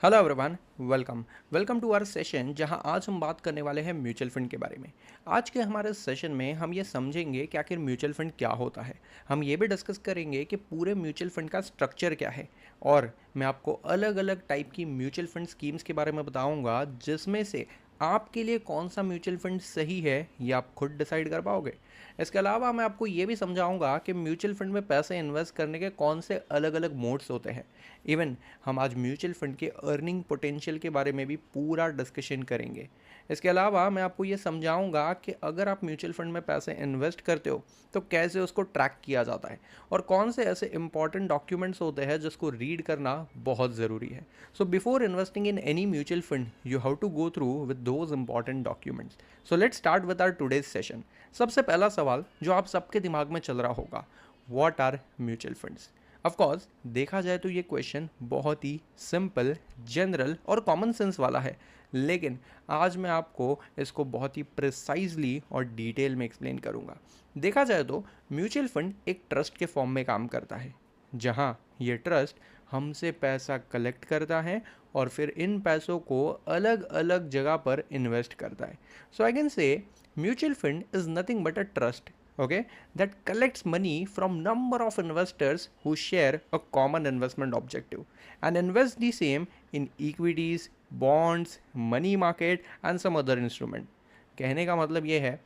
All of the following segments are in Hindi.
Hello everyone. Welcome welcome to our session, जहां आज हम बात करने वाले हैं म्यूचुअल फंड के बारे में। आज के हमारे सेशन में हम ये समझेंगे कि आखिर म्यूचुअल फंड क्या होता है। हम ये भी डिस्कस करेंगे कि पूरे म्यूचुअल फंड का स्ट्रक्चर क्या है, और मैं आपको अलग अलग टाइप की म्यूचुअल फंड स्कीम्स के बारे में बताऊंगा, जिसमें से आपके लिए कौन सा म्यूचुअल फंड सही है ये आप खुद डिसाइड कर पाओगे। इसके अलावा मैं आपको ये भी समझाऊंगा कि म्यूचुअल फंड में पैसे इन्वेस्ट करने के कौन से अलग अलग मोड्स होते हैं। इवन हम आज म्यूचुअल फंड के अर्निंग पोटेंशियल के बारे में भी पूरा डिस्कशन करेंगे। इसके अलावा मैं आपको ये समझाऊंगा कि अगर आप म्यूचुअल फंड में पैसे इन्वेस्ट करते हो तो कैसे उसको ट्रैक किया जाता है, और कौन से ऐसे इंपॉर्टेंट डॉक्यूमेंट्स होते हैं जिसको रीड करना बहुत ज़रूरी है। So before investing in any mutual fund you have to go through with those important documents. So let's start with our today's session. सबसे पहला सवाल जो आप सबके दिमाग में चल रहा होगा, what are mutual funds. Of course देखा जाए तो ये क्वेश्चन बहुत ही सिंपल, जनरल और कॉमन सेंस वाला है, लेकिन आज मैं आपको इसको बहुत ही प्रिसाइजली और डिटेल में एक्सप्लेन करूँगा। देखा जाए तो म्यूचुअल फंड एक ट्रस्ट के फॉर्म में काम करता है, जहाँ ये ट्रस्ट हमसे पैसा कलेक्ट करता है और फिर इन पैसों को अलग अलग जगह पर इन्वेस्ट करता है। So I can say mutual fund is nothing but a trust, okay, that collects money from number of investors who share a common investment objective and invest the same in equities, bonds, money market and some other instrument। कहने का मतलब ये है,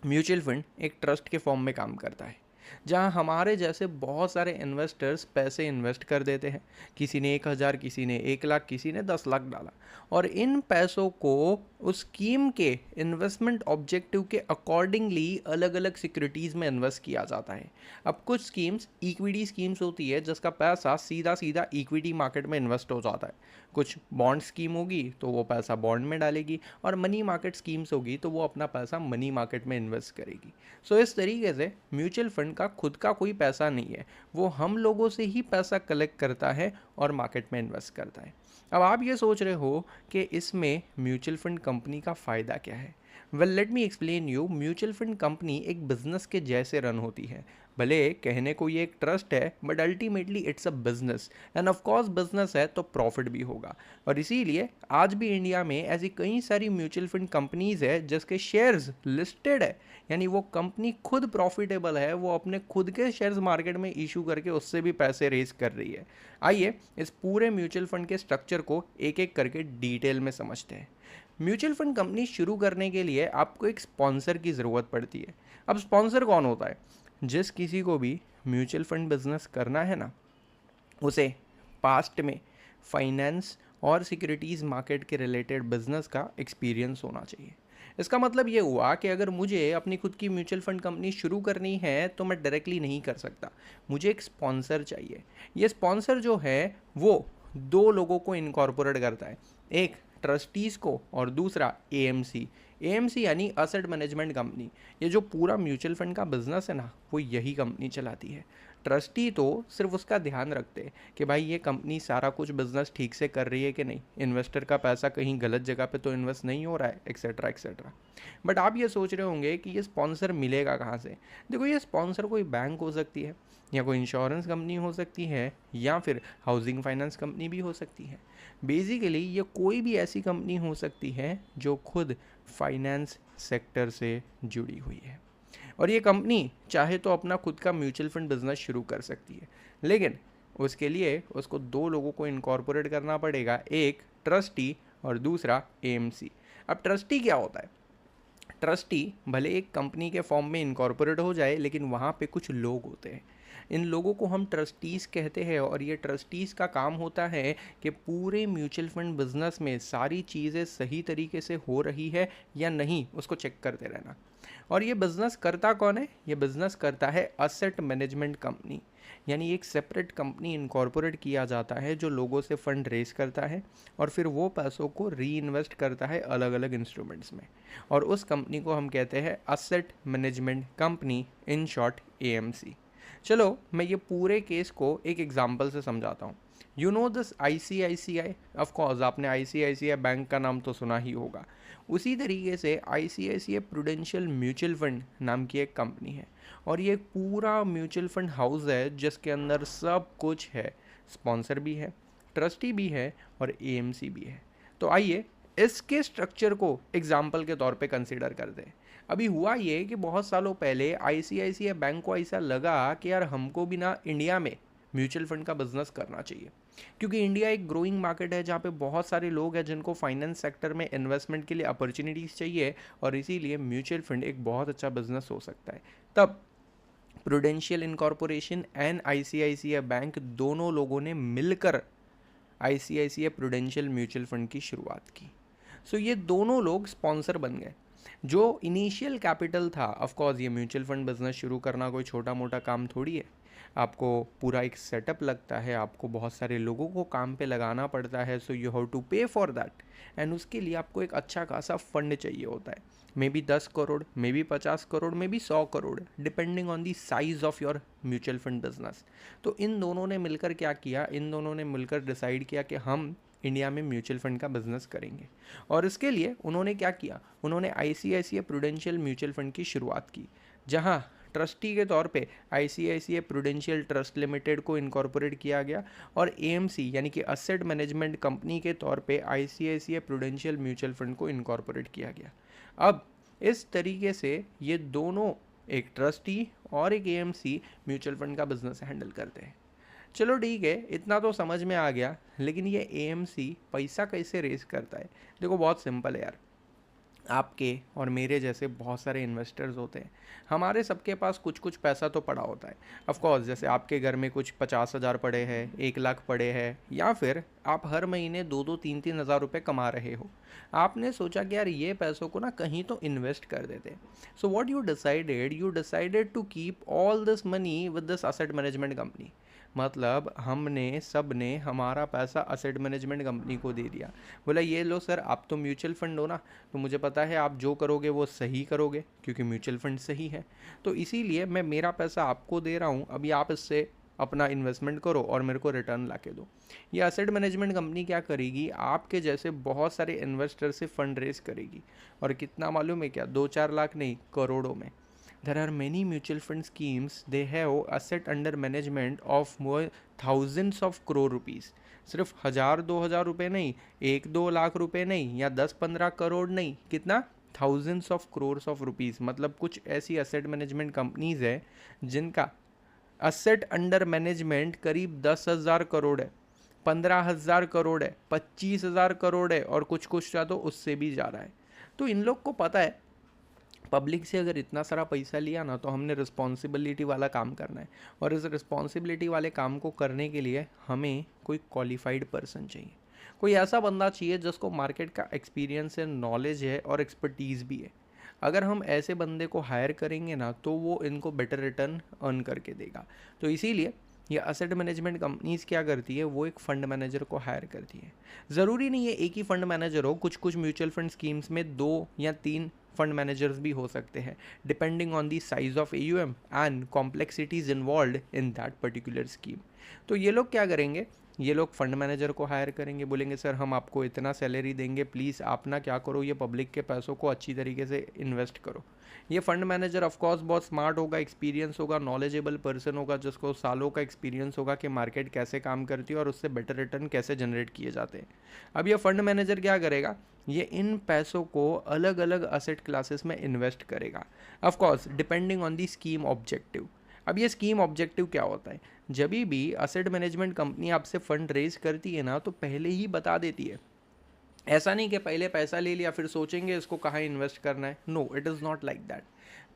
म्यूचुअल फंड एक ट्रस्ट के फॉर्म में काम करता है, जहां हमारे जैसे बहुत सारे इन्वेस्टर्स पैसे इन्वेस्ट कर देते हैं। किसी ने 1,000, किसी ने 1 लाख, किसी ने 10 लाख डाला, और इन पैसों को उस स्कीम के इन्वेस्टमेंट ऑब्जेक्टिव के अकॉर्डिंगली अलग अलग सिक्योरिटीज़ में इन्वेस्ट किया जाता है। अब कुछ स्कीम्स इक्विटी स्कीम्स होती है जिसका पैसा सीधा सीधा इक्विटी मार्केट में इन्वेस्ट हो जाता है। कुछ बॉन्ड स्कीम होगी तो वो पैसा बॉन्ड में डालेगी, और मनी मार्केट स्कीम्स होगी तो वो अपना पैसा मनी मार्केट में इन्वेस्ट करेगी। सो इस तरीके से म्यूचुअल फंड का खुद का कोई पैसा नहीं है, वो हम लोगों से ही पैसा कलेक्ट करता है और मार्केट में इन्वेस्ट करता है। अब आप ये सोच रहे हो कि इसमें म्यूचुअल फंड कंपनी का फ़ायदा क्या है। Well late me explain you. Mutual fund company एक बिजनेस के जैसे रन होती है। भले कहने को ये एक ट्रस्ट है, but ultimately it's a business, and of course business है तो प्रॉफिट भी होगा। और इसीलिए आज भी इंडिया में ऐसी कई सारी म्यूचुअल फंड कंपनीज है जिसके शेयर्स लिस्टेड है, यानी वो कंपनी खुद प्रॉफिटेबल है, वो अपने खुद के शेयर्स मार्केट में इशू करके उससे भी पैसे रेज कर रही है। आइए इस पूरे म्यूचुअल फंड के स्ट्रक्चर को एक एक करके डिटेल में समझते हैं। म्यूचुअल फंड कंपनी शुरू करने के लिए आपको एक स्पॉन्सर की ज़रूरत पड़ती है। अब स्पॉन्सर कौन होता है? जिस किसी को भी म्यूचुअल फंड बिजनेस करना है ना, उसे पास्ट में फाइनेंस और सिक्योरिटीज़ मार्केट के रिलेटेड बिजनेस का एक्सपीरियंस होना चाहिए। इसका मतलब ये हुआ कि अगर मुझे अपनी खुद की म्यूचुअल फंड कंपनी शुरू करनी है तो मैं डायरेक्टली नहीं कर सकता, मुझे एक स्पॉन्सर चाहिए। ये स्पॉन्सर जो है वो दो लोगों को इनकॉर्पोरेट करता है, एक ट्रस्टीज़ को और दूसरा एएमसी। एएमसी यानी असेट मैनेजमेंट कंपनी। ये जो पूरा म्यूचुअल फंड का बिजनेस है ना, वो यही कंपनी चलाती है। ट्रस्टी तो सिर्फ उसका ध्यान रखते हैं कि भाई ये कंपनी सारा कुछ बिजनेस ठीक से कर रही है कि नहीं, इन्वेस्टर का पैसा कहीं गलत जगह पे तो इन्वेस्ट नहीं हो रहा है, एक्सेट्रा एक्सेट्रा। बट आप ये सोच रहे होंगे कि ये स्पॉन्सर मिलेगा कहाँ से। देखो, ये स्पॉन्सर कोई बैंक हो सकती है, या कोई इंश्योरेंस कंपनी हो सकती है, या फिर हाउसिंग फाइनेंस कंपनी भी हो सकती है। बेसिकली ये कोई भी ऐसी कंपनी हो सकती है जो खुद फाइनेंस सेक्टर से जुड़ी हुई है, और ये कंपनी चाहे तो अपना खुद का म्यूचुअल फंड बिजनेस शुरू कर सकती है, लेकिन उसके लिए उसको दो लोगों को इनकॉर्पोरेट करना पड़ेगा, एक ट्रस्टी और दूसरा एएमसी। अब ट्रस्टी क्या होता है? ट्रस्टी भले एक कंपनी के फॉर्म में इनकॉर्पोरेट हो जाए, लेकिन वहाँ पे कुछ लोग होते हैं। इन लोगों को हम ट्रस्टीज़ कहते हैं, और ये ट्रस्टीज़ का काम होता है कि पूरे म्यूचुअल फंड बिजनेस में सारी चीज़ें सही तरीके से हो रही है या नहीं, उसको चेक करते रहना। और ये बिज़नेस करता कौन है? ये बिज़नेस करता है असेट मैनेजमेंट कंपनी, यानी एक सेपरेट कंपनी इनकॉर्पोरेट किया जाता है जो लोगों से फंड रेज करता है और फिर वो पैसों को री इन्वेस्ट करता है अलग अलग इंस्ट्रूमेंट्स में, और उस कंपनी को हम कहते हैं asset management company, in short AMC. चलो मैं ये पूरे केस को एक एग्जांपल से समझाता हूँ। You know this ICICI, of course आपने आईसीआईसीआई बैंक का नाम तो सुना ही होगा। उसी तरीके से आईसीआईसीआई प्रूडेंशियल म्यूचुअल फंड नाम की एक कंपनी है, और ये एक पूरा म्यूचुअल फंड हाउस है जिसके अंदर सब कुछ है। स्पॉन्सर भी है, ट्रस्टी भी है और एएमसी भी है। तो आइए इसके स्ट्रक्चर को एग्जाम्पल के तौर पे कंसीडर कर दें। अभी हुआ ये कि बहुत सालों पहले आईसीआईसीआई बैंक को ऐसा लगा कि यार हमको भी ना इंडिया में म्यूचुअल फंड का बिजनेस करना चाहिए, क्योंकि इंडिया एक ग्रोइंग मार्केट है जहाँ पे बहुत सारे लोग हैं जिनको फाइनेंस सेक्टर में इन्वेस्टमेंट के लिए अपॉर्चुनिटीज़ चाहिए, और इसीलिए म्यूचुअल फंड एक बहुत अच्छा बिजनेस हो सकता है। तब prudential incorporation and ICICI bank दोनों लोगों ने मिलकर आईसीआईसीआई प्रूडेंशियल म्यूचुअल फंड की शुरुआत की। सो ये दोनों लोग स्पॉन्सर बन गए। जो इनिशियल कैपिटल था, ऑफ कोर्स ये म्यूचुअल फंड बिजनेस शुरू करना कोई छोटा मोटा काम थोड़ी है। आपको पूरा एक सेटअप लगता है, आपको बहुत सारे लोगों को काम पे लगाना पड़ता है, सो यू हैव टू पे फॉर दैट, एंड उसके लिए आपको एक अच्छा खासा फंड चाहिए होता है। May be 10 crore, may be 50 crore, may be 100 crore, depending on the size of your mutual fund business. तो इन दोनों ने मिलकर क्या किया, इन दोनों ने मिलकर डिसाइड किया कि हम इंडिया में म्यूचुअल फंड का बिजनेस करेंगे। और इसके लिए उन्होंने क्या किया, उन्होंने आईसीआईसीआई प्रूडेंशियल म्यूचुअल फंड की शुरुआत की, जहां ट्रस्टी के तौर पे आईसीआईसीआई प्रूडेंशियल ट्रस्ट लिमिटेड को इनकॉर्पोरेट किया गया, और एएमसी यानी कि असेट मैनेजमेंट कंपनी के तौर पे आईसीआईसीआई प्रूडेंशियल म्यूचुअल फंड को इनकॉर्पोरेट किया गया। अब इस तरीके से ये दोनों, एक ट्रस्टी और एक एएमसी, म्यूचुअल फंड का बिजनेस हैंडल करते हैं। चलो ठीक है, इतना तो समझ में आ गया, लेकिन ये एएमसी पैसा कैसे रेज करता है? देखो बहुत सिंपल है यार। आपके और मेरे जैसे बहुत सारे इन्वेस्टर्स होते हैं, हमारे सबके पास कुछ कुछ पैसा तो पड़ा होता है। ऑफ कोर्स जैसे आपके घर में कुछ 50,000 पड़े हैं, 1 लाख पड़े हैं, या फिर आप हर महीने 2-2, 3-3 हज़ार रुपये कमा रहे हो। आपने सोचा कि यार ये पैसों को ना कहीं तो इन्वेस्ट कर देते। So what you decided to keep all this money with this asset management company. मतलब हमने सब ने हमारा पैसा असेट मैनेजमेंट कंपनी को दे दिया। बोला ये लो सर, आप तो म्यूचुअल फंड हो ना, तो मुझे पता है आप जो करोगे वो सही करोगे, क्योंकि म्यूचुअल फंड सही है, तो इसीलिए मैं मेरा पैसा आपको दे रहा हूँ, अभी आप इससे अपना इन्वेस्टमेंट करो और मेरे को रिटर्न ला के दो। ये असेट मैनेजमेंट कंपनी क्या करेगी, आपके जैसे बहुत सारे इन्वेस्टर से फंड रेज करेगी, और कितना मालूम है क्या, 2-4 लाख नहीं, करोड़ों में। There are many mutual fund schemes, they have asset under management of more thousands of crore rupees। सिर्फ 1,000-2,000 रुपये नहीं, 1-2 लाख रुपए नहीं, या 10-15 करोड़ नहीं, कितना, thousands of crores of rupees. मतलब कुछ ऐसी असेट मैनेजमेंट कंपनीज है जिनका असेट अंडर मैनेजमेंट करीब 10,000 करोड़ है, 15,000 करोड़ है, 25,000 करोड़ है, और कुछ कुछ तो उससे भी जा रहा है। तो इन लोग को पता है पब्लिक से अगर इतना सारा पैसा लिया ना, तो हमने रिस्पॉन्सिबिलिटी वाला काम करना है, और इस रिस्पॉन्सिबिलिटी वाले काम को करने के लिए हमें कोई क्वालिफाइड पर्सन चाहिए, कोई ऐसा बंदा चाहिए जिसको मार्केट का एक्सपीरियंस है, नॉलेज है और एक्सपर्टीज़ भी है। अगर हम ऐसे बंदे को हायर करेंगे ना, तो वो इनको बेटर रिटर्न अर्न करके देगा। तो इसीलिए ये असेट मैनेजमेंट कंपनीज क्या करती है, वो एक फ़ंड मैनेजर को हायर करती है। ज़रूरी नहीं है एक ही फ़ंड मैनेजर हो, कुछ कुछ म्यूचुअल फंड स्कीम्स में 2 या 3 फंड मैनेजर्स भी हो सकते हैं, depending on the size of AUM and complexities involve in that particular scheme. तो ये लोग क्या करेंगे, ये लोग फंड मैनेजर को हायर करेंगे, बोलेंगे सर हम आपको इतना सैलरी देंगे, प्लीज़ आप ना क्या करो, ये पब्लिक के पैसों को अच्छी तरीके से इन्वेस्ट करो। ये फंड मैनेजर ऑफ कोर्स बहुत स्मार्ट होगा, एक्सपीरियंस होगा, नॉलेजेबल पर्सन होगा, जिसको सालों का एक्सपीरियंस होगा कि मार्केट कैसे काम करती है और उससे बेटर रिटर्न कैसे जनरेट किए जाते हैं। अब ये फंड मैनेजर क्या करेगा, ये इन पैसों को अलग अलग असेट क्लासेस में इन्वेस्ट करेगा, of course depending on the scheme objective. अब ये स्कीम ऑब्जेक्टिव क्या होता है, जब भी असेट मैनेजमेंट कंपनी आपसे फंड रेज करती है ना, तो पहले ही बता देती है। ऐसा नहीं कि पहले पैसा ले लिया फिर सोचेंगे इसको कहाँ इन्वेस्ट करना है। No, it is not like that.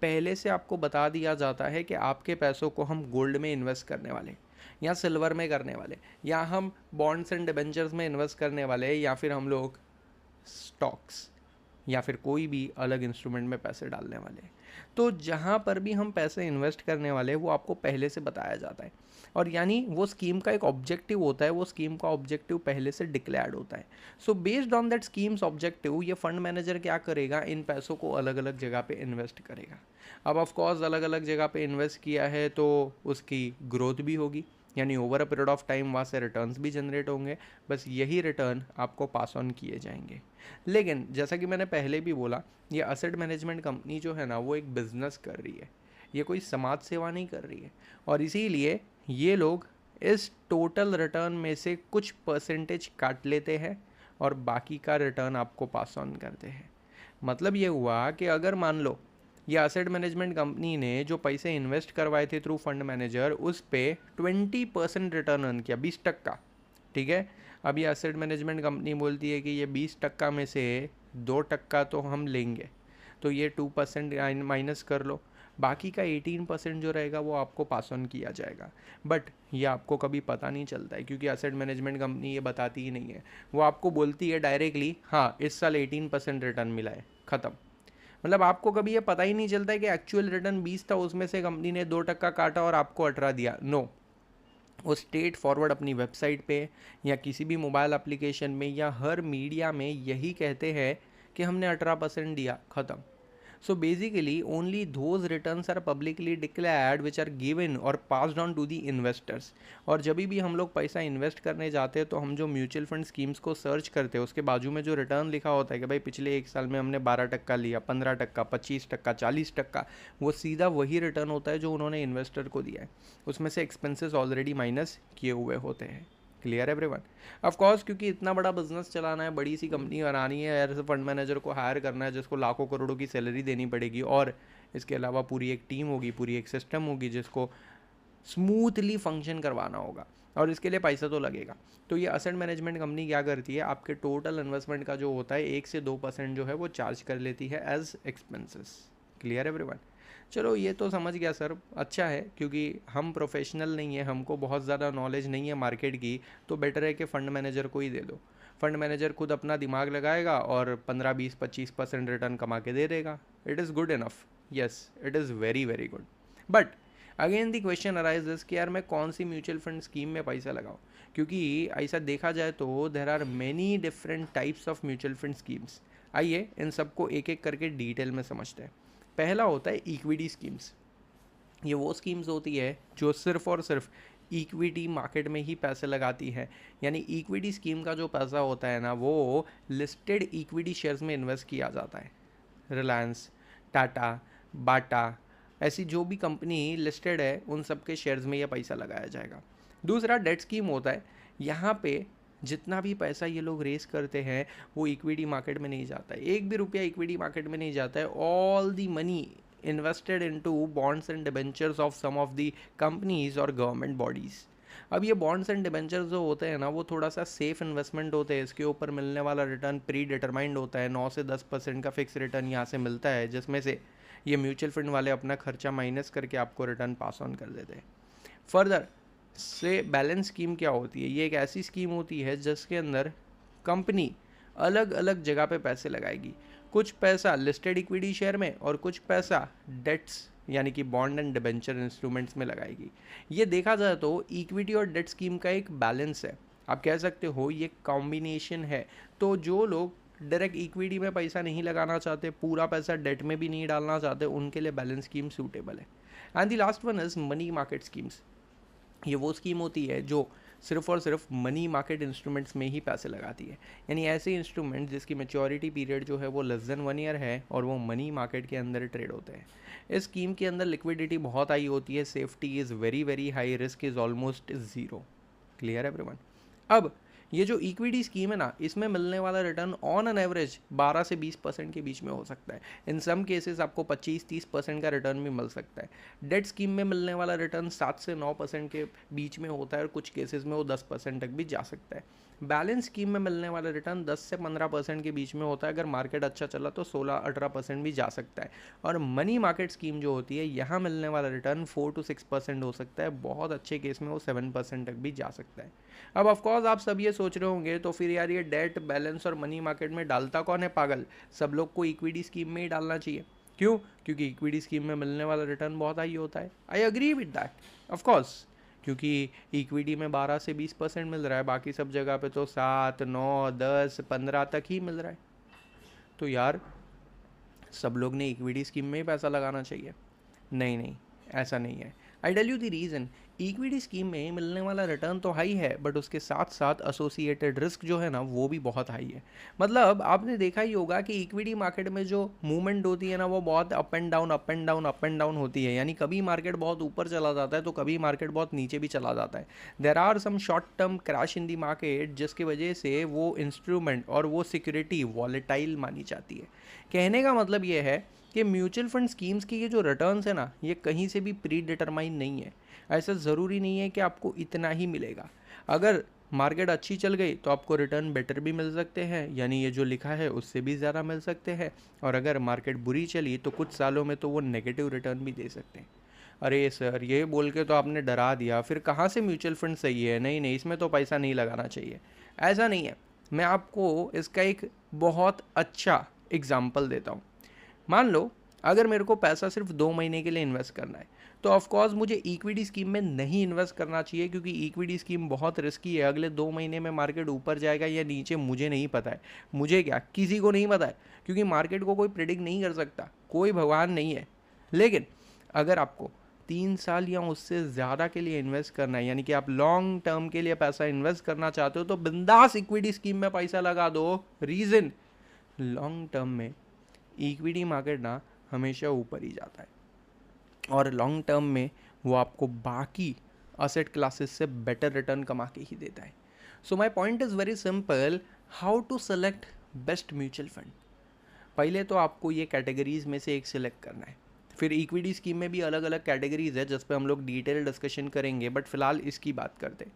पहले से आपको बता दिया जाता है कि आपके पैसों को हम गोल्ड में इन्वेस्ट करने वाले, या सिल्वर में करने वाले, या हम बॉन्ड्स एंड डिबेंचर्स में इन्वेस्ट करने वाले, या फिर हम लोग स्टॉक्स या फिर कोई भी अलग इंस्ट्रूमेंट में पैसे डालने वाले हैं। तो जहाँ पर भी हम पैसे इन्वेस्ट करने वाले हैं वो आपको पहले से बताया जाता है, और यानी वो स्कीम का एक ऑब्जेक्टिव होता है, वो स्कीम का ऑब्जेक्टिव पहले से डिक्लेयर्ड होता है। So based on that schemes objective ये फंड मैनेजर क्या करेगा, इन पैसों को अलग अलग जगह पे इन्वेस्ट करेगा। अब ऑफ कोर्स अलग अलग जगह पे इन्वेस्ट किया है तो उसकी ग्रोथ भी होगी, यानी over a period of time वहाँ से रिटर्न्स भी जनरेट होंगे, बस यही रिटर्न आपको पास ऑन किए जाएंगे। लेकिन जैसा कि मैंने पहले भी बोला, ये असेट मैनेजमेंट कंपनी जो है ना, वो एक बिज़नेस कर रही है, ये कोई समाज सेवा नहीं कर रही है, और इसीलिए ये लोग इस टोटल रिटर्न में से कुछ परसेंटेज काट लेते हैं और बाकी का रिटर्न आपको पास ऑन करते हैं। मतलब ये हुआ कि अगर मान लो ये असेट मैनेजमेंट कंपनी ने जो पैसे इन्वेस्ट करवाए थे थ्रू फंड मैनेजर, उस पे 20% रिटर्न अर्न किया, 20%। ठीक है, अब ये असेट मैनेजमेंट कंपनी बोलती है कि ये 20% में से 2% तो हम लेंगे, तो ये 2% माइनस कर लो, बाकी का 18% जो रहेगा वो आपको पास ऑन किया जाएगा। बट ये आपको कभी पता नहीं चलता है, क्योंकि असेट मैनेजमेंट कंपनी ये बताती ही नहीं है। वो आपको बोलती है डायरेक्टली, हाँ इस साल 18% रिटर्न मिला है, ख़त्म। मतलब आपको कभी ये पता ही नहीं चलता है कि एक्चुअल रिटर्न 20 था, उसमें से कंपनी ने 2% काटा और आपको 18 दिया। नो, वो स्ट्रेट फॉरवर्ड अपनी वेबसाइट पे या किसी भी मोबाइल एप्लीकेशन में या हर मीडिया में यही कहते हैं कि हमने 18% दिया, ख़त्म। So basically only those returns are publicly declared which are given or passed on to the investors। और जब भी हम लोग पैसा इन्वेस्ट करने जाते हैं तो हम जो म्यूचुअल फंड स्कीम्स को सर्च करते हैं उसके बाजू में जो रिटर्न लिखा होता है कि भाई पिछले 1 साल में हमने 12% लिया, 15%, 25%, 40%, वो सीधा वही रिटर्न होता है जो उन्होंने इन्वेस्टर को दिया है। उसमें से एक्सपेंसेस ऑलरेडी माइनस किए हुए होते हैं। Clear everyone? ऑफ कोर्स, क्योंकि इतना बड़ा बिजनेस चलाना है, बड़ी सी कंपनी बनानी है, ऐसे फंड मैनेजर को हायर करना है जिसको लाखों करोड़ों की सैलरी देनी पड़ेगी, और इसके अलावा पूरी एक टीम होगी, पूरी एक सिस्टम होगी जिसको स्मूथली फंक्शन करवाना होगा, और इसके लिए पैसा तो लगेगा। तो ये असेट मैनेजमेंट कंपनी क्या करती है, आपके टोटल इन्वेस्टमेंट का जो होता है 1 से 2% जो है वो चार्ज कर लेती है एज एक्सपेंसेस। Clear everyone? चलो ये तो समझ गया सर, अच्छा है, क्योंकि हम प्रोफेशनल नहीं है, हमको बहुत ज़्यादा नॉलेज नहीं है मार्केट की, तो बेटर है कि फ़ंड मैनेजर को ही दे दो। फंड मैनेजर खुद अपना दिमाग लगाएगा और 15-20-25% रिटर्न कमा के दे देगा। It is good enough, yes it is very very good. But again the question arises कि यार मैं कौन सी म्यूचुअल फंड स्कीम में पैसा लगाऊं, क्योंकि ऐसा देखा जाए तो there are many different types of mutual fund schemes. आइए इन सबको एक एक करके डिटेल में समझते हैं। पहला होता है इक्विटी स्कीम्स। ये वो स्कीम्स होती है जो सिर्फ और सिर्फ इक्विटी मार्केट में ही पैसे लगाती है। यानी इक्विटी स्कीम का जो पैसा होता है ना, वो लिस्टेड इक्विटी शेयर्स में इन्वेस्ट किया जाता है। रिलायंस, टाटा, बाटा, ऐसी जो भी कंपनी लिस्टेड है उन सब के शेयर्स में यह पैसा लगाया जाएगा। दूसरा डेट स्कीम होता है। यहाँ पे जितना भी पैसा ये लोग रेस करते हैं वो इक्विटी मार्केट में नहीं जाता है, 1 भी रुपया इक्विटी मार्केट में नहीं जाता है। All the money invested into bonds and debentures of some of the companies और गवर्नमेंट बॉडीज़। अब ये बॉन्ड्स एंड डिबेंचर्स जो होते हैं ना, वो थोड़ा सा सेफ इन्वेस्टमेंट होते हैं। इसके ऊपर मिलने वाला रिटर्न प्री डिटरमाइंड होता है, 9 से 10% का फिक्स रिटर्न यहाँ से मिलता है, जिसमें से ये म्यूचुअल फंड वाले अपना खर्चा माइनस करके आपको रिटर्न पास ऑन कर देते हैं। फर्दर से बैलेंस स्कीम क्या होती है, ये एक ऐसी स्कीम होती है जिसके अंदर कंपनी अलग अलग जगह पे पैसे लगाएगी। कुछ पैसा लिस्टेड इक्विटी शेयर में और कुछ पैसा डेट्स यानी कि बॉन्ड एंड डिबेंचर इंस्ट्रूमेंट्स में लगाएगी। ये देखा जाए तो इक्विटी और डेट स्कीम का एक बैलेंस है, आप कह सकते हो ये कॉम्बिनेशन है। तो जो लोग डायरेक्ट इक्विटी में पैसा नहीं लगाना चाहते, पूरा पैसा डेट में भी नहीं डालना चाहते, उनके लिए बैलेंस स्कीम सूटेबल है। And the last one is money market schemes. ये वो स्कीम होती है जो सिर्फ और सिर्फ मनी मार्केट इंस्ट्रूमेंट्स में ही पैसे लगाती है। यानी ऐसे इंस्ट्रूमेंट्स जिसकी मैच्योरिटी पीरियड जो है वो लेस देन 1 ईयर है और वो मनी मार्केट के अंदर ट्रेड होते हैं। इस स्कीम के अंदर लिक्विडिटी बहुत हाई होती है, safety is very very high, risk is almost zero. Clear everyone? अब ये जो इक्विटी स्कीम है ना, इसमें मिलने वाला रिटर्न ऑन एन एवरेज 12 से 20% के बीच में हो सकता है। इन सम केसेस आपको 25-30% का रिटर्न भी मिल सकता है। डेट स्कीम में मिलने वाला रिटर्न 7 से 9% के बीच में होता है और कुछ केसेस में वो 10% तक भी जा सकता है। बैलेंस स्कीम में मिलने वाला रिटर्न 10 से 15% के बीच में होता है, अगर मार्केट अच्छा चला तो 16-18% भी जा सकता है। और मनी मार्केट स्कीम जो होती है, यहाँ मिलने वाला रिटर्न 4-6% हो सकता है, बहुत अच्छे केस में वो 7% तक भी जा सकता है। अब ऑफकोर्स आप सब ये सोच रहे होंगे तो फिर यार ये डेट, बैलेंस और मनी मार्केट में डालता कौन है पागल, सब लोग को इक्विटी स्कीम में ही डालना चाहिए। क्यों? क्योंकि इक्विटी स्कीम में मिलने वाला रिटर्न बहुत हाई होता है। I agree with that of course, क्योंकि इक्विटी में 12 से 20% मिल रहा है, बाकी सब जगह पे तो 7, 9, 10, 15 तक ही मिल रहा है। तो यार सब लोग ने इक्विटी स्कीम में ही पैसा लगाना चाहिए? नहीं नहीं, ऐसा नहीं है। I tell you the reason. Equity scheme में मिलने वाला रिटर्न तो हाई है, बट उसके साथ साथ एसोसिएटेड रिस्क जो है ना वो भी बहुत हाई है। मतलब आपने देखा ही होगा कि इक्विटी मार्केट में जो मूवमेंट होती है ना वो बहुत up and down up and down up and down होती है, यानी कभी मार्केट बहुत ऊपर चला जाता है तो कभी मार्केट बहुत नीचे भी चला जाता है। There are some short term crash in the market जिसकी वजह से वो इंस्ट्रूमेंट और वो सिक्योरिटी वॉलेटाइल मानी जाती है। कहने का मतलब ये है कि म्यूचुअल फंड स्कीम्स के ये जो रिटर्न्स है ना ये कहीं से भी प्री डिटरमाइन नहीं है। ऐसा ज़रूरी नहीं है कि आपको इतना ही मिलेगा। अगर मार्केट अच्छी चल गई तो आपको रिटर्न बेटर भी मिल सकते हैं, यानी ये जो लिखा है उससे भी ज़्यादा मिल सकते हैं। और अगर मार्केट बुरी चली तो कुछ सालों में तो वो नेगेटिव रिटर्न भी दे सकते हैं। अरे सर ये बोल के तो आपने डरा दिया, फिर कहाँ से म्यूचुअल फंड सही है? नहीं नहीं, इसमें तो पैसा नहीं लगाना चाहिए। ऐसा नहीं है। मैं आपको इसका एक बहुत अच्छा एग्जाम्पल देता हूँ। मान लो अगर मेरे को पैसा सिर्फ 2 महीने के लिए इन्वेस्ट करना है तो ऑफकोर्स मुझे इक्विटी स्कीम में नहीं इन्वेस्ट करना चाहिए, क्योंकि इक्विटी स्कीम बहुत रिस्की है। अगले 2 महीने में मार्केट ऊपर जाएगा या नीचे मुझे नहीं पता है। मुझे क्या, किसी को नहीं पता है, क्योंकि मार्केट को कोई प्रिडिक्ट नहीं कर सकता, कोई भगवान नहीं है। लेकिन अगर आपको 3 साल या उससे ज़्यादा के लिए इन्वेस्ट करना है, यानी कि आप लॉन्ग टर्म के लिए पैसा इन्वेस्ट करना चाहते हो, तो बिंदास इक्विटी स्कीम में पैसा लगा दो। रीज़न, लॉन्ग टर्म में इक्विटी मार्केट ना हमेशा ऊपर ही जाता है और लॉन्ग टर्म में वो आपको बाकी असेट क्लासेस से बेटर रिटर्न कमा के ही देता है। So my point is very simple, how to select best mutual fund. पहले तो आपको ये कैटेगरीज में से एक सिलेक्ट करना है। फिर इक्विटी स्कीम में भी अलग अलग कैटेगरीज है जिस पे हम लोग डिटेल डिस्कशन करेंगे, बट फिलहाल इसकी बात करते हैं।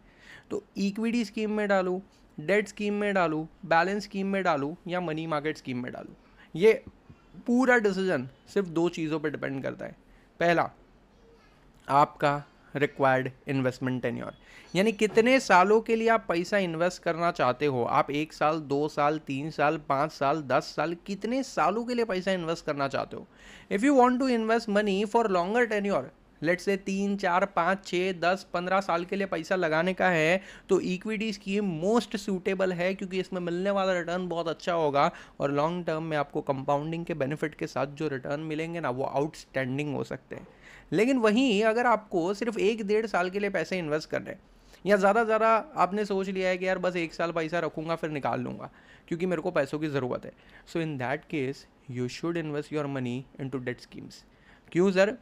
तो इक्विटी स्कीम में डालूँ, डेट स्कीम में डालूँ, बैलेंस स्कीम में डालूँ या मनी मार्केट स्कीम में डालूँ, ये पूरा डिसीजन सिर्फ 2 चीज़ों पर डिपेंड करता है। पहला, आपका रिक्वायर्ड इन्वेस्टमेंट टेन्योर, यानी कितने सालों के लिए आप पैसा इन्वेस्ट करना चाहते हो। आप 1 साल, 2 साल, 3 साल, 5 साल, 10 साल, कितने सालों के लिए पैसा इन्वेस्ट करना चाहते हो। If you want to invest money for longer tenure, let's say 3, 4, 5, 6, 10, 15 साल के लिए पैसा लगाने का है, तो इक्विटी स्कीम मोस्ट सूटेबल है, क्योंकि इसमें मिलने वाला रिटर्न बहुत अच्छा होगा और लॉन्ग टर्म में आपको कंपाउंडिंग के बेनिफिट के साथ जो रिटर्न मिलेंगे ना वो आउटस्टैंडिंग हो सकते हैं। लेकिन वहीं अगर आपको सिर्फ 1-1.5 साल के लिए पैसे इन्वेस्ट करने हैं, या ज़्यादा आपने सोच लिया है कि यार बस 1 साल पैसा रखूँगा फिर निकाल लूँगा क्योंकि मेरे को पैसों की ज़रूरत है, so in that case you should invest your money into debt schemes. क्यों सर?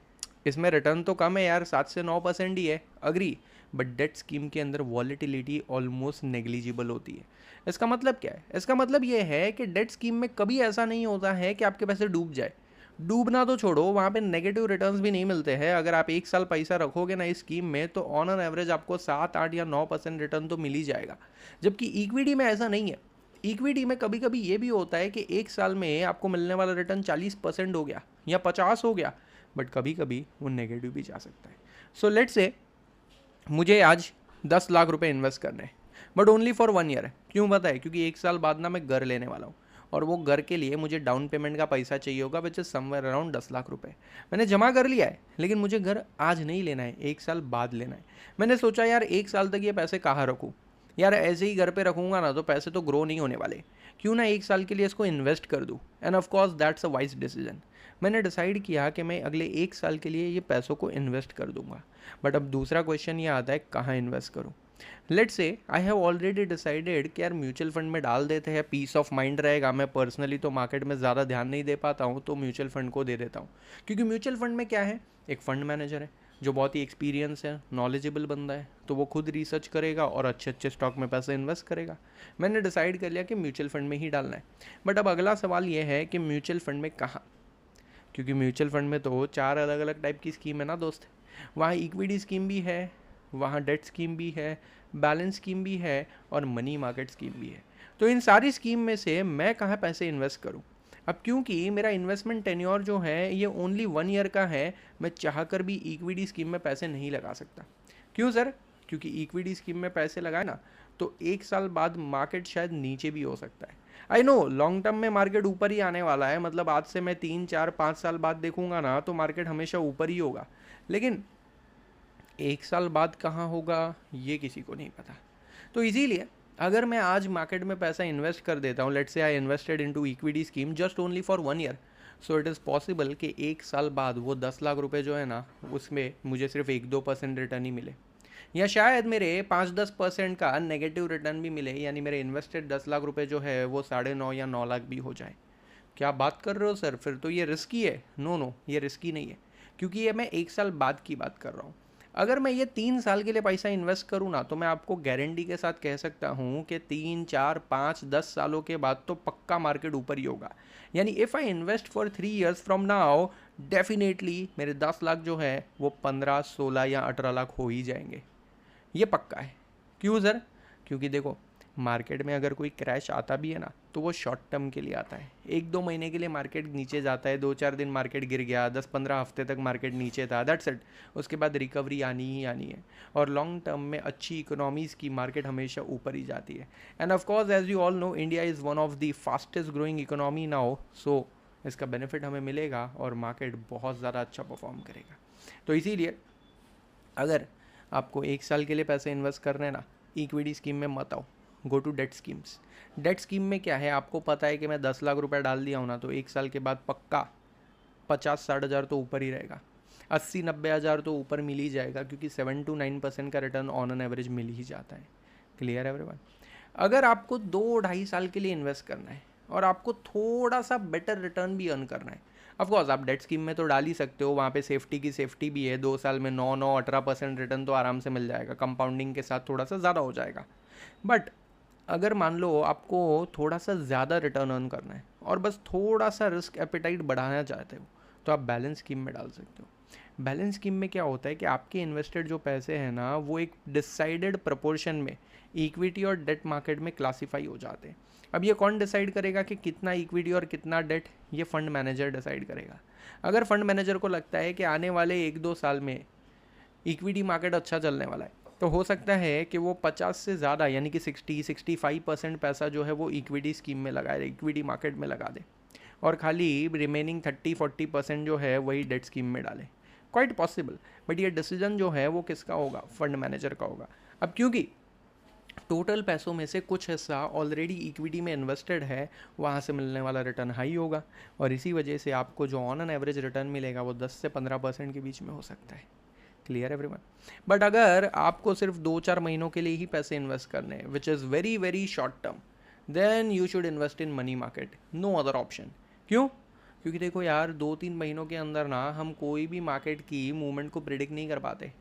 इसमें रिटर्न तो कम है यार, 7 से 9% ही है, अग्री, बट डेट स्कीम के अंदर वॉलेटिलिटी ऑलमोस्ट नेग्लिजिबल होती है। इसका मतलब क्या है? इसका मतलब ये है कि डेट स्कीम में कभी ऐसा नहीं होता है कि आपके पैसे डूब जाए। डूबना तो छोड़ो, वहाँ पे नेगेटिव रिटर्न्स भी नहीं मिलते हैं। अगर आप 1 साल पैसा रखोगे ना इस स्कीम में तो ऑन एन एवरेज आपको 7, 8 या 9% रिटर्न तो मिल ही जाएगा, जबकि इक्विटी में ऐसा नहीं है। इक्विटी में कभी कभी ये भी होता है कि 1 साल में आपको मिलने वाला रिटर्न 40% हो गया या 50 हो गया, बट कभी कभी वो नेगेटिव भी जा सकता है। सो लेट्स से मुझे आज 10 लाख रुपए इन्वेस्ट करने हैं, बट ओनली फॉर 1 ईयर। क्यों बताए? क्योंकि 1 साल बाद ना मैं घर लेने वाला हूँ और वो घर के लिए मुझे डाउन पेमेंट का पैसा चाहिए होगा, which is somewhere around 10 lakh रुपए। मैंने जमा कर लिया है, लेकिन मुझे घर आज नहीं लेना है, 1 साल बाद लेना है। मैंने सोचा यार 1 साल तक ये पैसे कहाँ रखूँ, यार ऐसे ही घर पे रखूँगा ना तो पैसे तो ग्रो नहीं होने वाले, क्यों ना 1 साल के लिए इसको इन्वेस्ट कर दूँ। And of course that's a wise decision. मैंने डिसाइड किया कि मैं अगले 1 साल के लिए ये पैसों को इन्वेस्ट कर दूंगा। बट अब दूसरा क्वेश्चन ये आता है कहाँ इन्वेस्ट करूँ। Let's say I have already decided कि यार म्यूचुअल फंड में डाल देते हैं, पीस ऑफ माइंड रहेगा। मैं पर्सनली तो मार्केट में ज़्यादा ध्यान नहीं दे पाता हूँ, तो म्यूचुअल फंड को दे देता हूँ। क्योंकि म्यूचुअल फंड में क्या है, एक फंड मैनेजर है जो बहुत ही एक्सपीरियंस है, नॉलेजेबल बंदा है, तो वो खुद रिसर्च करेगा और अच्छे अच्छे स्टॉक में पैसा इन्वेस्ट करेगा। मैंने डिसाइड कर लिया कि म्यूचुअल फंड में ही डालना है। बट अब अगला सवाल ये है कि म्यूचुअल फंड में कहाँ, क्योंकि म्यूचुअल फंड में तो 4 अलग अलग टाइप की स्कीम है ना दोस्त। वहाँ इक्विटी स्कीम भी है, वहाँ डेट स्कीम भी है, बैलेंस स्कीम भी है और मनी मार्केट स्कीम भी है। तो इन सारी स्कीम में से मैं कहाँ पैसे इन्वेस्ट करूँ? अब क्योंकि मेरा इन्वेस्टमेंट टेन्योर जो है ये ओनली 1 ईयर का है, मैं चाहकर भी इक्विटी स्कीम में पैसे नहीं लगा सकता। क्यों सर? क्योंकि इक्विटी स्कीम में पैसे लगाए ना तो 1 साल बाद मार्केट शायद नीचे भी हो सकता है। आई नो लॉन्ग टर्म में मार्केट ऊपर ही आने वाला है, मतलब आज से मैं 3, 4, 5 साल बाद देखूंगा ना तो मार्केट हमेशा ऊपर ही होगा, लेकिन 1 साल बाद कहाँ होगा ये किसी को नहीं पता। तो इसीलिए अगर मैं आज मार्केट में पैसा इन्वेस्ट कर देता हूँ, let's say I invested into equity scheme just only for 1 year, so it is possible कि 1 साल बाद वो 10 लाख रुपए जो है ना उसमें मुझे सिर्फ 1-2% रिटर्न ही मिले। या शायद मेरे 5-10% का नेगेटिव रिटर्न भी मिले, यानी मेरे इन्वेस्टेड 10 लाख रुपए जो है वो 9.5 या 9 लाख भी हो जाए। क्या बात कर रहे हो सर, फिर तो ये रिस्की है। नो नो, ये रिस्की नहीं है, क्योंकि ये मैं 1 साल बाद की बात कर रहा हूँ। अगर मैं ये 3 साल के लिए पैसा इन्वेस्ट करूँ ना, तो मैं आपको गारंटी के साथ कह सकता हूँ कि 3, 4, 5, 10 सालों के बाद तो पक्का मार्केट ऊपर ही होगा। यानी if I invest for 3 years from now, definitely मेरे 10 लाख जो है वो 15, 16 या 18 लाख हो ही जाएंगे। ये पक्का है। क्यों सर? क्योंकि देखो, मार्केट में अगर कोई क्रैश आता भी है ना, तो वो शॉर्ट टर्म के लिए आता है। 1-2 महीने के लिए मार्केट नीचे जाता है, 2-4 दिन मार्केट गिर गया, 10-15 हफ्ते तक मार्केट नीचे था, दैट्स इट। उसके बाद रिकवरी आनी ही आनी है। और लॉन्ग टर्म में अच्छी इकोनॉमीज़ की मार्केट हमेशा ऊपर ही जाती है। And of course as you all know, India is one of the fastest growing economy now, so इसका बेनिफिट हमें मिलेगा और मार्केट बहुत ज़्यादा अच्छा परफॉर्म करेगा। तो इसीलिए अगर आपको 1 साल के लिए पैसे इन्वेस्ट करने हैं ना, इक्विटी स्कीम में मत आओ, go to debt schemes. Debt scheme में क्या है, आपको पता है कि मैं 10 लाख रुपए डाल दिया हूँ ना, तो 1 साल के बाद पक्का 50-60 हज़ार तो ऊपर ही रहेगा, 80-90 हज़ार तो ऊपर मिल ही जाएगा, क्योंकि 7 to 9% का रिटर्न ऑन एन एवरेज मिल ही जाता है। क्लियर है एवरीवन? अगर आपको 2-2.5 साल के लिए इन्वेस्ट करना है और आपको थोड़ा सा बेटर रिटर्न भी अर्न करना है, ऑफकोर्स आप डेट स्कीम में तो डाल ही सकते हो, वहाँ पे सेफ्टी की सेफ्टी भी है। 2 साल में 9-9-18% रिटर्न तो आराम से मिल जाएगा, कंपाउंडिंग के साथ थोड़ा सा ज़्यादा हो जाएगा। बट अगर मान लो आपको थोड़ा सा ज़्यादा रिटर्न अर्न करना है और बस थोड़ा सा रिस्क एपेटाइट बढ़ाना चाहते हो, तो आप बैलेंस स्कीम में डाल सकते हो। बैलेंस स्कीम में क्या होता है कि आपके इन्वेस्टेड जो पैसे हैं ना, वो एक डिसाइडेड प्रपोर्शन में इक्विटी और डेट मार्केट में क्लासीफाई हो जाते हैं। अब ये कौन डिसाइड करेगा कि कितना इक्विटी और कितना डेट? ये फंड मैनेजर डिसाइड करेगा। अगर फंड मैनेजर को लगता है कि आने वाले 1-2 साल में इक्विटी मार्केट अच्छा चलने वाला है, तो हो सकता है कि वो 50 से ज़्यादा, यानी कि 60-65% पैसा जो है वो इक्विटी स्कीम में लगाए, इक्विटी मार्केट में लगा दे, और खाली रिमेनिंग 30-40% जो है वही डेट स्कीम में डाले। क्वाइट पॉसिबल, बट ये डिसीजन जो है वो किसका होगा? फंड मैनेजर का होगा। अब क्योंकि टोटल पैसों में से कुछ हिस्सा ऑलरेडी इक्विटी में इन्वेस्टेड है, वहाँ से मिलने वाला रिटर्न हाई होगा, और इसी वजह से आपको जो ऑन एन एवरेज रिटर्न मिलेगा वो 10 से 15% के बीच में हो सकता है। Clear everyone? बट अगर आपको सिर्फ 2-4 महीनों के लिए ही पैसे इन्वेस्ट करने हैं, which is very very short term, then you should invest in money market, no other option. क्यों? क्योंकि देखो यार, 2-3 महीनों के अंदर ना हम कोई भी मार्केट की मूवमेंट को प्रिडिक्ट नहीं कर पाते।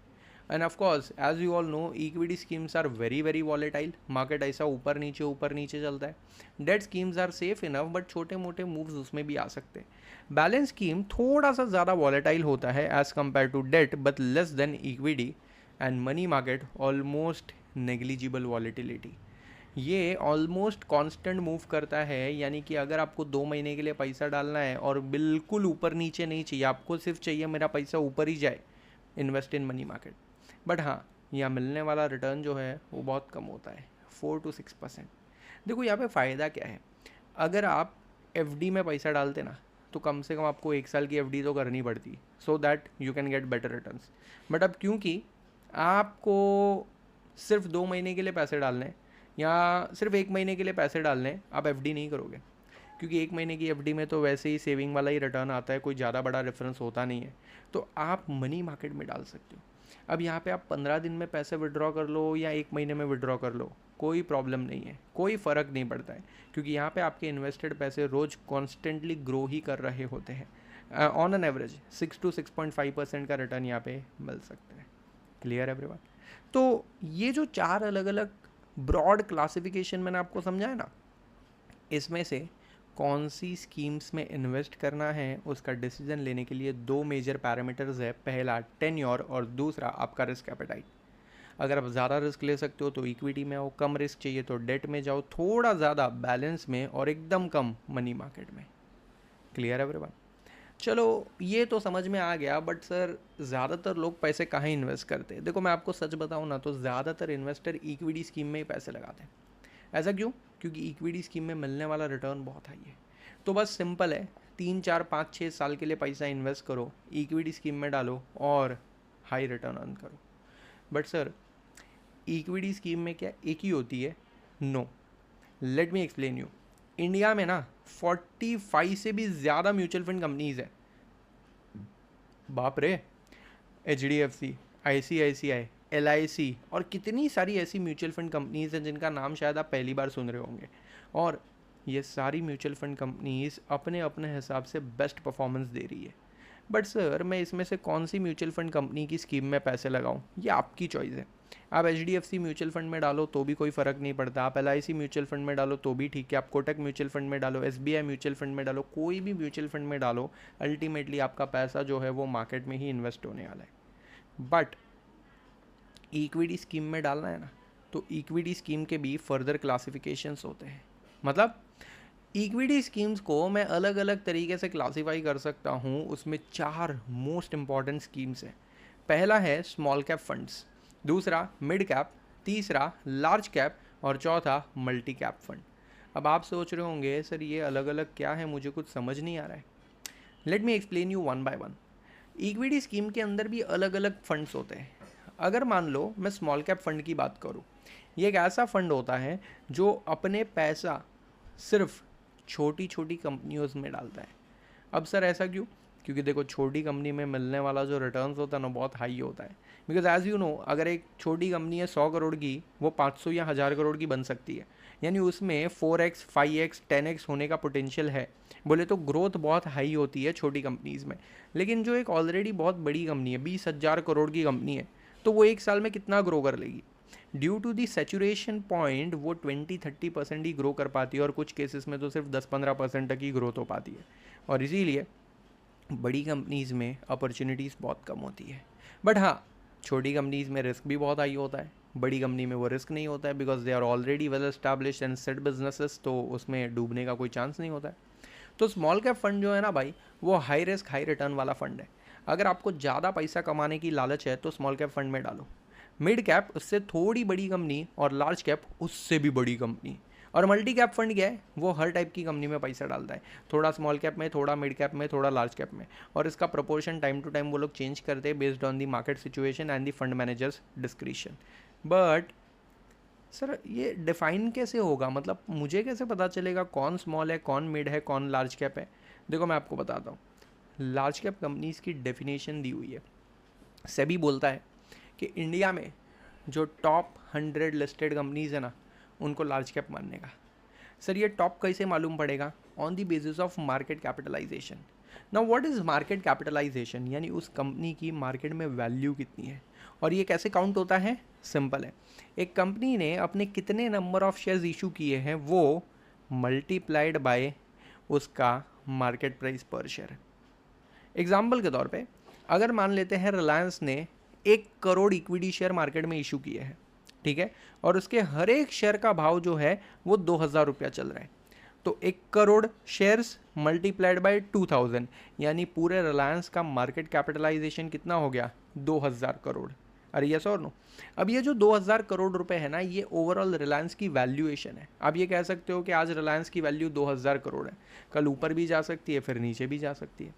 And of course as you all know, equity schemes are very very volatile, market ऐसा ऊपर नीचे चलता है। Debt schemes are safe enough, but छोटे मोटे मूव्स उसमें भी आ सकते हैं। बैलेंस स्कीम थोड़ा सा ज़्यादा वॉलेटाइल होता है as compare to debt, but less than equity. And money market almost negligible volatility, ये ऑलमोस्ट कांस्टेंट मूव करता है। यानी कि अगर आपको 2 महीने के लिए पैसा डालना है और बिल्कुल ऊपर नीचे नहीं चाहिए, आपको सिर्फ चाहिए मेरा पैसा ऊपर ही जाए, invest in money market. But हाँ, यहाँ मिलने वाला रिटर्न जो है वो बहुत कम होता है, 4-6%। देखो यहाँ पे फ़ायदा क्या है, अगर आप एफडी में पैसा डालते ना, तो कम से कम आपको 1 साल की एफडी तो करनी पड़ती, so that you can get better returns. But अब क्योंकि आपको सिर्फ 2 महीने के लिए पैसे डालने हैं या सिर्फ 1 महीने के लिए पैसे डालने हैं, आप एफडी नहीं करोगे, क्योंकि 1 महीने की एफडी में तो वैसे ही सेविंग वाला ही रिटर्न आता है, कोई ज़्यादा बड़ा डिफरेंस होता नहीं है। तो आप मनी मार्केट में डाल सकते हो। अब यहाँ पे आप 15 दिन में पैसे विड्रॉ कर लो या 1 महीने में विड्रॉ कर लो, कोई प्रॉब्लम नहीं है, कोई फ़र्क नहीं पड़ता है, क्योंकि यहाँ पे आपके इन्वेस्टेड पैसे रोज़ कॉन्स्टेंटली ग्रो ही कर रहे होते हैं। ऑन एन एवरेज 6-6.5% का रिटर्न यहाँ पे मिल सकता है। Clear everyone? तो ये जो 4 अलग अलग ब्रॉड क्लासिफिकेशन मैंने आपको समझाया ना, इसमें से कौन सी स्कीम्स में इन्वेस्ट करना है उसका डिसीजन लेने के लिए 2 मेजर पैरामीटर्स है। पहला टेन्योर और दूसरा आपका रिस्क एपेटाइट। अगर आप ज़्यादा रिस्क ले सकते हो तो इक्विटी में आओ, कम रिस्क चाहिए तो डेट में जाओ, थोड़ा ज़्यादा बैलेंस में और एकदम कम मनी मार्केट में। क्लियर है एवरीवन? चलो ये तो समझ में आ गया, बट सर ज़्यादातर लोग पैसे कहाँ इन्वेस्ट करते हैं? देखो मैं आपको सच बताऊँ ना, तो ज़्यादातर इन्वेस्टर इक्विटी स्कीम में ही पैसे लगाते हैं। ऐसा क्यों? क्योंकि इक्विटी स्कीम में मिलने वाला रिटर्न बहुत हाई है। तो बस सिंपल है, 3-4-5-6 साल के लिए पैसा इन्वेस्ट करो, इक्विटी स्कीम में डालो और हाई रिटर्न अर्न करो। बट सर इक्विटी स्कीम में क्या एक ही होती है? No, let me explain you. India में ना 45 से भी ज़्यादा म्यूचुअल फंड कंपनीज है। बाप रे, HDFC, ICICI, LIC और कितनी सारी ऐसी म्यूचुअल फंड कंपनीज हैं जिनका नाम शायद आप पहली बार सुन रहे होंगे, और ये सारी म्यूचुअल फंड कंपनीज अपने अपने हिसाब से बेस्ट परफॉर्मेंस दे रही है। बट सर मैं इसमें से कौन सी म्यूचुअल फंड कंपनी की स्कीम में पैसे लगाऊं, ये आपकी चॉइस है। आप HDFC म्यूचुअल फंड में डालो तो भी कोई फ़र्क नहीं पड़ता, आप LIC म्यूचुअल फंड में डालो तो भी ठीक है, आप कोटक म्यूचुअल फंड में डालो, SBI म्यूचुअल फंड में डालो, कोई भी म्यूचुअल फंड में डालो, अल्टीमेटली आपका पैसा जो है वो मार्केट में ही इन्वेस्ट होने वाला है। बट इक्विटी स्कीम में डालना है ना, तो इक्विटी स्कीम के भी फर्दर क्लासिफिकेशंस होते हैं। मतलब इक्विटी स्कीम्स को मैं अलग अलग तरीके से क्लासीफाई कर सकता हूँ। उसमें 4 मोस्ट इंपॉर्टेंट स्कीम्स हैं। पहला है स्मॉल कैप फंड्स, दूसरा मिड कैप, तीसरा लार्ज कैप और चौथा मल्टी कैप फंड। अब आप सोच रहे होंगे सर ये अलग अलग क्या है, मुझे कुछ समझ नहीं आ रहा है। Late me explain you one by one. Equity scheme के अंदर भी अलग अलग फंड्स होते हैं। अगर मान लो मैं स्मॉल कैप फंड की बात करूँ, ये एक ऐसा फंड होता है जो अपने पैसा सिर्फ छोटी छोटी कंपनियों में डालता है। अब सर ऐसा क्यों? क्योंकि देखो छोटी कंपनी में मिलने वाला जो रिटर्न्स होता है ना बहुत हाई होता है। बिकॉज एज यू नो, अगर एक छोटी कंपनी है 100 करोड़ की, वो 500 या 1000 करोड़ की बन सकती है। यानी उसमें 4x 5x 10x होने का पोटेंशियल है। बोले तो ग्रोथ बहुत हाई होती है छोटी कंपनीज़ में। लेकिन जो एक ऑलरेडी बहुत बड़ी कंपनी है, 20,000 करोड़ की कंपनी है, तो वो एक साल में कितना ग्रो कर लेगी? Due to the saturation point वो 20-30% ही ग्रो कर पाती है, और कुछ केसेस में तो सिर्फ 10-15% तक ही ग्रोथ हो पाती है। और इसीलिए बड़ी कंपनीज़ में अपॉर्चुनिटीज़ बहुत कम होती है। बट हाँ, छोटी कंपनीज़ में रिस्क भी बहुत हाई होता है। बड़ी कंपनी में वो रिस्क नहीं होता है, because they are already well established and set businesses, तो उसमें डूबने का कोई चांस नहीं होता है। तो स्मॉल कैप फंड जो है ना भाई, वो हाई रिस्क हाई रिटर्न वाला फंड है। अगर आपको ज़्यादा पैसा कमाने की लालच है तो स्मॉल कैप फंड में डालो। मिड कैप उससे थोड़ी बड़ी कंपनी, और लार्ज कैप उससे भी बड़ी कंपनी, और मल्टी कैप फंड क्या है, वो हर टाइप की कंपनी में पैसा डालता है। थोड़ा स्मॉल कैप में, थोड़ा मिड कैप में, थोड़ा लार्ज कैप में, और इसका प्रोपोर्शन टाइम टू टाइम वो लोग चेंज करते हैं based on the market situation and the fund managers discretion. But sir ये डिफाइन कैसे होगा, मतलब मुझे कैसे पता चलेगा कौन स्मॉल है, कौन मिड है, कौन लार्ज कैप है? देखो मैं आपको बताता हूँ। लार्ज कैप कंपनीज़ की डेफिनेशन दी हुई है। सेबी बोलता है कि इंडिया में जो टॉप 100 लिस्टेड कंपनीज़ है ना, उनको लार्ज कैप मानने का। सर ये टॉप कैसे मालूम पड़ेगा? On the basis of market capitalisation. Now what is market capitalisation? यानी उस कंपनी की मार्केट में वैल्यू कितनी है। और ये कैसे काउंट होता है? सिंपल है, एक कंपनी ने अपने कितने नंबर ऑफ शेयर्स इशू किए हैं वो मल्टीप्लाइड बाय उसका मार्केट प्राइस पर शेयर। एग्जाम्पल के तौर पे अगर मान लेते हैं रिलायंस ने 1 करोड़ इक्विटी शेयर मार्केट में इशू किए हैं, ठीक है, और उसके हर एक शेयर का भाव जो है वो 2000 रुपया चल रहा है। तो 1 करोड़ शेयर्स मल्टीप्लाइड बाय 2000, यानी पूरे रिलायंस का मार्केट कैपिटलाइजेशन कितना हो गया? 2000 करोड़। अरे यस और नो? अब ये जो 2000 करोड़ रुपए है ना, ये ओवरऑल रिलायंस की वैल्यूएशन है। आप ये कह सकते हो कि आज रिलायंस की वैल्यू 2000 करोड़ है, कल ऊपर भी जा सकती है, फिर नीचे भी जा सकती है।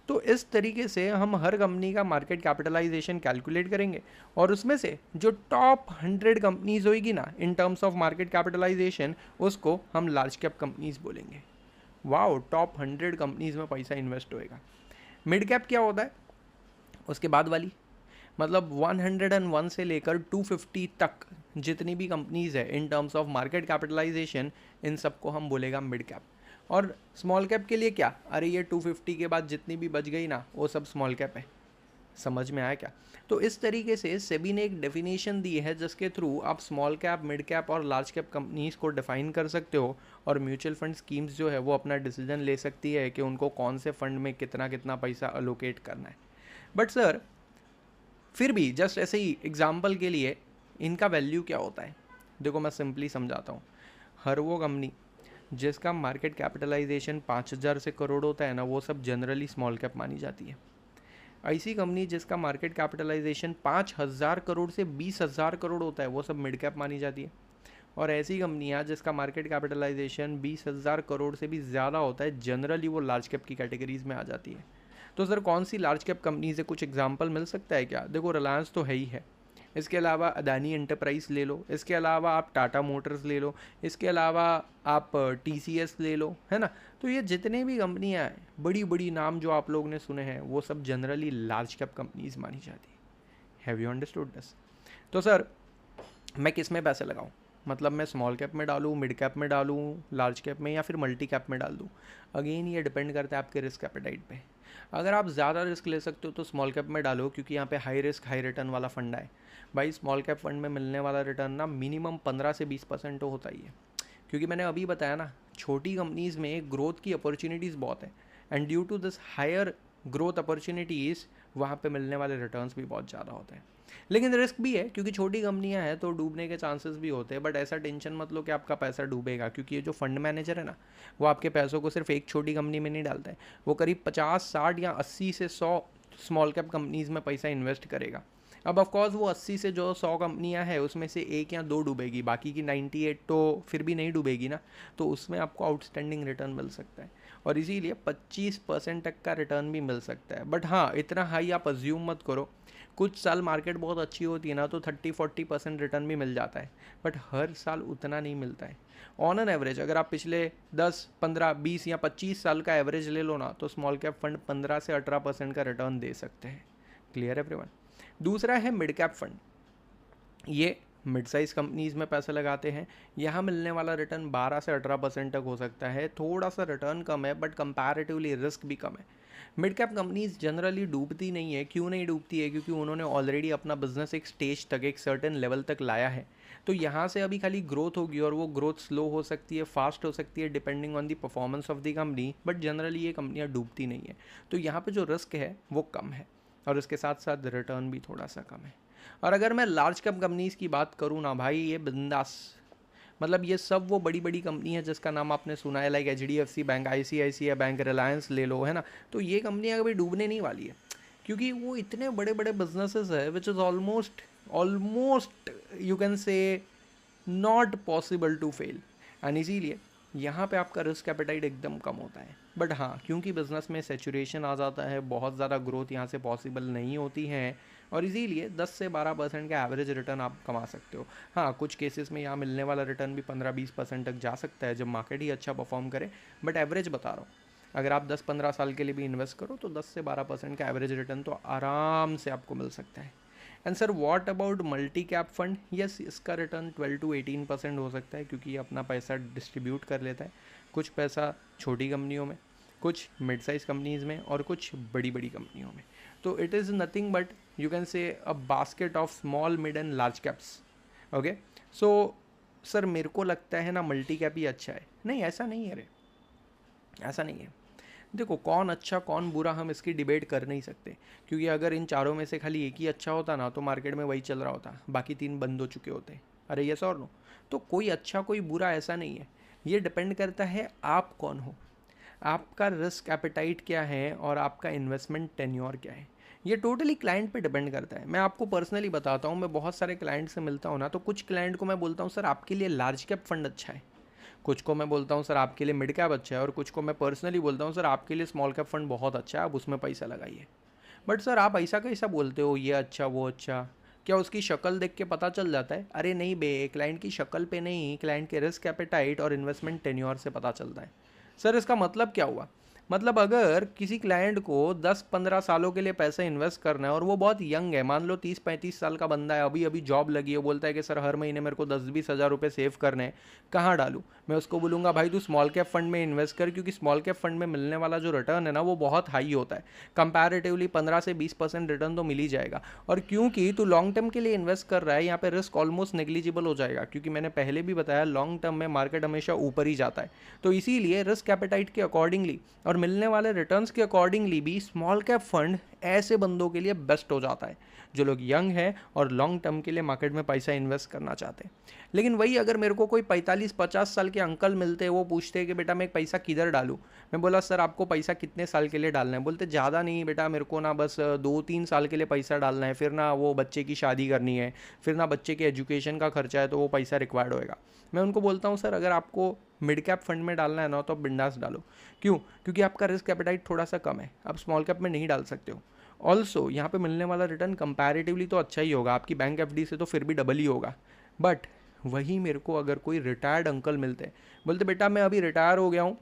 तो इस तरीके से हम हर कंपनी का मार्केट कैपिटलाइजेशन कैलकुलेट करेंगे, और उसमें से जो टॉप 100 कंपनीज होगी ना in terms of market capitalisation, उसको हम लार्ज कैप कंपनीज बोलेंगे। वाओ, टॉप 100 कंपनीज में पैसा इन्वेस्ट होएगा। मिड कैप क्या होता है? उसके बाद वाली, मतलब 101 से लेकर 250 तक जितनी भी कंपनीज है in terms of market capitalisation, इन सबको हम बोलेगा मिड कैप। और स्मॉल कैप के लिए क्या? अरे ये 250 के बाद जितनी भी बच गई ना, वो सब स्मॉल कैप है। समझ में आया क्या? तो इस तरीके से सेबी ने एक डेफिनेशन दी है जिसके थ्रू आप स्मॉल कैप, मिड कैप और लार्ज कैप कंपनीज को डिफाइन कर सकते हो, और म्यूचुअल फंड स्कीम्स जो है वो अपना डिसीजन ले सकती है कि उनको कौन से फंड में कितना कितना पैसा अलोकेट करना है। बट सर फिर भी जस्ट ऐसे ही एग्जाम्पल के लिए इनका वैल्यू क्या होता है? देखो मैं सिंपली समझाता हूँ। हर वो कंपनी जिसका मार्केट कैपिटलाइजेशन 5000 से करोड़ होता है ना, वो सब जनरली स्मॉल कैप मानी जाती है। ऐसी कंपनी जिसका मार्केट कैपिटलाइजेशन 5000 करोड़ से 20,000 करोड़ होता है, वो सब मिड कैप मानी जाती है। और ऐसी कंपनियां जिसका मार्केट कैपिटलाइजेशन 20,000 करोड़ से भी ज़्यादा होता है, जनरली वो लार्ज कैप की कैटेगरीज में आ जाती है। तो सर कौन सी लार्ज कैप कंपनी से कुछ एग्जाम्पल मिल सकता है क्या? देखो रिलायंस तो है ही है, इसके अलावा अदानी एंटरप्राइज ले लो, इसके अलावा आप टाटा मोटर्स ले लो, इसके अलावा आप TCS ले लो, है ना। तो ये जितने भी कंपनियां हैं, बड़ी बड़ी नाम जो आप लोग ने सुने हैं, वो सब जनरली लार्ज कैप कंपनीज मानी जाती है। Have you understood this? तो सर मैं किस में पैसे लगाऊं? मतलब मैं स्मॉल कैप में डालूं, मिड कैप में डालूं, लार्ज कैप में, या फिर मल्टी कैप में डाल दूं? अगेन ये डिपेंड करता है आपके रिस्क एपेटाइट पे। अगर आप ज़्यादा रिस्क ले सकते हो तो स्मॉल कैप में डालो, क्योंकि यहाँ पे हाई रिस्क हाई रिटर्न वाला फंड है। भाई स्मॉल कैप फंड में मिलने वाला रिटर्न ना मिनिमम 15 से 20% तो होता ही है, क्योंकि मैंने अभी बताया ना, छोटी कंपनीज़ में ग्रोथ की अपॉर्चुनिटीज़ बहुत है, and due to this higher growth opportunities वहाँ पे मिलने वाले रिटर्न्स भी बहुत ज़्यादा होते हैं। लेकिन रिस्क भी है, क्योंकि छोटी कंपनियां हैं तो डूबने के चांसेस भी होते हैं, बट ऐसा टेंशन मत लो कि आपका पैसा डूबेगा, क्योंकि ये जो फंड मैनेजर है ना, वो आपके पैसों को सिर्फ एक छोटी कंपनी में नहीं डालता है, वो करीब 50, 60 या 80 से 100 स्मॉल कैप कंपनीज़ में पैसा इन्वेस्ट करेगा। अब ऑफकोर्स वो 80 से जो 100 कंपनियां हैं उसमें से 1 या 2 डूबेगी, बाकी की 98 तो फिर भी नहीं डूबेगी ना, तो उसमें आपको आउटस्टैंडिंग रिटर्न मिल सकता है, और इसीलिए 25% तक का रिटर्न भी मिल सकता है। बट हाँ, इतना हाई आप अज्यूम मत करो। कुछ साल मार्केट बहुत अच्छी होती है ना तो 30-40% रिटर्न भी मिल जाता है, बट हर साल उतना नहीं मिलता है। ऑन एन एवरेज अगर आप पिछले 10, 15, 20 या 25 साल का एवरेज ले लो ना, तो स्मॉल कैप फंड 15 से 18% का रिटर्न दे सकते हैं। Clear everyone? दूसरा है मिड कैप फंड। ये मिड साइज़ कंपनीज़ में पैसे लगाते हैं। यहाँ मिलने वाला रिटर्न 12 से 18% तक हो सकता है। थोड़ा सा रिटर्न कम है, बट कंपैरेटिवली रिस्क भी कम है। मिड कैप कंपनीज जनरली डूबती नहीं है। क्यों नहीं डूबती है? क्योंकि उन्होंने ऑलरेडी अपना बिजनेस एक स्टेज तक, एक सर्टेन लेवल तक लाया है। तो यहाँ से अभी खाली ग्रोथ होगी, और वो ग्रोथ स्लो हो सकती है, फास्ट हो सकती है, depending on the performance of the company, but generally ये कंपनियाँ डूबती नहीं है। तो यहाँ पे जो रिस्क है वो कम है, और इसके साथ साथ रिटर्न भी थोड़ा सा कम है। और अगर मैं लार्ज कैप कंपनीज़ की बात करूँ ना भाई, ये बिंदास, मतलब ये सब वो बड़ी बड़ी कंपनी है जिसका नाम आपने सुना है, like HDFC bank, ICICI bank, Reliance ले लो, है ना। तो ये कंपनियाँ कभी डूबने नहीं वाली है, क्योंकि वो इतने बड़े बड़े बिजनेसेस है which is almost almost you can say not possible to fail, and इसीलिए यहाँ पे आपका रिस्क एपेटाइट एकदम कम होता है। बट हाँ, क्योंकि बिजनेस में सेचुरेशन आ जाता है, बहुत ज़्यादा ग्रोथ यहाँ से पॉसिबल नहीं होती है, और इसीलिए 10 से 12% का एवरेज रिटर्न आप कमा सकते हो। हाँ, कुछ केसेस में यहाँ मिलने वाला रिटर्न भी 15-20% तक जा सकता है जब मार्केट ही अच्छा परफॉर्म करे, बट एवरेज बता रहा हूँ। अगर आप 10-15 साल के लिए भी इन्वेस्ट करो तो 10 से 12% का एवरेज रिटर्न तो आराम से आपको मिल सकता है। And sir what about multi cap fund? Yes, इसका रिटर्न 12 to 18% हो सकता है, क्योंकि ये अपना पैसा डिस्ट्रीब्यूट कर लेता है। कुछ पैसा छोटी कंपनियों में, कुछ मिड साइज कंपनीज़ में, और कुछ बड़ी बड़ी कंपनियों में। तो it is nothing but you can से a basket of small, mid and large caps. Okay, so sir मेरे को लगता है ना मल्टी कैप ही अच्छा है। नहीं, ऐसा नहीं है रे, ऐसा नहीं है। देखो, कौन अच्छा कौन बुरा हम इसकी डिबेट कर नहीं सकते, क्योंकि अगर इन चारों में से खाली एक ही अच्छा होता ना तो मार्केट में वही चल रहा होता, बाकी 3 बंद हो चुके होते। अरे यस और नो? तो कोई अच्छा कोई बुरा ऐसा नहीं है। ये डिपेंड करता है आप कौन हो, आपका रिस्क एपेटाइट क्या है, और आपका इन्वेस्टमेंट टेन्योर क्या है। ये टोटली क्लाइंट पे डिपेंड करता है। मैं आपको पर्सनली बताता हूँ, मैं बहुत सारे क्लाइंट से मिलता हूँ ना, तो कुछ क्लाइंट को मैं बोलता हूँ सर आपके लिए लार्ज कैप फंड अच्छा है, कुछ को मैं बोलता हूँ सर आपके लिए मिड कैप अच्छा है, और कुछ को मैं पर्सनली बोलता हूँ सर आपके लिए स्मॉल कैप फंड बहुत अच्छा है, आप उसमें पैसा लगाइए। बट सर आप ऐसा कैसा बोलते हो, ये अच्छा वो अच्छा? क्या उसकी शक्ल देख के पता चल जाता है? अरे नहीं बे, क्लाइंट की शक्ल पे नहीं, क्लाइंट के रिस्क एपेटाइट और इन्वेस्टमेंट टेन्योर से पता चलता है। सर इसका मतलब क्या हुआ? मतलब अगर किसी क्लाइंट को 10-15 सालों के लिए पैसा इन्वेस्ट करना है, और वो बहुत यंग है, मान लो 30-35 साल का बंदा है, अभी अभी जॉब लगी है, बोलता है कि सर हर महीने मेरे को 10-20 हज़ार रुपये सेव करने हैं, कहाँ डालूँ? मैं उसको बोलूँगा भाई तू स्मॉल कैप फंड में इन्वेस्ट कर, क्योंकि स्मॉल कैप फंड में मिलने वाला जो रिटर्न है ना वो बहुत हाई होता है। कंपैरेटिवली 15 से 20% रिटर्न तो मिल ही जाएगा, और क्योंकि तू लॉन्ग टर्म के लिए इन्वेस्ट कर रहा है, यहाँ पे रिस्क ऑलमोस्ट नेग्लिजिबल हो जाएगा, क्योंकि मैंने पहले भी बताया लॉन्ग टर्म में मार्केट हमेशा ऊपर ही जाता है। तो इसीलिए रिस्क एपेटाइट के अकॉर्डिंगली और मिलने वाले रिटर्न्स के अकॉर्डिंगली भी स्मॉल कैप फंड ऐसे बंदों के लिए बेस्ट हो जाता है जो लोग यंग हैं और लॉन्ग टर्म के लिए मार्केट में पैसा इन्वेस्ट करना चाहते हैं। लेकिन वही अगर मेरे को कोई 45-50 साल के अंकल मिलते हैं, वो पूछते हैं कि बेटा मैं पैसा किधर डालूं, मैं बोला सर आपको पैसा कितने साल के लिए डालना है? बोलते ज़्यादा नहीं बेटा, मेरे को ना बस 2-3 साल के लिए पैसा डालना है, फिर ना वो बच्चे की शादी करनी है, फिर ना बच्चे के एजुकेशन का खर्चा है, तो वो पैसा रिक्वायर्ड होएगा। मैं उनको बोलता हूँ सर अगर आपको मिड कैप फंड में डालना है ना तो आप बिंदास डालो। क्यों? क्योंकि आपका रिस्क एपेटाइट थोड़ा सा कम है, आप स्मॉल कैप में नहीं डाल सकते हो। ऑल्सो यहाँ पे मिलने वाला रिटर्न कंपैरेटिवली तो अच्छा ही होगा, आपकी बैंक एफडी से तो फिर भी डबल ही होगा। बट वही मेरे को अगर कोई रिटायर्ड अंकल मिलते, बोलते बेटा मैं अभी रिटायर हो गया हूँ,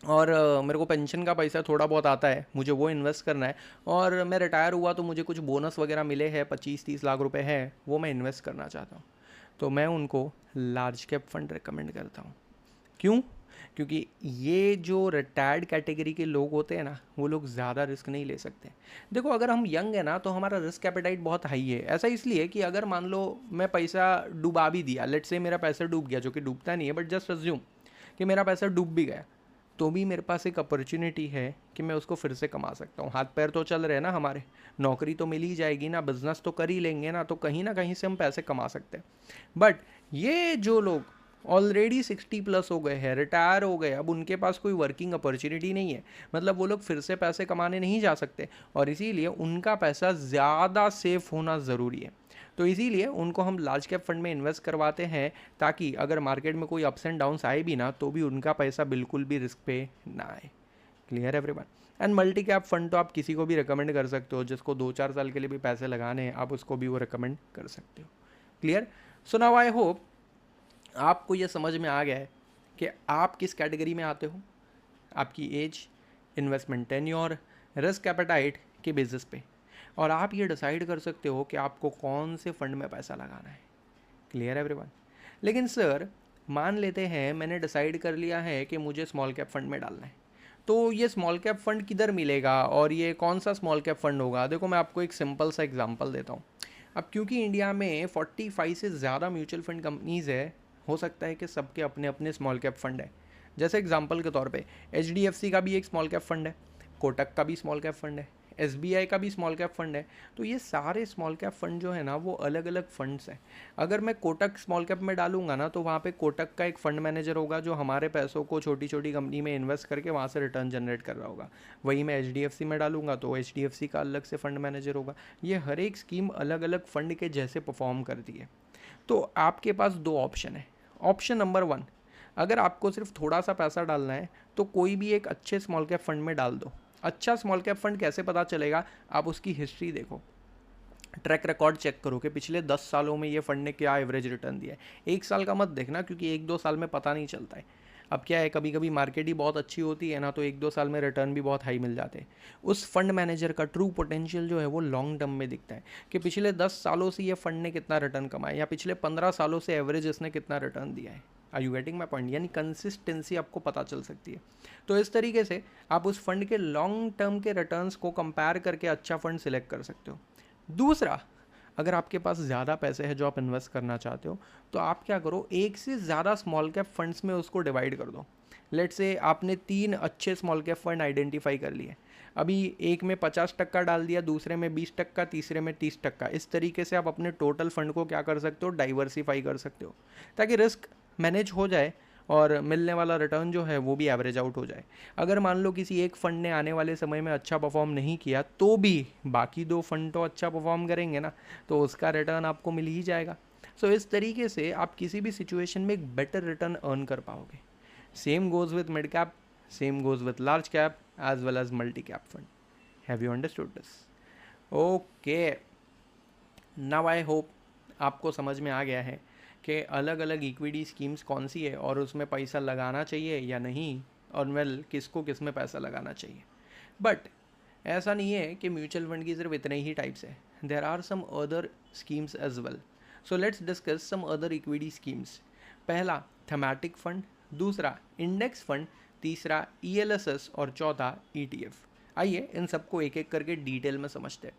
और मेरे को पेंशन का पैसा थोड़ा बहुत आता है, मुझे वो इन्वेस्ट करना है, और मैं रिटायर हुआ तो मुझे कुछ बोनस वगैरह मिले हैं, 25-30 लाख रुपए है, वो मैं इन्वेस्ट करना चाहता हूँ, तो मैं उनको लार्ज कैप फंड रिकमेंड करता हूँ। क्यों? क्योंकि ये जो रिटायर्ड कैटेगरी के लोग होते हैं ना, वो लोग ज़्यादा रिस्क नहीं ले सकते। देखो, अगर हम यंग है ना तो हमारा रिस्क एपेटाइट बहुत हाई है। ऐसा इसलिए कि अगर मान लो मैं पैसा डुबा भी दिया, लेट से मेरा पैसा डूब गया, जो कि डूबता नहीं है, बट जस्ट अज्यूम कि मेरा पैसा डूब भी गया, तो भी मेरे पास एक अपॉर्चुनिटी है कि मैं उसको फिर से कमा सकता हूँ। हाथ पैर तो चल रहे हैं ना हमारे, नौकरी तो मिल ही जाएगी ना, बिजनेस तो कर ही लेंगे ना कहीं से हम पैसे कमा सकते हैं। बट ये जो लोग ऑलरेडी 60+ हो गए हैं, रिटायर हो गए, अब उनके पास कोई वर्किंग अपॉर्चुनिटी नहीं है, मतलब वो लोग फिर से पैसे कमाने नहीं जा सकते, और इसीलिए उनका पैसा ज़्यादा सेफ होना ज़रूरी है। तो इसीलिए उनको हम लार्ज कैप फंड में इन्वेस्ट करवाते हैं, ताकि अगर मार्केट में कोई अप्स एंड डाउन्स आए भी ना, तो भी उनका पैसा बिल्कुल भी रिस्क पे ना आए। Clear everyone? And multi cap fund तो आप किसी को भी रिकमेंड कर सकते हो, जिसको 2-4 साल के लिए भी पैसे लगाने हैं, आप उसको भी वो रिकमेंड कर सकते हो। Clear? So now I hope आपको ये समझ में आ गया है कि आप किस कैटेगरी में आते हो, आपकी age, investment tenure, risk appetite के बेसिस पे, और आप ये डिसाइड कर सकते हो कि आपको कौन से फंड में पैसा लगाना है। Clear everyone? लेकिन सर, मान लेते हैं मैंने डिसाइड कर लिया है कि मुझे स्मॉल कैप फंड में डालना है, तो ये स्मॉल कैप फंड किधर मिलेगा और ये कौन सा स्मॉल कैप फंड होगा? देखो, मैं आपको एक सिंपल सा एग्जांपल देता हूँ। अब क्योंकि इंडिया में 45 से ज़्यादा म्यूचुअल फंड कंपनीज़ है, हो सकता है कि सबके अपने अपने स्मॉल कैप फंड है। जैसे एग्जांपल के तौर पे HDFC का भी एक स्मॉल कैप फंड है, कोटक का भी स्मॉल कैप फंड है, SBI का भी स्मॉल कैप फंड है। तो ये सारे स्मॉल कैप फंड जो है ना, वो अलग अलग फंड्स हैं। अगर मैं कोटक स्मॉल कैप में डालूंगा ना, तो वहाँ पे कोटक का एक फंड मैनेजर होगा जो हमारे पैसों को छोटी छोटी कंपनी में इन्वेस्ट करके वहाँ से रिटर्न जनरेट कर रहा होगा। वही मैं HDFC में डालूंगा तो HDFC का अलग से फंड मैनेजर होगा। ये हर एक स्कीम अलग अलग फंड के जैसे परफॉर्म करती है। तो आपके पास दो ऑप्शन है। ऑप्शन नंबर 1, अगर आपको सिर्फ थोड़ा सा पैसा डालना है तो कोई भी एक अच्छे स्मॉल कैप फंड में डाल दो। अच्छा स्मॉल कैप फंड कैसे पता चलेगा? आप उसकी हिस्ट्री देखो, ट्रैक रिकॉर्ड चेक करो कि पिछले 10 सालों में ये फंड ने क्या एवरेज रिटर्न दिया है। एक साल का मत देखना, क्योंकि 1-2 साल में पता नहीं चलता है। अब क्या है, कभी कभी मार्केट ही बहुत अच्छी होती है ना, तो 1-2 साल में रिटर्न भी बहुत हाई मिल जाते हैं। उस फंड मैनेजर का ट्रू पोटेंशियल जो है वो लॉन्ग टर्म में दिखता है, कि पिछले 10 सालों से ये फंड ने कितना रिटर्न कमाया, या पिछले 15 सालों से एवरेज इसने कितना रिटर्न दिया है। Are you getting my point? यानी कंसिस्टेंसी आपको पता चल सकती है। तो इस तरीके से आप उस फंड के लॉन्ग टर्म के रिटर्न्स को कंपेयर करके अच्छा फंड सिलेक्ट कर सकते हो। दूसरा, अगर आपके पास ज़्यादा पैसे हैं जो आप इन्वेस्ट करना चाहते हो, तो आप क्या करो, एक से ज़्यादा स्मॉल कैप फंड्स में उसको डिवाइड कर दो। लेट से आपने 3 अच्छे स्मॉल कैप फंड आइडेंटिफाई कर लिए, अभी एक में 50% डाल दिया, दूसरे में 20%, तीसरे में 30%। इस तरीके से आप अपने टोटल फंड को क्या कर सकते हो, डाइवर्सिफाई कर सकते हो, ताकि रिस्क मैनेज हो जाए और मिलने वाला रिटर्न जो है वो भी एवरेज आउट हो जाए। अगर मान लो किसी एक फंड ने आने वाले समय में अच्छा परफॉर्म नहीं किया, तो भी बाकी 2 फंड तो अच्छा परफॉर्म करेंगे ना, तो उसका रिटर्न आपको मिल ही जाएगा। सो इस तरीके से आप किसी भी सिचुएशन में एक बेटर रिटर्न अर्न कर पाओगे। Same goes with mid cap, same goes with large cap as well as multi cap fund. Have you understood this? Okay, now I hope आपको समझ में आ गया है कि अलग अलग इक्विटी स्कीम्स कौन सी है और उसमें पैसा लगाना चाहिए या नहीं, और वेल किसको किस में पैसा लगाना चाहिए। बट ऐसा नहीं है कि म्यूचुअल फंड की सिर्फ इतने ही टाइप्स है, there are some other schemes as well. So let's discuss some other equity schemes. पहला थेमैटिक फंड, दूसरा इंडेक्स फंड, तीसरा ELSS और चौथा ETF। आइए इन सबको एक एक करके डिटेल में समझते हैं।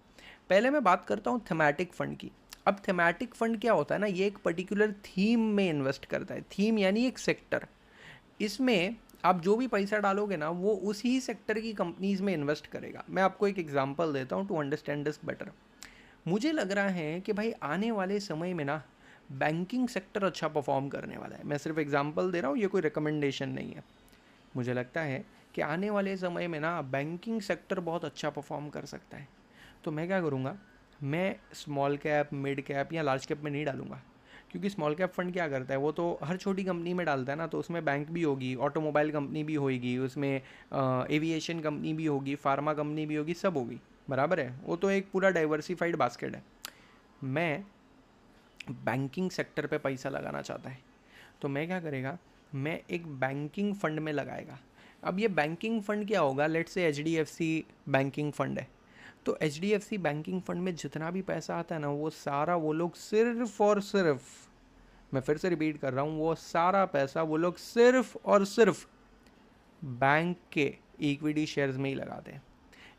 पहले मैं बात करता हूँ थेमैटिक फंड की। अब थेमैटिक फंड क्या होता है ना, ये एक पर्टिकुलर थीम में इन्वेस्ट करता है। थीम यानी एक सेक्टर। इसमें आप जो भी पैसा डालोगे ना, वो उसी सेक्टर की कंपनीज में इन्वेस्ट करेगा। मैं आपको एक एग्जांपल देता हूँ टू अंडरस्टैंड दिस बेटर। मुझे लग रहा है कि भाई आने वाले समय में ना बैंकिंग सेक्टर अच्छा परफॉर्म करने वाला है। मैं सिर्फ एग्जांपल दे रहा हूँ, ये कोई रिकमेंडेशन नहीं है। मुझे लगता है कि आने वाले समय में ना बैंकिंग सेक्टर बहुत अच्छा परफॉर्म कर सकता है। तो मैं क्या करूँगा, मैं स्मॉल कैप, मिड कैप या लार्ज कैप में नहीं डालूंगा, क्योंकि स्मॉल कैप फंड क्या करता है, वो तो हर छोटी कंपनी में डालता है ना। तो उसमें बैंक भी होगी, ऑटोमोबाइल कंपनी भी होगी, उसमें एविएशन कंपनी भी होगी, फार्मा कंपनी भी होगी, सब होगी, बराबर है। वो तो एक पूरा डाइवर्सिफाइड बास्केट है। मैं बैंकिंग सेक्टर पे पैसा लगाना चाहता है, तो मैं क्या करेगा, मैं एक बैंकिंग फंड में लगाएगा। अब ये बैंकिंग फंड क्या होगा, let's say HDFC banking fund है, तो HDFC बैंकिंग फंड में जितना भी पैसा आता है ना, वो सारा वो लोग सिर्फ और सिर्फ, मैं फिर से रिपीट कर रहा हूँ, वो सारा पैसा वो लोग सिर्फ और सिर्फ बैंक के इक्विटी शेयर्स में ही लगाते हैं।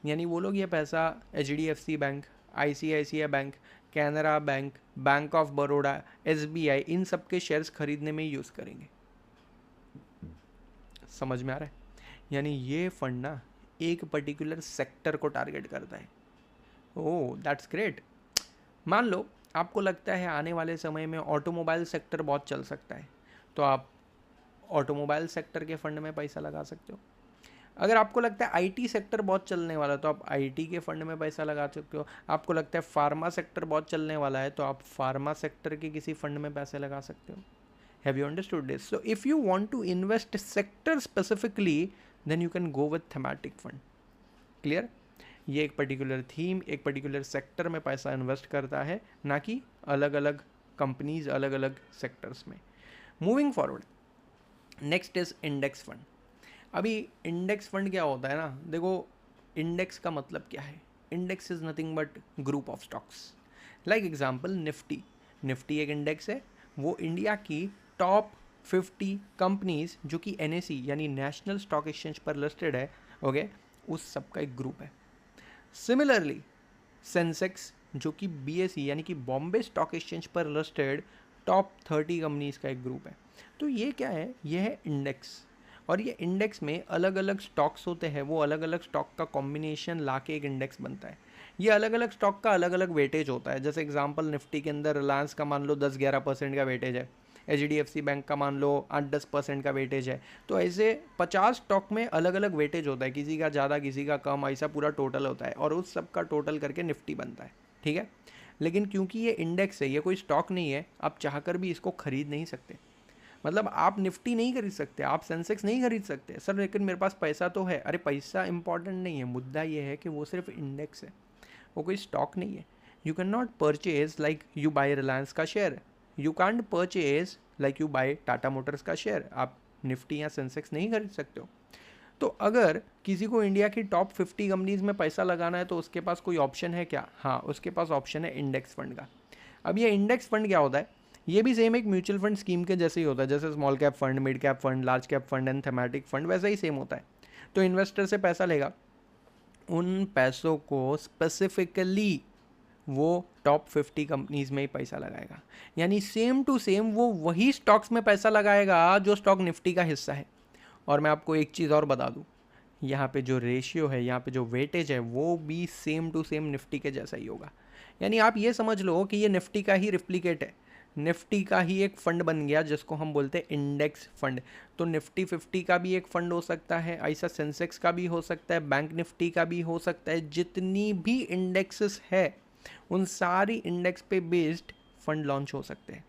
यानी वो लोग ये पैसा HDFC bank, ICICI bank, Canara bank, bank of Baroda, SBI, इन सब के शेयर्स खरीदने में ही यूज़ करेंगे। समझ में आ रहा है? यानी ये फंड ना एक पर्टिकुलर सेक्टर को टारगेट करता है। Oh that's great. मान लो आपको लगता है आने वाले समय में ऑटोमोबाइल सेक्टर बहुत चल सकता है, तो आप ऑटोमोबाइल सेक्टर के फंड में पैसा लगा सकते हो। अगर आपको लगता है IT सेक्टर बहुत चलने वाला है, तो आप IT के फंड में पैसा लगा सकते हो। आपको लगता है फार्मा सेक्टर बहुत चलने वाला है, तो आप फार्मा सेक्टर के किसी फंड में पैसे लगा सकते हो। Have you understood this? So if you want to invest sector specifically, then you can go with thematic fund. Clear? ये एक पर्टिकुलर थीम, एक पर्टिकुलर सेक्टर में पैसा इन्वेस्ट करता है, ना कि अलग अलग कंपनीज अलग अलग सेक्टर्स में। Moving forward, next is index fund. अभी इंडेक्स फंड क्या होता है ना, देखो इंडेक्स का मतलब क्या है? Index is nothing but group of stocks. Like example Nifty एक इंडेक्स है, वो इंडिया की टॉप 50 कंपनीज जो कि NSE यानी नेशनल स्टॉक एक्सचेंज पर लिस्टेड है, ओके, उस सब का एक ग्रुप है। सिमिलरली सेंसेक्स जो कि BSE यानी कि बॉम्बे स्टॉक एक्सचेंज पर लिस्टेड टॉप 30 कंपनीज का एक ग्रुप है। तो ये क्या है? ये है इंडेक्स। और ये इंडेक्स में अलग अलग स्टॉक्स होते हैं, वो अलग अलग स्टॉक का कॉम्बिनेशन ला के एक इंडेक्स बनता है। ये अलग अलग स्टॉक का अलग अलग वेटेज होता है। जैसे एग्जांपल निफ्टी के अंदर रिलायंस का मान लो 10-11% का वेटेज है, HDFC बैंक का मान लो 8-10% का वेटेज है। तो ऐसे 50 स्टॉक में अलग अलग वेटेज होता है, किसी का ज़्यादा किसी का कम, ऐसा पूरा टोटल होता है, और उस सब का टोटल करके निफ्टी बनता है। ठीक है? लेकिन क्योंकि ये इंडेक्स है, ये कोई स्टॉक नहीं है, आप चाहकर भी इसको खरीद नहीं सकते। मतलब आप निफ्टी नहीं खरीद सकते, आप सेंसेक्स नहीं खरीद सकते सर, लेकिन मेरे पास पैसा तो है। अरे पैसा इंपॉर्टेंट नहीं है, मुद्दा ये है कि वो सिर्फ इंडेक्स है, वो कोई स्टॉक नहीं है। You can not purchase like you buy Reliance का share, you can't purchase like you buy Tata Motors का शेयर। आप निफ्टी या सेंसेक्स नहीं खरीद सकते हो। तो अगर किसी को इंडिया की टॉप 50 कंपनीज में पैसा लगाना है, तो उसके पास कोई ऑप्शन है क्या? हाँ, उसके पास ऑप्शन है इंडेक्स फंड का। अब ये इंडेक्स फंड क्या होता है? ये भी सेम एक म्यूचुअल फंड स्कीम के जैसे ही होता है। जैसे small cap fund, mid cap fund, large cap fund and thematic fund, वैसा ही सेम होता है। तो इन्वेस्टर से पैसा लेगा, उन पैसों को स्पेसिफिकली वो टॉप 50 कंपनीज में ही पैसा लगाएगा। यानी सेम टू सेम वो वही स्टॉक्स में पैसा लगाएगा जो स्टॉक निफ्टी का हिस्सा है। और मैं आपको एक चीज़ और बता दूँ, यहाँ पे जो रेशियो है, यहाँ पे जो वेटेज है, वो भी सेम टू सेम निफ्टी के जैसा ही होगा। यानी आप ये समझ लो कि ये निफ्टी का ही रिप्लिकेट है, निफ्टी का ही एक फंड बन गया जिसको हम बोलते हैं इंडेक्स फंड। तो निफ्टी 50 का भी एक फंड हो सकता है, ऐसा सेंसेक्स का भी हो सकता है, बैंक निफ्टी का भी हो सकता है। जितनी भी इंडेक्सेस है उन सारी इंडेक्स पे बेस्ड फंड लॉन्च हो सकते हैं।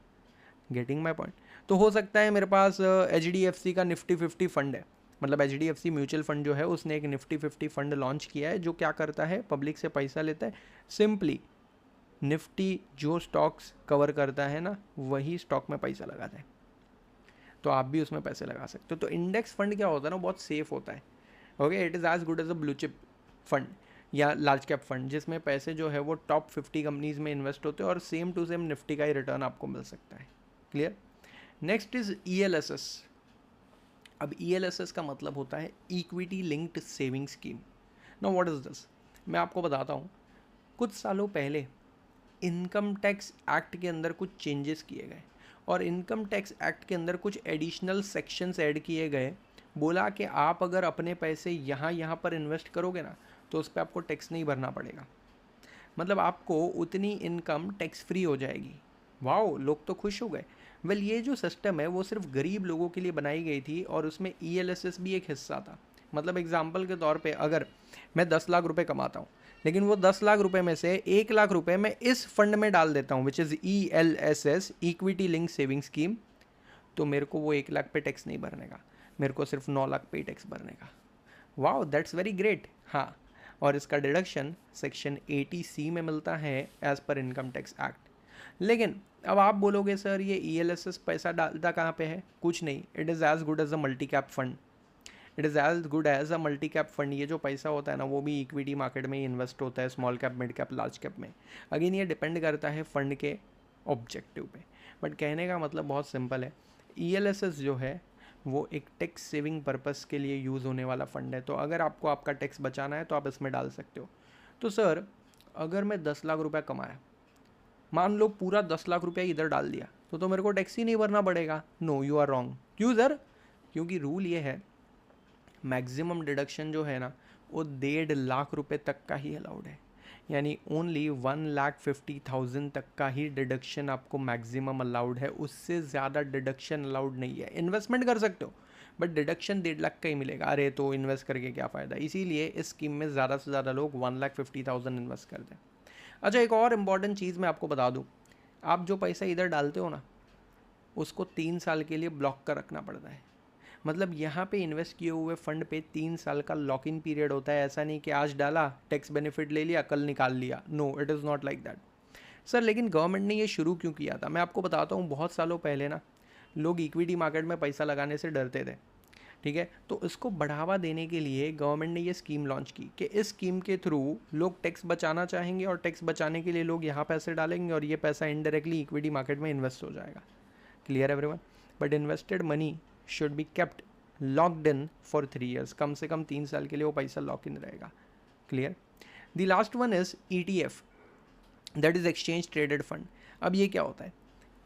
Getting my point? तो हो सकता है मेरे पास HDFC का निफ्टी 50 फंड है, मतलब HDFC म्यूचुअल फंड जो है उसने एक निफ्टी 50 फंड लॉन्च किया है, जो क्या करता है, पब्लिक से पैसा लेता है। सिंपली निफ्टी जो स्टॉक्स कवर करता है ना, वही स्टॉक में पैसा लगाता है। तो आप भी उसमें पैसे लगा सकते हो। तो इंडेक्स फंड क्या होता है ना, बहुत सेफ होता है। Okay, it is as good as a blue chip fund या लार्ज कैप फंड, जिसमें पैसे जो है वो टॉप 50 कंपनीज में इन्वेस्ट होते हैं और सेम टू सेम निफ्टी का ही रिटर्न आपको मिल सकता है। क्लियर? Next is ELSS। अब ELSS का मतलब होता है equity linked saving scheme. Now what is this? मैं आपको बताता हूँ। कुछ सालों पहले इनकम टैक्स एक्ट के अंदर कुछ चेंजेस किए गए, और इनकम टैक्स एक्ट के अंदर कुछ एडिशनल सेक्शंस ऐड किए गए। बोला कि आप अगर अपने पैसे यहाँ पर इन्वेस्ट करोगे ना, तो उस पर आपको टैक्स नहीं भरना पड़ेगा। मतलब आपको उतनी इनकम टैक्स फ्री हो जाएगी। वाओ, लोग तो खुश हो गए। वेल, ये जो सिस्टम है वो सिर्फ गरीब लोगों के लिए बनाई गई थी, और उसमें ELSS भी एक हिस्सा था। मतलब एग्जाम्पल के तौर पे अगर मैं 10 लाख रुपए कमाता हूँ, लेकिन वो 10 लाख रुपए में से 1 लाख रुपए मैं इस फंड में डाल देता हूँ, which is ELSS, equity link saving scheme, तो मेरे को वो 1 लाख पे टैक्स नहीं भरने का, मेरे को सिर्फ 9 लाख पे टैक्स भरने का। Wow, that's very great. हाँ, और इसका डिडक्शन सेक्शन 80C में मिलता है as per income tax act. लेकिन अब आप बोलोगे सर ये ELSS पैसा डालता कहाँ पे है? कुछ नहीं, it is as good as a multi cap fund. It is as good as a multi cap fund. ये जो पैसा होता है ना वो भी इक्विटी मार्केट में ही इन्वेस्ट होता है, small cap, mid cap, large cap में। अगेन ये डिपेंड करता है फंड के ऑब्जेक्टिव पे, बट कहने का मतलब बहुत सिंपल है। ELSS जो है वो एक टैक्स सेविंग पर्पस के लिए यूज़ होने वाला फंड है। तो अगर आपको आपका टैक्स बचाना है तो आप इसमें डाल सकते हो। तो सर अगर मैं 10 लाख रुपया कमाया, मान लो पूरा 10 लाख रुपया इधर डाल दिया, तो मेरे को टैक्स ही नहीं भरना पड़ेगा। No, you are wrong. क्यों सर? क्योंकि रूल ये है, मैक्सिमम डिडक्शन जो है ना वो 1.5 लाख रुपए तक का ही अलाउड है। यानी ओनली 1,50,000 तक का ही डिडक्शन आपको मैक्सिमम अलाउड है, उससे ज़्यादा डिडक्शन अलाउड नहीं है। इन्वेस्टमेंट कर सकते हो बट डिडक्शन 1.5 लाख का ही मिलेगा। अरे तो इन्वेस्ट करके क्या फ़ायदा? इसीलिए इस स्कीम में ज़्यादा से ज़्यादा लोग 1,50,000 इन्वेस्ट करते हैं। अच्छा, एक और इम्पॉर्टेंट चीज़ मैं आपको बता दूँ, आप जो पैसा इधर डालते हो ना उसको 3 साल के लिए ब्लॉक कर रखना पड़ता है। मतलब यहाँ पे इन्वेस्ट किए हुए फंड पे 3 साल का लॉक इन पीरियड होता है। ऐसा नहीं कि आज डाला, टैक्स बेनिफिट ले लिया, कल निकाल लिया। No, it is not like that. Sir लेकिन गवर्नमेंट ने ये शुरू क्यों किया था? मैं आपको बताता हूँ। बहुत सालों पहले ना लोग इक्विटी मार्केट में पैसा लगाने से डरते थे, ठीक है। तो इसको बढ़ावा देने के लिए गवर्नमेंट ने ये स्कीम लॉन्च की कि इस स्कीम के थ्रू लोग टैक्स बचाना चाहेंगे और टैक्स बचाने के लिए लोग यहाँ पैसे डालेंगे और ये पैसा इनडायरेक्टली इक्विटी मार्केट में इन्वेस्ट हो जाएगा। Clear everyone? But invested money should be kept locked in for 3 years. कम से कम 3 साल के लिए वो पैसा लॉक इन रहेगा। Clear? The last one is ETF, that is exchange traded fund. अब ये क्या होता है?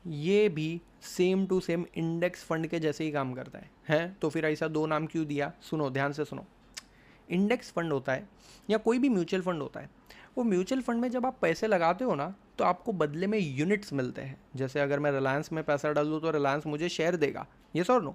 ये भी same to same index fund के जैसे ही काम करता है? तो फिर ऐसा 2 नाम क्यों दिया? सुनो, ध्यान से सुनो। इंडेक्स फंड होता है या कोई भी म्यूचुअल फंड होता है, वो म्यूचुअल फंड में जब आप पैसे लगाते हो ना तो आपको बदले में यूनिट्स मिलते हैं। जैसे अगर मैं रिलायंस में पैसा डाल दूँ तो रिलायंस मुझे शेयर देगा, यस और नो?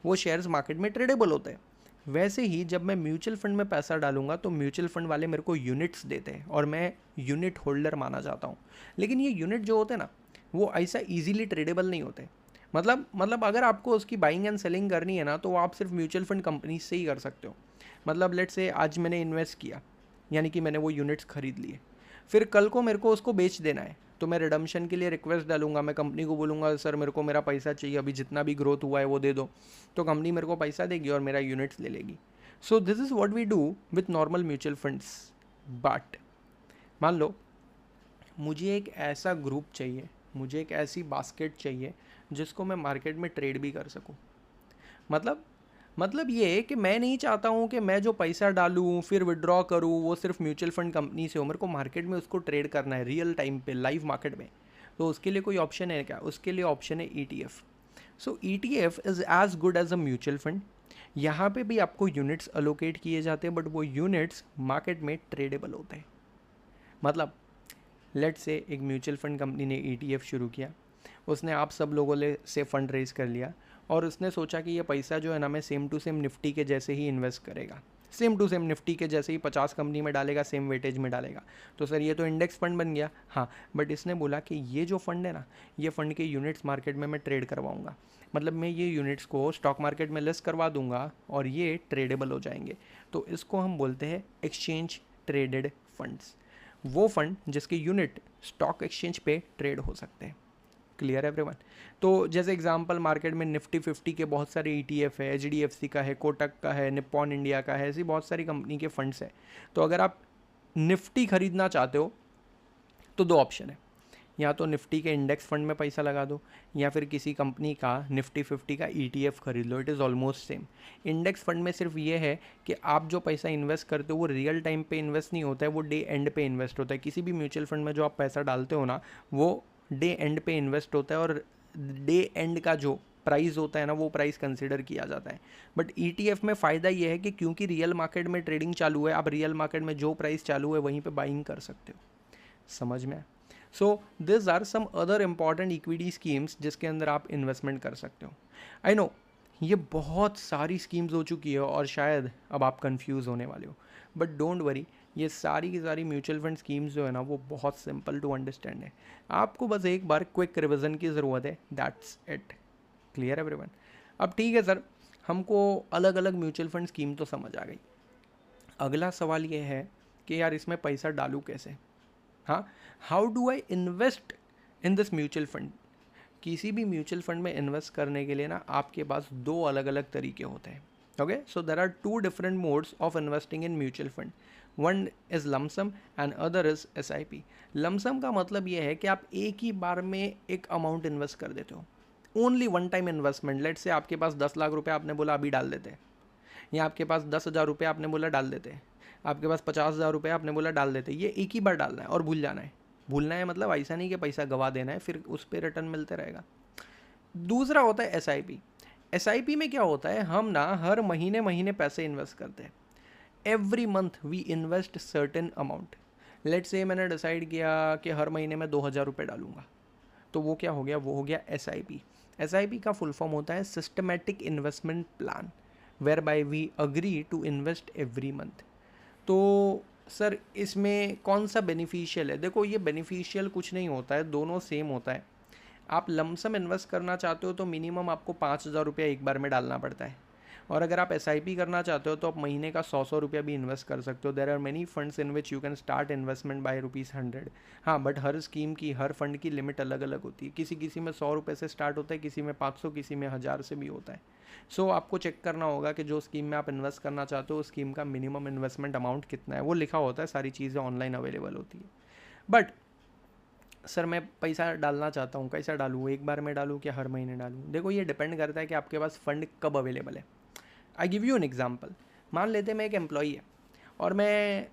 वो शेयर्स मार्केट में ट्रेडेबल होते हैं। वैसे ही जब मैं म्यूचुअल फंड में पैसा डालूंगा तो म्यूचुअल फंड वाले मेरे को यूनिट्स देते हैं और मैं यूनिट होल्डर माना जाता हूँ। लेकिन ये यूनिट जो होते हैं ना वो ऐसा ईजिली ट्रेडेबल नहीं होते। मतलब अगर आपको उसकी बाइंग एंड सेलिंग करनी है ना तो आप सिर्फ म्यूचुअल फंड कंपनी से ही कर सकते हो। मतलब लेट से आज मैंने इन्वेस्ट किया, यानी कि मैंने वो यूनिट्स खरीद लिए, फिर कल को मेरे को उसको बेच देना है तो मैं रिडम्पशन के लिए रिक्वेस्ट डालूंगा। मैं कंपनी को बोलूँगा सर मेरे को मेरा पैसा चाहिए, अभी जितना भी ग्रोथ हुआ है वो दे दो। तो कंपनी मेरे को पैसा देगी और मेरा यूनिट्स ले लेगी। So this is what we do with normal mutual funds. But मान लो मुझे एक ऐसा ग्रुप चाहिए, मुझे एक ऐसी बास्केट चाहिए जिसको मैं मार्केट में ट्रेड भी कर सकूं। मतलब ये है कि मैं नहीं चाहता हूँ कि मैं जो पैसा डालूँ फिर विड्रॉ करूँ वो सिर्फ म्यूचुअल फंड कंपनी से हो। मेरे को मार्केट में उसको ट्रेड करना है रियल टाइम पे, लाइव मार्केट में। तो उसके लिए कोई ऑप्शन है क्या? उसके लिए ऑप्शन है ETF। So ETF is as good as a mutual fund. यहाँ पे भी आपको यूनिट्स अलोकेट किए जाते हैं बट वो यूनिट्स मार्केट में ट्रेडेबल होते हैं। मतलब लेट से एक म्यूचुअल फंड कंपनी ने ETF शुरू किया, उसने आप सब लोगों से फंड रेज कर लिया और उसने सोचा कि ये पैसा जो है ना मैं सेम टू सेम निफ्टी के जैसे ही इन्वेस्ट करेगा, सेम टू सेम निफ्टी के जैसे ही 50 कंपनी में डालेगा, सेम वेटेज में डालेगा। तो सर ये तो इंडेक्स फंड बन गया। हाँ, बट इसने बोला कि ये जो फंड है ना, ये फंड के यूनिट्स मार्केट में मैं ट्रेड करवाऊंगा। मतलब मैं ये यूनिट्स को स्टॉक मार्केट में लिस्ट करवा दूंगा और ये ट्रेडेबल हो जाएंगे। तो इसको हम बोलते हैं एक्सचेंज ट्रेडेड फंड्स। वो फंड जिसके यूनिट स्टॉक एक्सचेंज पे ट्रेड हो सकते हैं। Clear everyone? तो जैसे एग्जांपल मार्केट में निफ्टी 50 के बहुत सारे ETF है, HDFC का है, कोटक का है, निप्पॉन इंडिया का है, ऐसी बहुत सारी कंपनी के फंड्स हैं। तो अगर आप निफ्टी खरीदना चाहते हो तो 2 ऑप्शन है, या तो निफ्टी के इंडेक्स फंड में पैसा लगा दो या फिर किसी कंपनी का निफ्टी 50 का ETF खरीद लो। It is almost same. Index fund में सिर्फ ये है कि आप जो पैसा इन्वेस्ट करते हो वो रियल टाइम पे इन्वेस्ट नहीं होता है, वो डे एंड पे इन्वेस्ट होता है। किसी भी म्यूचुअल फंड में जो आप पैसा डालते हो ना वो डे एंड पे इन्वेस्ट होता है और डे एंड का जो प्राइस होता है ना वो प्राइस कंसिडर किया जाता है। बट ETF में फ़ायदा ये है कि क्योंकि रियल मार्केट में ट्रेडिंग चालू है, आप रियल मार्केट में जो प्राइस चालू है वहीं पे बाइंग कर सकते हो। समझ में? So this are some other important equity schemes जिसके अंदर आप इन्वेस्टमेंट कर सकते हो। आई नो ये बहुत सारी स्कीम्स हो चुकी है और शायद अब आप कंफ्यूज होने वाले हो, बट डोंट वरी, ये सारी की सारी म्यूचुअल फंड स्कीम्स जो है ना वो बहुत सिंपल टू अंडरस्टैंड है। आपको बस एक बार क्विक रिविजन की ज़रूरत है, दैट्स इट। Clear everyone? अब ठीक है सर, हमको अलग अलग म्यूचुअल फंड स्कीम तो समझ आ गई। अगला सवाल ये है कि यार इसमें पैसा डालूँ कैसे? हाँ, how do I invest in this mutual fund? किसी भी म्यूचुअल फंड में इन्वेस्ट करने के लिए ना आपके पास 2 अलग अलग तरीके होते हैं। Okay, so there are two different modes of investing in mutual fund. One is lump sum and other is SIP. lump sum का मतलब ये है कि आप एक ही बार में एक अमाउंट इन्वेस्ट कर देते हो, only one time investment. Let say आपके पास 10 लाख रुपए आपने बोला अभी डाल देते हैं, या आपके पास 10,000 रुपये आपने बोला डाल देते हैं, आपके पास 50,000 रुपये आपने बोला डाल देते हैं. ये एक ही बार डालना है और भूल जाना है. भूलना है मतलब ऐसा नहीं कि पैसा गवा देना है, फिर उस पर रिटर्न मिलते रहेगा. दूसरा होता है SIP. SIP में क्या होता है, हम ना हर महीने महीने पैसे इन्वेस्ट करते हैं. Every month we invest certain amount. Let say मैंने डिसाइड किया कि हर महीने में 2,000 रुपये डालूंगा, तो वो क्या हो गया, वो हो गया SIP. SIP का फुल फॉर्म होता है systematic investment plan, where by we agree to invest every month. तो सर इसमें कौन सा बेनिफिशियल है? देखो ये बेनिफिशियल कुछ नहीं होता है, दोनों सेम होता है. आप लमसम इन्वेस्ट करना चाहते हो तो मिनिमम आपको 5,000 रुपया एक बार में डालना पड़ता है, और अगर आप SIP करना चाहते हो तो आप महीने का 100 रुपया भी इन्वेस्ट कर सकते हो. There are many funds in which you can start investment by ₹100. हाँ, बट हर स्कीम की, हर फंड की लिमिट अलग अलग होती है. किसी किसी में 100 रुपये से स्टार्ट होता है, किसी में 500, किसी में 1,000 से भी होता है. सो आपको चेक करना होगा कि जो स्कीम में आप इन्वेस्ट करना चाहते हो उस स्कीम का मिनिमम इन्वेस्टमेंट अमाउंट कितना है. वो लिखा होता है, सारी चीज़ें ऑनलाइन अवेलेबल होती है. बट सर मैं पैसा डालना चाहता हूँ, कैसा डालूँ, एक बार में डालूँ क्या हर महीने डालूँ? देखो ये डिपेंड करता है कि आपके पास फंड कब अवेलेबल है. I give you an example. मान लेते मैं एक एम्प्लॉई है और मैं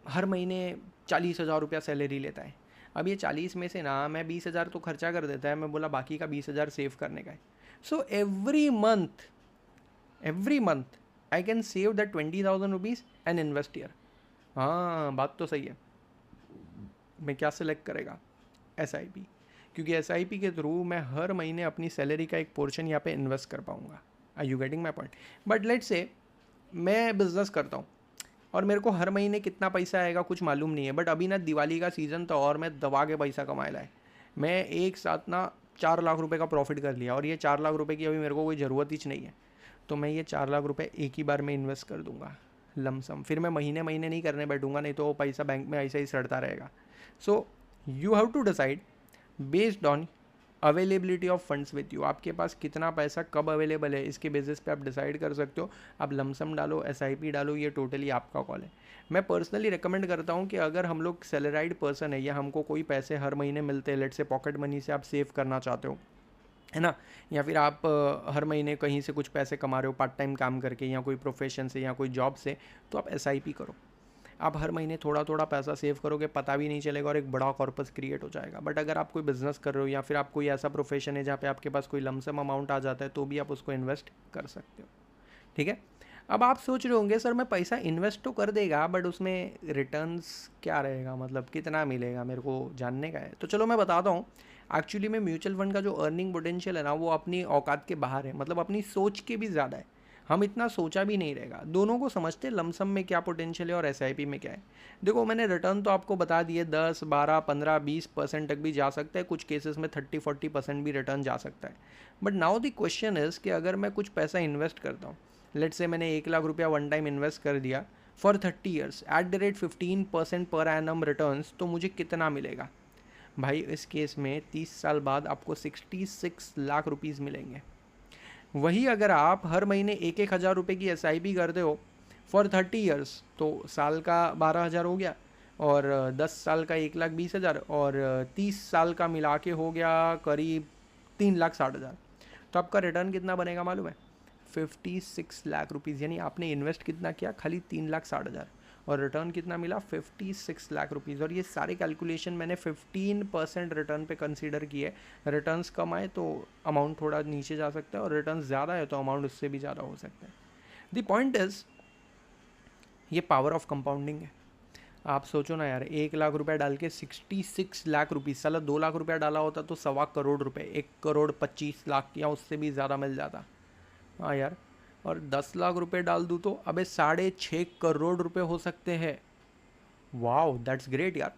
हर महीने 40,000 रुपया सैलरी लेता है. अब ये 40 में से ना मैं 20,000 तो खर्चा कर देता है, मैं बोला बाकी का 20,000 सेव करने का है. So every month I can save that 20,000 rupees and invest year. हाँ बात तो सही है. मैं क्या सेलेक्ट करेगा? SIP. क्योंकि SIP के थ्रू मैं हर महीने अपनी सैलरी का एक पोर्शन यहाँ पे इन्वेस्ट कर पाऊँगा. Are you getting my point? But let's say मैं बिजनेस करता हूँ और मेरे को हर महीने कितना पैसा आएगा कुछ मालूम नहीं है, बट अभी ना दिवाली का सीज़न था और मैं दबा के पैसा कमाए लाए. मैं एक साथ ना 4 लाख रुपए का प्रॉफिट कर लिया, और ये 4 लाख रुपए की अभी मेरे को कोई ज़रूरत ही नहीं है. तो मैं ये 4 लाख रुपए एक ही बार में इन्वेस्ट कर दूंगा लमसम. फिर मैं महीने महीने नहीं करने बैठूंगा, नहीं तो वो पैसा बैंक में ऐसा ही सड़ता रहेगा. So you have to decide based on availability of funds with you. आपके पास कितना पैसा कब अवेलेबल है, इसके बेसिस पे आप डिसाइड कर सकते हो. आप लमसम डालो, SIP डालो, ये टोटली आपका कॉल है. मैं पर्सनली रिकमेंड करता हूँ कि अगर हम लोग सैलराइड पर्सन है या हमको कोई पैसे हर महीने मिलते हैं, लेट से पॉकेट मनी से आप सेव करना चाहते हो, है ना, या फिर आप हर महीने कहीं से कुछ पैसे कमा रहे हो पार्ट टाइम काम करके या कोई प्रोफेशन से या कोई जॉब से, तो आप SIP करो. आप हर महीने थोड़ा थोड़ा पैसा सेव करोगे, पता भी नहीं चलेगा और एक बड़ा कॉर्पस क्रिएट हो जाएगा. बट अगर आप कोई बिजनेस कर रहे हो या फिर आप कोई ऐसा प्रोफेशन है जहाँ पे आपके पास कोई लमसम अमाउंट आ जाता है, तो भी आप उसको इन्वेस्ट कर सकते हो. ठीक है. अब आप सोच रहे होंगे सर मैं पैसा इन्वेस्ट तो कर देगा बट उसमें रिटर्न्स क्या रहेगा, मतलब कितना मिलेगा, मेरे को जानने का है. तो चलो मैं बताता हूँ. एक्चुअली में म्यूचुअल फंड का जो अर्निंग पोटेंशियल है ना, वो अपनी औकात के बाहर है, मतलब अपनी सोच के भी ज़्यादा है. हम इतना सोचा भी नहीं रहेगा. दोनों को समझते लमसम में क्या पोटेंशियल है और SIP में क्या है. देखो मैंने रिटर्न तो आपको बता दिए, 10, 12, 15, 20% तक भी जा सकता है, कुछ केसेस में 30-40% भी रिटर्न जा सकता है. But now the question is कि अगर मैं कुछ पैसा इन्वेस्ट करता हूँ, लेट से मैंने 1 लाख रुपया वन टाइम इन्वेस्ट कर दिया for 30 years at the rate 15% per annum returns, तो मुझे कितना मिलेगा भाई? इस केस में 30 साल बाद आपको 66 लाख रुपीज़ मिलेंगे. वही अगर आप हर महीने 1,000 रुपये की SIP करते हो फॉर 30 ईयर्स, तो साल का 12,000 हो गया, और 10 साल का 1,20,000, और 30 साल का मिला के हो गया करीब 3,60,000. तो आपका रिटर्न कितना बनेगा मालूम है? 56 लाख रुपीज़. यानी आपने इन्वेस्ट कितना किया? खाली 3,60,000, और रिटर्न कितना मिला? 56 लाख रुपीज़. और ये सारे कैलकुलेशन मैंने 15% रिटर्न पे कंसीडर किए. रिटर्न्स कम आए तो अमाउंट थोड़ा नीचे जा सकता है, और रिटर्न ज़्यादा है तो अमाउंट उससे भी ज़्यादा हो सकता है. द पॉइंट इज़ ये पावर ऑफ कंपाउंडिंग है. आप सोचो ना यार, 1 लाख रुपया डाल के 66 लाख रुपीज़, साला 2 लाख रुपया डाला होता तो 1.25 करोड़ रुपये, 1,25,00,000 या उससे भी ज़्यादा मिल जाता. हाँ यार. और 10 लाख रुपए डाल दूँ तो अबे 6.5 करोड़ रुपए हो सकते हैं. वाओ दैट्स ग्रेट यार.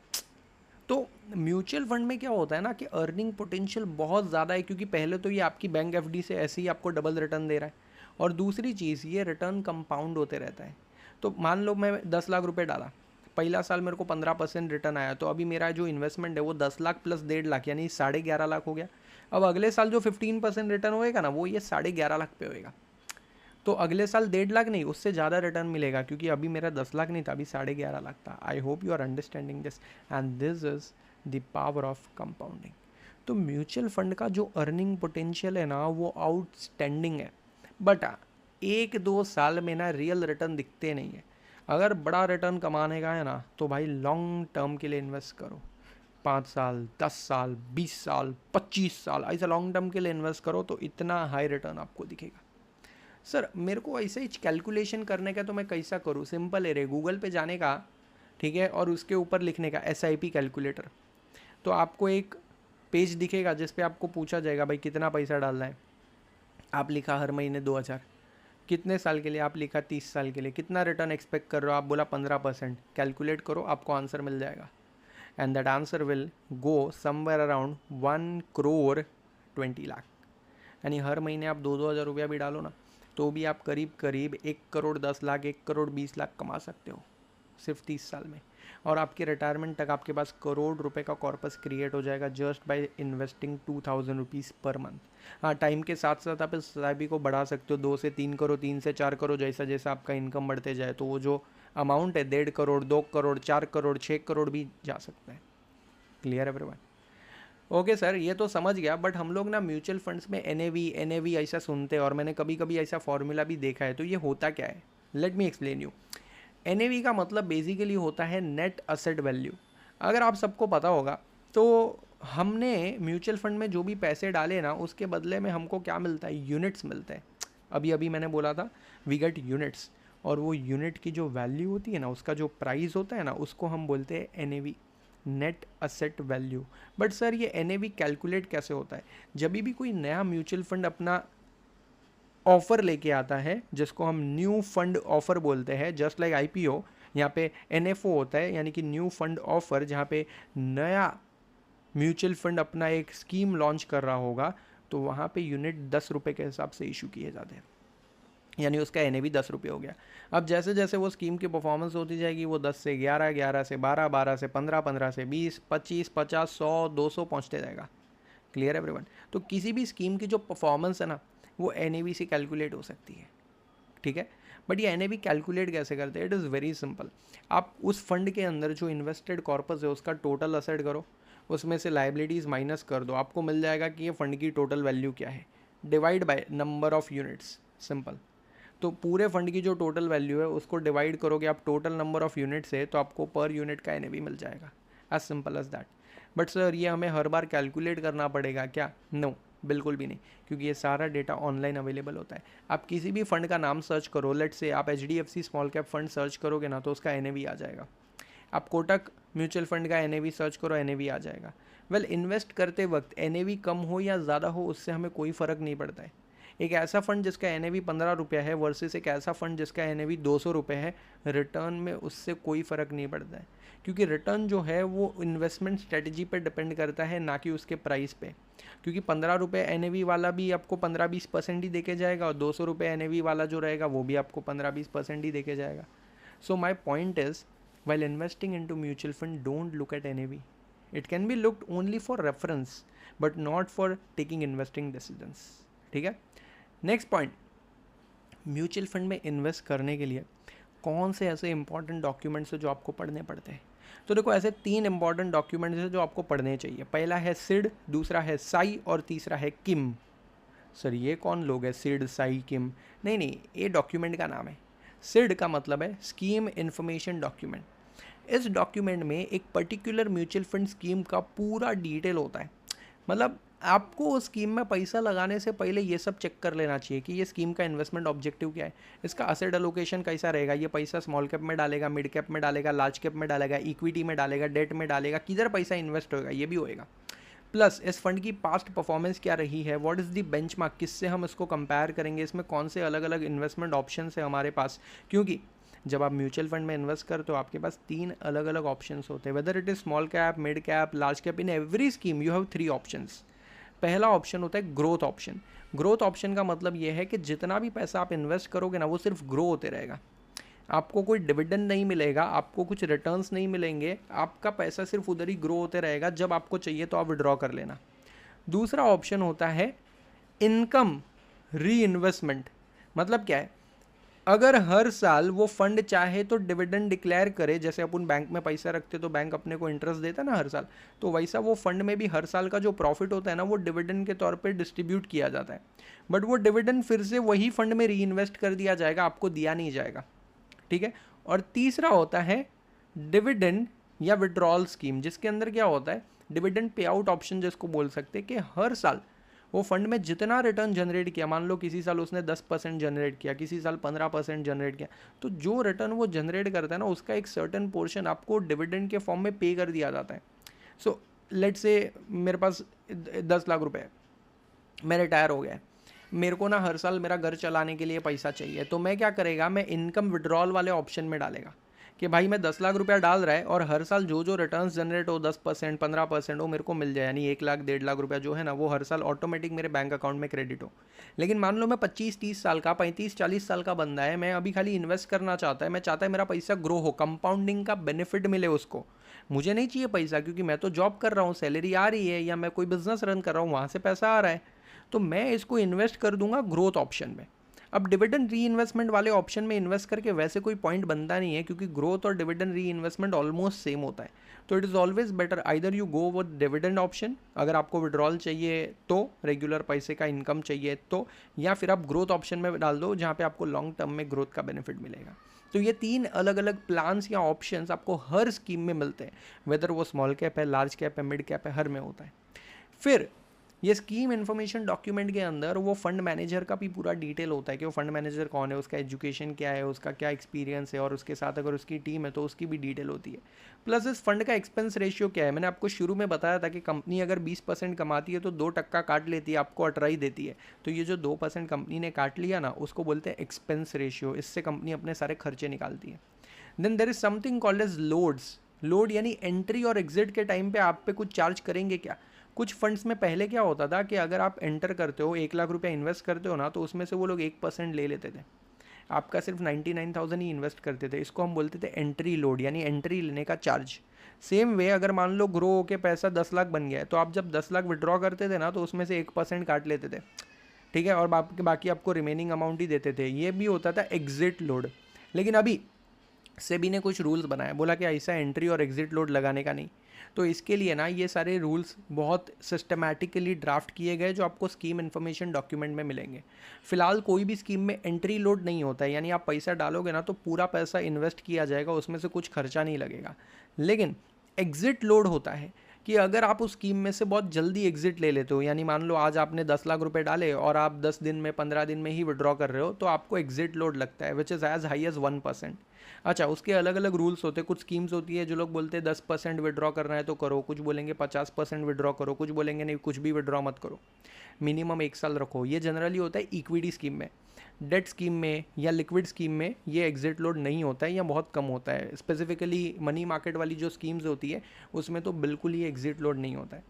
तो म्यूचुअल फंड में क्या होता है ना कि अर्निंग पोटेंशियल बहुत ज़्यादा है, क्योंकि पहले तो ये आपकी बैंक FD से ऐसे ही आपको डबल रिटर्न दे रहा है, और दूसरी चीज़ ये रिटर्न कंपाउंड होते रहता है. तो मान लो मैं 10 लाख रुपए डाला, पहला साल मेरे को 15% रिटर्न आया, तो अभी मेरा जो इन्वेस्टमेंट है वो 10 लाख प्लस 1.5 लाख यानी 11.5 लाख हो गया. अब अगले साल जो 15% रिटर्न होएगा ना, वो ये 11.5 लाख पे होएगा. तो अगले साल 1.5 लाख नहीं, उससे ज़्यादा रिटर्न मिलेगा, क्योंकि अभी मेरा 10 लाख नहीं था, अभी 11.5 लाख था। I hope you are understanding this, and this is the power of compounding. तो म्यूचुअल फंड का जो अर्निंग पोटेंशियल है ना, वो आउटस्टैंडिंग है, बट 1-2 साल में ना रियल रिटर्न दिखते नहीं है। अगर बड़ा रिटर्न कमाने का है ना, तो भाई लॉन्ग टर्म के लिए इन्वेस्ट करो। 5 साल, 10 साल, 20 साल, 25 साल, ऐसा लॉन्ग टर्म के लिए इन्वेस्ट करो, तो इतना हाई रिटर्न आपको दिखेगा। सर मेरे को ऐसे ही कैलकुलेशन करने का, तो मैं कैसा करूँ? सिंपल है रे, गूगल पे जाने का, ठीक है, और उसके ऊपर लिखने का SIP कैलकुलेटर। तो आपको एक पेज दिखेगा जिस पे आपको पूछा जाएगा भाई कितना पैसा डालना है। आप लिखा हर महीने 2,000। कितने साल के लिए? आप लिखा 30 साल के लिए। कितना रिटर्न एक्सपेक्ट कर रहे हो? आप बोला 15%। कैलकुलेट करो, आपको आंसर मिल जाएगा, and that answer will go somewhere around 1,20,00,000। यानी हर महीने आप 2-2 हज़ार रुपया भी डालो ना, तो भी आप करीब करीब 1,10,00,000, 1,20,00,000 कमा सकते हो सिर्फ 30 साल में। और आपके रिटायरमेंट तक आपके पास करोड़ रुपए का कॉर्पस क्रिएट हो जाएगा just by investing 2,000 rupees per month. हाँ, टाइम के साथ साथ आप इस SIP को बढ़ा सकते हो, 2 से 3 करोड़, 3 से 4 करोड़, जैसा जैसा आपका इनकम बढ़ते जाए, तो वो जो अमाउंट है 1.5 करोड़, 2 करोड़, 4 करोड़, 6 करोड़ भी जा सकता है। Clear everyone? ओके सर, ये तो समझ गया, बट हम लोग ना म्यूचुअल फंड्स में NAV ऐसा सुनते हैं, और मैंने कभी कभी ऐसा फॉर्मूला भी देखा है। तो ये होता क्या है? Late me explain you. NAV का मतलब बेसिकली होता है नेट असेट वैल्यू। अगर आप सबको पता होगा, तो हमने म्यूचुअल फंड में जो भी पैसे डाले ना, उसके बदले में हमको क्या मिलता है? यूनिट्स मिलते हैं। अभी अभी मैंने बोला था वी गेट यूनिट्स, और वो यूनिट की जो वैल्यू होती है ना, उसका जो प्राइस होता है ना, उसको हम बोलते हैं NAV, net asset value. But sir ये NAV कैलकुलेट कैसे होता है? जब भी कोई नया म्यूचुअल फंड अपना ऑफर लेके आता है, जिसको हम न्यू फंड ऑफर बोलते हैं, जस्ट लाइक IPO, यहाँ पे NFO होता है, यानी कि न्यू फंड ऑफर, जहाँ पे नया म्यूचुअल फंड अपना एक स्कीम लॉन्च कर रहा होगा, तो वहाँ पे यूनिट 10 रुपये के हिसाब से इशू किए जाते हैं, यानी उसका NAV 10 रुपये हो गया। अब जैसे जैसे वो स्कीम की परफॉर्मेंस होती जाएगी, वो 10 से 11, 11 से 12, 12 से 15, 15 से 20, 25, 50, 100, 200 पहुँचते जाएगा। Clear everyone? तो किसी भी स्कीम की जो परफॉर्मेंस है ना, वो NAV से कैलकुलेट हो सकती है, ठीक है। बट ये NAV कैलकुलेट कैसे करते हैं? It is very simple. आप उस फंड के अंदर जो इन्वेस्टेड कॉर्पस है उसका टोटल असेट करो, उसमें से लाइबिलिटीज़ माइनस कर दो, आपको मिल जाएगा कि ये फंड की टोटल वैल्यू क्या है, divide by number of units. Simple. तो पूरे फंड की जो टोटल वैल्यू है उसको डिवाइड करोगे आप टोटल नंबर ऑफ यूनिट से, तो आपको पर यूनिट का NAV मिल जाएगा। As simple as that. But sir ये हमें हर बार कैलकुलेट करना पड़ेगा क्या? नो, बिल्कुल भी नहीं, क्योंकि ये सारा डेटा ऑनलाइन अवेलेबल होता है। आप किसी भी फंड का नाम सर्च करो, लेट से आप HDFC small cap fund search करोगे ना, तो उसका NAV आ जाएगा। आप कोटक म्यूचुअल फंड का NAV सर्च करो, NAV आ जाएगा। वेल, इन्वेस्ट करते वक्त NAV कम हो या ज़्यादा हो, उससे हमें कोई फ़र्क नहीं पड़ता है। एक ऐसा फंड जिसका NAV 15 रुपया है वर्सेस एक ऐसा फंड जिसका NAV 200 रुपये है, रिटर्न में उससे कोई फ़र्क नहीं पड़ता है, क्योंकि रिटर्न जो है वो इन्वेस्टमेंट स्ट्रेटजी पर डिपेंड करता है, ना कि उसके प्राइस पे। क्योंकि 15 रुपये NAV वाला भी आपको 15-20% ही देके जाएगा, और 200 रुपये NAV वाला जो रहेगा वो भी आपको 15-20% ही देके जाएगा। So my point is, while investing into mutual fund, don't look at NAV. It can be looked only for reference, but not for taking investing decisions. ठीक है? नेक्स्ट पॉइंट, म्यूचुअल फंड में इन्वेस्ट करने के लिए कौन से ऐसे इंपॉर्टेंट डॉक्यूमेंट्स हैं जो आपको पढ़ने पड़ते हैं? तो देखो, ऐसे 3 इंपॉर्टेंट डॉक्यूमेंट्स हैं जो आपको पढ़ने चाहिए। पहला है SID, दूसरा है SAI, और तीसरा है KIM। सर ये कौन लोग हैं SID, SAI, KIM? नहीं नहीं, ये डॉक्यूमेंट का नाम है। SID का मतलब है स्कीम इन्फॉर्मेशन डॉक्यूमेंट। इस डॉक्यूमेंट में एक पर्टिकुलर म्यूचुअल फंड स्कीम का पूरा डिटेल होता है। मतलब आपको उस स्कीम में पैसा लगाने से पहले ये सब चेक कर लेना चाहिए कि ये स्कीम का इन्वेस्टमेंट ऑब्जेक्टिव क्या है, इसका असेट एलोकेशन कैसा रहेगा, ये पैसा स्मॉल कैप में डालेगा, मिड कैप में डालेगा, लार्ज कैप में डालेगा, इक्विटी में डालेगा, डेट में डालेगा, किधर पैसा इन्वेस्ट होगा, ये भी होएगा। प्लस इस फंड की पास्ट परफॉर्मेंस क्या रही है, व्हाट इज़ द बेंचमार्क, किससे हम इसको कंपेयर करेंगे, इसमें कौन से अलग अलग इन्वेस्टमेंट ऑप्शन है हमारे पास। क्योंकि जब आप म्यूचुअल फंड में इन्वेस्ट करते हो, आपके पास 3 अलग अलग ऑप्शंस होते हैं, whether it is small cap, mid cap, large cap. In every scheme you have 3 options. पहला ऑप्शन होता है ग्रोथ ऑप्शन। ग्रोथ ऑप्शन का मतलब ये है कि जितना भी पैसा आप इन्वेस्ट करोगे ना, वो सिर्फ ग्रो होते रहेगा, आपको कोई डिविडेंड नहीं मिलेगा, आपको कुछ रिटर्न्स नहीं मिलेंगे, आपका पैसा सिर्फ उधर ही ग्रो होते रहेगा, जब आपको चाहिए तो आप विड्रॉ कर लेना। दूसरा ऑप्शन होता है इनकम री इन्वेस्टमेंट। मतलब क्या है, अगर हर साल वो फंड चाहे तो डिविडेंड डिक्लेयर करे, जैसे अपन बैंक में पैसा रखते तो बैंक अपने को इंटरेस्ट देता है ना हर साल, तो वैसा वो फंड में भी हर साल का जो प्रॉफिट होता है ना वो डिविडेंड के तौर पे डिस्ट्रीब्यूट किया जाता है। बट वो डिविडेंड फिर से वही फंड में री इन्वेस्ट कर दिया जाएगा, आपको दिया नहीं जाएगा, ठीक है। और तीसरा होता है डिविडेंड या विड्रॉल स्कीम, जिसके अंदर क्या होता है, डिविडेंड पे आउट ऑप्शन जिसको बोल सकते हैं, कि हर साल वो फंड में जितना रिटर्न जनरेट किया, मान लो किसी साल उसने 10% जनरेट किया, किसी साल 15% जनरेट किया, तो जो रिटर्न वो जनरेट करता है ना उसका एक सर्टेन पोर्शन आपको डिविडेंड के फॉर्म में पे कर दिया जाता है। सो लेट्स से मेरे पास 10 लाख रुपए है, मैं रिटायर हो गया है, मेरे को ना हर साल मेरा घर चलाने के लिए पैसा चाहिए, तो मैं क्या करेगा, मैं इनकम विड्रॉल वाले ऑप्शन में डालेगा कि भाई मैं 10 लाख रुपया डाल रहा है और हर साल जो जो रिटर्न्स जनरेट हो 10% 15% वो मेरे को मिल जाए, यानी 1 लाख 1.5 लाख रुपया जो है ना वो हर साल ऑटोमेटिक मेरे बैंक अकाउंट में क्रेडिट हो। लेकिन मान लो मैं 25-30 साल का 35-40 साल का बंदा है, मैं अभी खाली इन्वेस्ट करना चाहता है, मैं चाहता है मेरा पैसा ग्रो हो, कंपाउंडिंग का बेनिफिट मिले उसको, मुझे नहीं चाहिए पैसा क्योंकि मैं तो जॉब कर रहा हूँ, सैलरी आ रही है, या मैं कोई बिजनेस रन कर रहा हूँ वहाँ से पैसा आ रहा है, तो मैं इसको इन्वेस्ट कर दूंगा ग्रोथ ऑप्शन में। अब डिविडेंड री इन्वेस्टमेंट वाले ऑप्शन में इन्वेस्ट करके वैसे कोई पॉइंट बनता नहीं है, क्योंकि ग्रोथ और डिविडेंड री इन्वेस्टमेंट ऑलमोस्ट सेम होता है। तो it is always better either you go with dividend option, अगर आपको विड्रॉल चाहिए तो, रेगुलर पैसे का इनकम चाहिए तो, या फिर आप ग्रोथ ऑप्शन में डाल दो जहाँ पे आपको लॉन्ग टर्म में ग्रोथ का बेनिफिट मिलेगा। तो ये 3 अलग अलग प्लान्स या ऑप्शंस आपको हर स्कीम में मिलते हैं, वेदर वो स्मॉल कैप है, लार्ज कैप है, मिड कैप है, हर में होता है। फिर ये स्कीम इन्फॉर्मेशन डॉक्यूमेंट के अंदर वो फंड मैनेजर का भी पूरा डिटेल होता है कि वो फंड मैनेजर कौन है, उसका एजुकेशन क्या है, उसका क्या एक्सपीरियंस है, और उसके साथ अगर उसकी टीम है तो उसकी भी डिटेल होती है। प्लस इस फंड का एक्सपेंस रेशियो क्या है, मैंने आपको शुरू में बताया था कि कंपनी अगर 20% कमाती है तो 2% काट लेती है, आपको 18 देती है। तो ये जो 2% कंपनी ने काट लिया ना उसको बोलते हैं एक्सपेंस रेशियो, इससे कंपनी अपने सारे खर्चे निकालती है। Then there is something called as loads. Load यानी एंट्री और एग्जिट के टाइम पे आप पे कुछ चार्ज करेंगे क्या। कुछ फंड्स में पहले क्या होता था कि अगर आप एंटर करते हो 1 लाख रुपया इन्वेस्ट करते हो ना, तो उसमें से वो लोग 1% ले लेते थे, आपका सिर्फ 99,000 ही इन्वेस्ट करते थे। इसको हम बोलते थे एंट्री लोड, यानी एंट्री लेने का चार्ज। सेम वे अगर मान लो ग्रो होके पैसा 10 लाख बन गया है, तो आप जब 10 लाख विड्रॉ करते थे ना तो उसमें से 1% काट लेते थे, ठीक है, और बाकी आपको रिमेनिंग अमाउंट ही देते थे। ये भी होता था एग्जिट लोड। लेकिन अभी सेबी ने कुछ रूल्स बनाया, बोला कि ऐसा एंट्री और एग्जिट लोड लगाने का नहीं। तो इसके लिए ना ये सारे रूल्स बहुत सिस्टमैटिकली ड्राफ्ट किए गए जो आपको स्कीम इन्फॉर्मेशन डॉक्यूमेंट में मिलेंगे। फिलहाल कोई भी स्कीम में एंट्री लोड नहीं होता है, यानी आप पैसा डालोगे ना तो पूरा पैसा इन्वेस्ट किया जाएगा, उसमें से कुछ खर्चा नहीं लगेगा। लेकिन एग्जिट लोड होता है कि अगर आप उस स्कीम में से बहुत जल्दी एग्जिट ले लेते हो, यानी मान लो आज आपने 10 लाख रुपए डाले और आप 10 दिन में 15 दिन में ही विड्रॉ कर रहे हो, तो आपको एग्जिट लोड लगता है which is as high as 1%। अच्छा, उसके अलग अलग रूल्स होते हैं। कुछ स्कीम्स होती है जो लोग बोलते हैं 10% विड्रॉ करना है तो करो, कुछ बोलेंगे 50% विड्रॉ करो, कुछ बोलेंगे नहीं कुछ भी विड्रॉ मत करो, मिनिमम 1 साल रखो। ये जनरली होता है इक्विटी स्कीम में। डेट स्कीम में या लिक्विड स्कीम में ये एग्जिट लोड नहीं होता है या बहुत कम होता है। स्पेसिफिकली मनी मार्केट वाली जो स्कीम्स होती है उसमें तो बिल्कुल ही एग्जिट लोड नहीं होता है,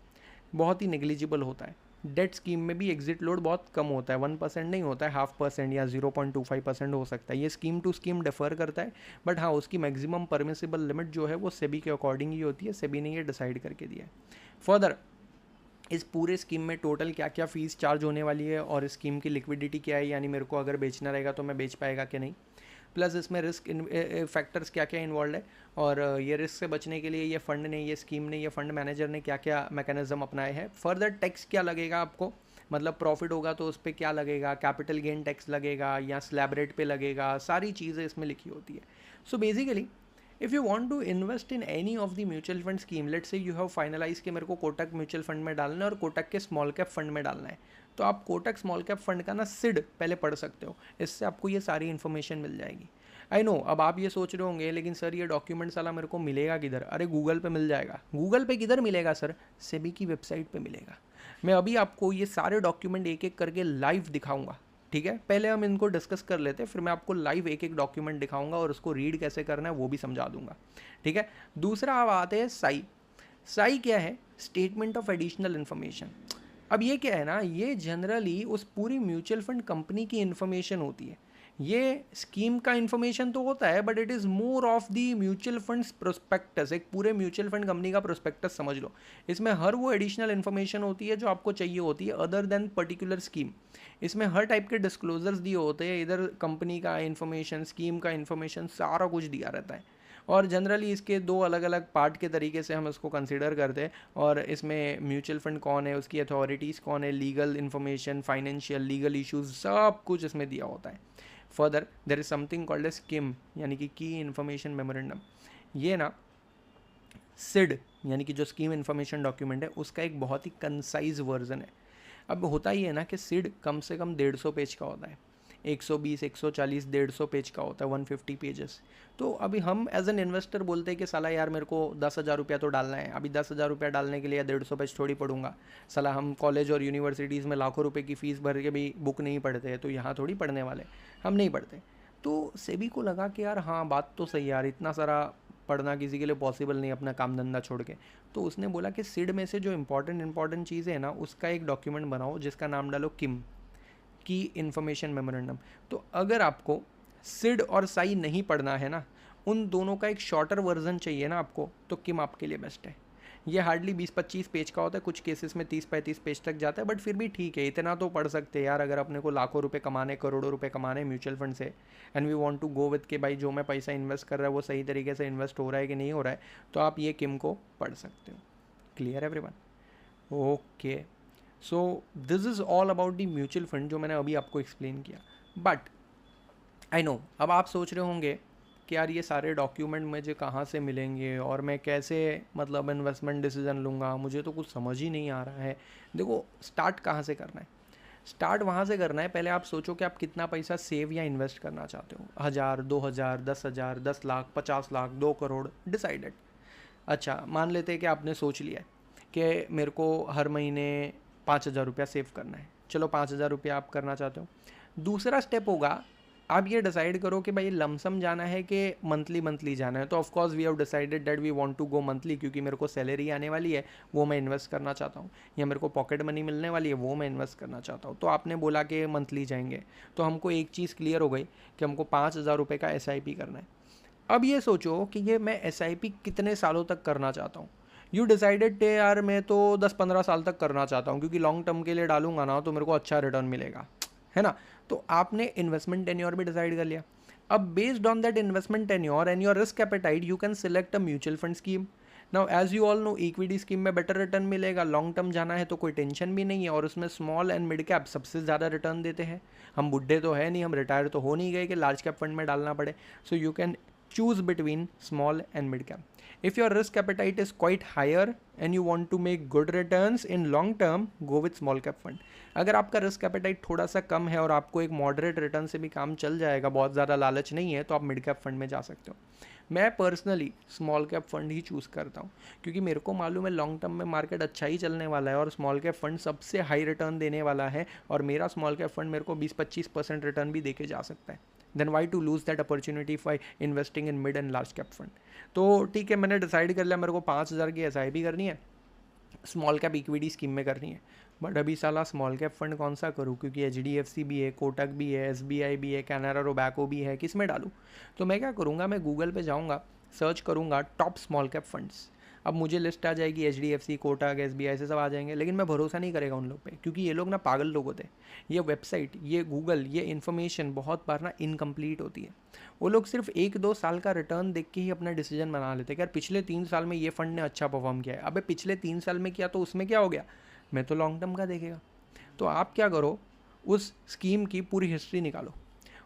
बहुत ही नेग्लिजिबल होता है। डेट स्कीम में भी एग्जिट लोड बहुत कम होता है, 1% नहीं होता है, 0.5% या 0.25% हो सकता है। ये स्कीम टू स्कीम डिफर करता है, बट हाँ उसकी मैक्सिमम परमिसिबल लिमिट जो है वो सेबी के अकॉर्डिंग ही होती है, सेबी ने ये डिसाइड करके दिया है। फर्दर इस पूरे स्कीम में टोटल क्या क्या फ़ीस चार्ज होने वाली है और स्कीम की लिक्विडिटी क्या है, यानी मेरे को अगर बेचना रहेगा तो मैं बेच पाएगा कि नहीं, प्लस इसमें रिस्क फैक्टर्स क्या क्या इन्वॉल्व है, और ये रिस्क से बचने के लिए ये फंड ने, ये स्कीम ने, ये फंड मैनेजर ने क्या क्या मैकेनिज्म अपनाए हैं। फर्दर टैक्स क्या लगेगा आपको, मतलब प्रॉफिट होगा तो उस पर क्या लगेगा, कैपिटल गेन टैक्स लगेगा या स्लैब रेट पे लगेगा, सारी चीज़ें इसमें लिखी होती है। So basically if you want to invest in any of the mutual fund scheme, let's say you have finalise कि मेरे को कोटक म्यूचुअल फंड में डालना है और कोटक के स्मॉल कैप फंड में डालना है, तो आप कोटक स्मॉल कैप फंड का ना सिड पहले पढ़ सकते हो, इससे आपको ये सारी इन्फॉर्मेशन मिल जाएगी। आई नो अब आप ये सोच रहे होंगे लेकिन सर ये डॉक्यूमेंट साला मेरे को मिलेगा किधर, अरे गूगल पे मिल जाएगा। गूगल पे किधर मिलेगा सर, सेबी की वेबसाइट पे मिलेगा। मैं अभी आपको ये सारे डॉक्यूमेंट एक एक करके लाइव दिखाऊंगा, ठीक है। पहले हम इनको डिस्कस कर लेते हैं, फिर मैं आपको लाइव एक एक डॉक्यूमेंट दिखाऊंगा और उसको रीड कैसे करना है वो भी समझा दूंगा, ठीक है। दूसरा अब आते हैं साई। साई क्या है, स्टेटमेंट ऑफ एडिशनल इन्फॉर्मेशन। अब ये क्या है ना, ये जनरली उस पूरी म्यूचुअल फंड कंपनी की इन्फॉर्मेशन होती है ये स्कीम का इन्फॉर्मेशन तो होता है but it is more of the mutual funds prospectus, एक पूरे म्यूचुअल फंड कंपनी का प्रोस्पेक्टस समझ लो। इसमें हर वो एडिशनल इन्फॉर्मेशन होती है जो आपको चाहिए होती है अदर देन पर्टिकुलर स्कीम। इसमें हर टाइप के डिस्क्लोजर्स दिए होते हैं, इधर कंपनी का इन्फॉर्मेशन, स्कीम का इन्फॉर्मेशन, सारा कुछ दिया रहता है। और जनरली इसके दो अलग अलग पार्ट के तरीके से हम इसको कंसिडर करते हैं। और इसमें म्यूचुअल फंड कौन है, उसकी अथॉरिटीज़ कौन है, legal information, financial legal issues, सब कुछ इसमें दिया होता है। Further there is something called as KIM यानी कि की इन्फॉर्मेशन मेमोरेंडम। ये ना सिड यानी कि जो स्कीम इन्फॉर्मेशन डॉक्यूमेंट है उसका एक बहुत ही कंसाइज वर्जन है। अब होता ही है ना कि सिड कम से कम 150 पेज का होता है, 120, 140, 150 पेज का होता है, 150 पेजेस। तो अभी हम एज एन इन्वेस्टर बोलते हैं कि साला यार मेरे को 10,000 रुपया तो डालना है, अभी 10,000 रुपया डालने के लिए 150 पेज थोड़ी पढ़ूंगा। साला हम कॉलेज और यूनिवर्सिटीज़ में लाखों रुपए की फ़ीस भर के भी बुक नहीं पढ़ते हैं, तो यहाँ थोड़ी पढ़ने वाले, हम नहीं पढ़ते। तो सेबी को लगा कि यार हाँ बात तो सही यार, इतना सारा पढ़ना किसी के लिए पॉसिबल नहीं अपना काम धंधा छोड़ के। तो उसने बोला कि सिड में से जो इंपॉर्टेंट चीज़ें है ना उसका एक डॉक्यूमेंट बनाओ जिसका नाम डालो किम, की इन्फॉर्मेशन मेमोरेंडम। तो अगर आपको सिड और साई नहीं पढ़ना है ना, उन दोनों का एक शॉर्टर वर्जन चाहिए ना आपको, तो किम आपके लिए बेस्ट है। ये हार्डली 20-25 पेज का होता है, कुछ केसेस में 30-35 पेज तक जाता है, बट फिर भी ठीक है, इतना तो पढ़ सकते हैं यार। अगर अपने को लाखों रुपए कमाने, करोड़ों रुपए कमाने म्यूचुअल फंड से, and we want to go with के भाई जो मैं पैसा इन्वेस्ट कर रहा है वो सही तरीके से इन्वेस्ट हो रहा है कि नहीं हो रहा है, तो आप ये किम को पढ़ सकते हो। Clear everyone? Okay, so this is all about the mutual fund जो मैंने अभी आपको एक्सप्लेन किया। बट आई नो अब आप सोच रहे होंगे कि यार ये सारे डॉक्यूमेंट मुझे कहाँ से मिलेंगे और मैं कैसे मतलब इन्वेस्टमेंट डिसीजन लूँगा, मुझे तो कुछ समझ ही नहीं आ रहा है। देखो स्टार्ट कहाँ से करना है, स्टार्ट वहाँ से करना है। पहले आप सोचो कि आप कितना पैसा सेव या इन्वेस्ट करना चाहते हो, 1,000, 2,000, 10,000, 10 लाख, 50 लाख, 2 करोड़, डिसाइडेड। अच्छा मान लेते हैं कि आपने सोच लिया है कि मेरे को हर महीने 5,000 रुपया सेव करना है, चलो 5,000 रुपया आप करना चाहते हो। दूसरा स्टेप होगा आप ये डिसाइड करो कि भाई लमसम जाना है कि मंथली मंथली जाना है। तो of course we have decided that we want to go monthly, क्योंकि मेरे को सैलरी आने वाली है वो मैं इन्वेस्ट करना चाहता हूँ, या मेरे को पॉकेट मनी मिलने वाली है वो मैं इन्वेस्ट करना चाहता हूँ। तो आपने बोला कि मंथली जाएंगे, तो हमको एक चीज़ क्लियर हो गई कि हमको 5,000 रुपये का SIP करना है। अब ये सोचो कि ये मैं SIP कितने सालों तक करना चाहता हूँ। यू डिसाइडेड टे यार मैं तो 10-15 साल तक करना चाहता हूँ, क्योंकि लॉन्ग टर्म के लिए डालूंगा ना तो मेरे को अच्छा रिटर्न मिलेगा, है ना। तो आपने इन्वेस्टमेंट टेन्योर भी डिसाइड कर लिया। अब based on that investment tenure and your risk appetite you can select a mutual fund scheme. Now as you all know equity scheme में बेटर रिटर्न मिलेगा, लॉन्ग टर्म जाना है तो कोई टेंशन भी नहीं है, और उसमें स्मॉल एंड मिड कैप सबसे ज़्यादा रिटर्न देते हैं। हम बुढ़े तो है नहीं, हम रिटायर तो हो नहीं गए कि लार्ज कैप फंड में डालना पड़े। So you can choose between small and mid cap. If your risk appetite is quite higher and you want to make good returns in long term, go with small cap fund. अगर आपका रिस्क एपेटाइट थोड़ा सा कम है और आपको एक मॉडरेट रिटर्न से भी काम चल जाएगा, बहुत ज़्यादा लालच नहीं है, तो आप मिड कैप फंड में जा सकते हो। मैं पर्सनली स्मॉल कैप फंड ही चूज़ करता हूँ, क्योंकि मेरे को मालूम है लॉन्ग टर्म में मार्केट अच्छा ही चलने वाला है और स्मॉल कैप फंड सबसे हाई रिटर्न देने वाला है, और मेरा स्मॉल कैप फंड मेरे को 20-25% रिटर्न भी देके जा सकता है। Then why to lose that opportunity by investing in mid and large cap fund. तो ठीक है, मैंने डिसाइड कर लिया मेरे को 5,000 की SIP करनी है, स्मॉल कैप इक्विटी स्कीम में करनी है। बट अभी साला स्मॉल कैप फंड कौन सा करूँ, क्योंकि HDFC भी है, कोटक भी है, SBI भी है, कैनरा रोबैको भी है, किस में डालूँ। तो मैं क्या करूँगा, मैं गूगल पे जाऊँगा, सर्च करूँगा टॉप स्मॉल कैप फंड्स। अब मुझे लिस्ट आ जाएगी, HDFC, कोटक, SBI से सब आ जाएंगे, लेकिन मैं भरोसा नहीं करेगा उन लोग पे, क्योंकि ये लोग ना पागल लोग होते हैं। ये वेबसाइट, ये गूगल, ये इन्फॉर्मेशन बहुत बार ना इनकम्प्लीट होती है। वो लोग सिर्फ 1-2 साल का रिटर्न देख के ही अपना डिसीजन बना लेते हैं कि यार पिछले 3 साल में ये फंड ने अच्छा परफॉर्म किया है। अबे पिछले 3 साल में किया तो उसमें क्या हो गया, मैं तो लॉन्ग टर्म का देखेगा। तो आप क्या करो, उस स्कीम की पूरी हिस्ट्री निकालो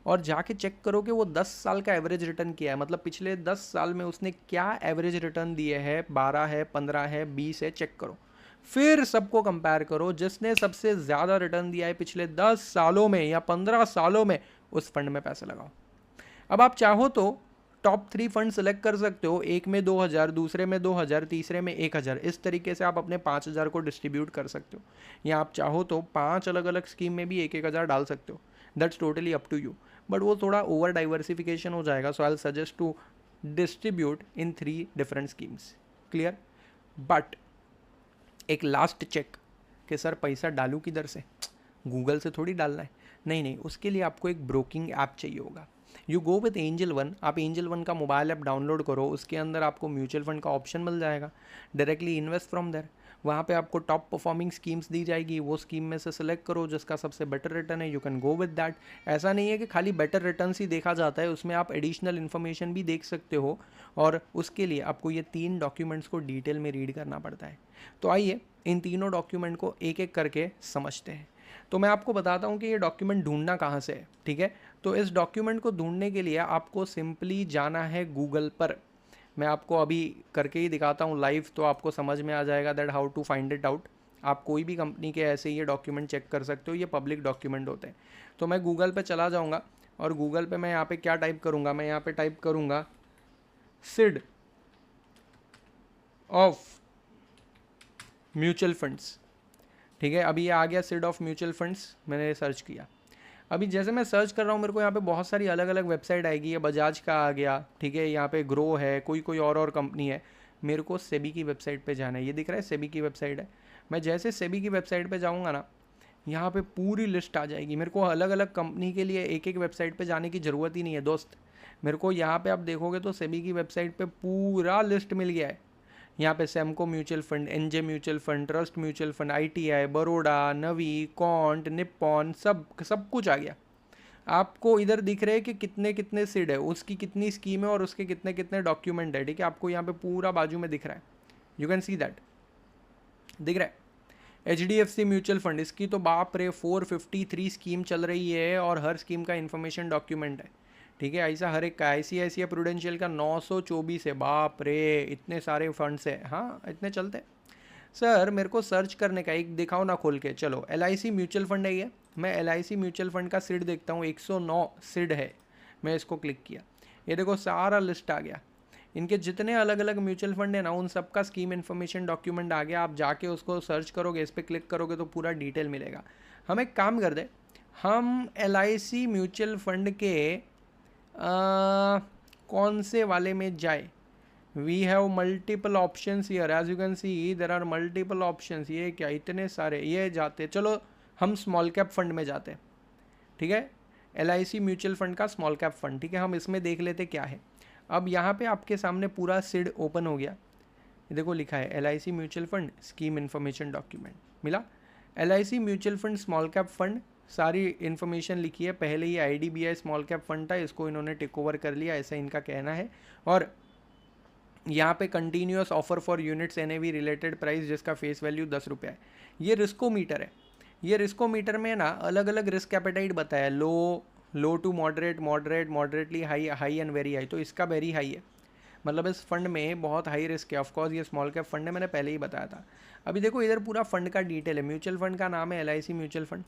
और जाके चेक करो कि वो 10 साल का एवरेज रिटर्न किया है, मतलब पिछले 10 साल में उसने क्या एवरेज रिटर्न दिए है, 12 है, 15 है, 20 है, चेक करो। फिर सबको कंपेयर करो, जिसने सबसे ज़्यादा रिटर्न दिया है पिछले 10 सालों में या 15 सालों में, उस फंड में पैसे लगाओ। अब आप चाहो तो टॉप 3 फंड सेलेक्ट कर सकते हो, एक में 2,000, दूसरे में 2,000, तीसरे में 1,000। इस तरीके से आप अपने 5,000 को डिस्ट्रीब्यूट कर सकते हो, या आप चाहो तो 5 अलग अलग स्कीम में भी 1,000 डाल सकते हो। That's totally up to you, but वो थोड़ा ओवर डाइवर्सिफिकेशन हो जाएगा। So I will suggest to distribute in 3 different schemes. Clear? But एक लास्ट चेक कि सर पैसा डालूँ किधर से, गूगल से थोड़ी डालना है। नहीं नहीं, उसके लिए आपको एक ब्रोकिंग ऐप चाहिए होगा। You go with angel one, आप एंजल वन का मोबाइल ऐप डाउनलोड करो, उसके अंदर आपको म्यूचुअल फंड का ऑप्शन मिल जाएगा, डायरेक्टली इन्वेस्ट फ्रॉम देयर। वहाँ पे आपको टॉप परफॉर्मिंग स्कीम्स दी जाएगी, वो स्कीम में से सिलेक्ट करो जिसका सबसे बेटर रिटर्न है, you can go with that. ऐसा नहीं है कि खाली बेटर रिटर्न ही देखा जाता है, उसमें आप एडिशनल इन्फॉर्मेशन भी देख सकते हो, और उसके लिए आपको ये 3 डॉक्यूमेंट्स को डिटेल में रीड करना पड़ता है। तो आइए इन तीनों डॉक्यूमेंट को एक एक करके समझते हैं। तो मैं आपको बताता हूँ कि ये डॉक्यूमेंट ढूंढना कहाँ से है, ठीक है। तो इस डॉक्यूमेंट को ढूंढने के लिए आपको सिंपली जाना है गूगल पर। मैं आपको अभी करके ही दिखाता हूँ लाइव, तो आपको समझ में आ जाएगा that how to find it out. आप कोई भी कंपनी के ऐसे ये डॉक्यूमेंट चेक कर सकते हो, ये पब्लिक डॉक्यूमेंट होते हैं। तो मैं गूगल पे चला जाऊँगा, और गूगल पे मैं यहाँ पे क्या टाइप करूँगा, मैं यहाँ पे टाइप करूँगा सिड ऑफ म्यूचुअल फंड्स, ठीक है। अभी ये आ गया सिड ऑफ म्यूचुअल फंड्स, मैंने सर्च किया। अभी जैसे मैं सर्च कर रहा हूँ, मेरे को यहाँ पे बहुत सारी अलग अलग वेबसाइट आएगी। ये बजाज का आ गया, ठीक है, यहाँ पे ग्रो है, कोई कोई और कंपनी है। मेरे को सेबी की वेबसाइट पे जाना है, ये दिख रहा है सेबी की वेबसाइट है। मैं जैसे सेबी की वेबसाइट पे जाऊँगा ना, यहाँ पे पूरी लिस्ट आ जाएगी। मेरे को अलग अलग कंपनी के लिए एक एक वेबसाइट पे जाने की ज़रूरत ही नहीं है दोस्त। मेरे को यहाँ पे आप देखोगे तो सेबी की वेबसाइट पे पूरा लिस्ट मिल गया है। यहाँ पे Samco mutual fund, N J mutual fund, trust mutual fund, I T I, Baroda, Navi, Quant, Nippon, सब सब कुछ आ गया। आपको इधर दिख रहे हैं कि कितने कितने सिड है, उसकी कितनी स्कीम है, और उसके कितने कितने डॉक्यूमेंट है, ठीक है। आपको यहाँ पे पूरा बाजू में दिख रहा है, यू कैन सी दैट, दिख रहा है। HDFC म्यूचुअल फंड, इसकी तो बाप रे 453 स्कीम चल रही है, और हर स्कीम का इन्फॉर्मेशन डॉक्यूमेंट है, ठीक है। ऐसा हर एक का। ICICI प्रूडेंशियल का 924 है, बाप रे इतने सारे फंड्स है, हाँ इतने चलते हैं। सर मेरे को सर्च करने का एक दिखाओ ना खोल के। चलो LIC म्यूचुअल फंड है ये, मैं LIC म्यूचुअल फंड का सिड देखता हूँ, 109 सिड है। मैं इसको क्लिक किया, ये देखो सारा लिस्ट आ गया। इनके जितने अलग अलग म्यूचुअल फंड है ना, उन सबका स्कीम इन्फॉर्मेशन डॉक्यूमेंट आ गया। आप जाके उसको सर्च करोगे, इस पर क्लिक करोगे तो पूरा डिटेल मिलेगा। हम एक काम कर दे, हम LIC म्यूचुअल फंड के कौन से वाले में जाए। We have multiple options here, as you can see there are multiple options. ये क्या इतने सारे, ये जाते, चलो हम स्मॉल कैप फंड में जाते हैं, ठीक है। LIC म्यूचुअल फंड का स्मॉल कैप फंड, ठीक है, हम इसमें देख लेते क्या है। अब यहाँ पे आपके सामने पूरा सिड ओपन हो गया, देखो लिखा है LIC mutual fund scheme information document मिला। LIC mutual fund small cap fund, सारी इन्फॉर्मेशन लिखी है। पहले ये IDBI स्मॉल कैप फंड था, इसको इन्होंने टेक ओवर कर लिया, ऐसा इनका कहना है। और यहाँ पे continuous offer for units NAV related price, जिसका फेस वैल्यू 10 रुपये है। ये रिस्कोमीटर है। ये रिस्कोमीटर में ना अलग अलग रिस्क एपेटाइट बताया, low to moderate, moderately high, high and very high. तो इसका वेरी हाई है, मतलब इस फंड में बहुत हाई रिस्क है। ऑफकोर्स ये स्मॉल कैप फंड है, मैंने पहले ही बताया था। अभी देखो इधर पूरा फंड का डिटेल है। म्यूचुअल फंड का नाम है LIC म्यूचुअल फंड।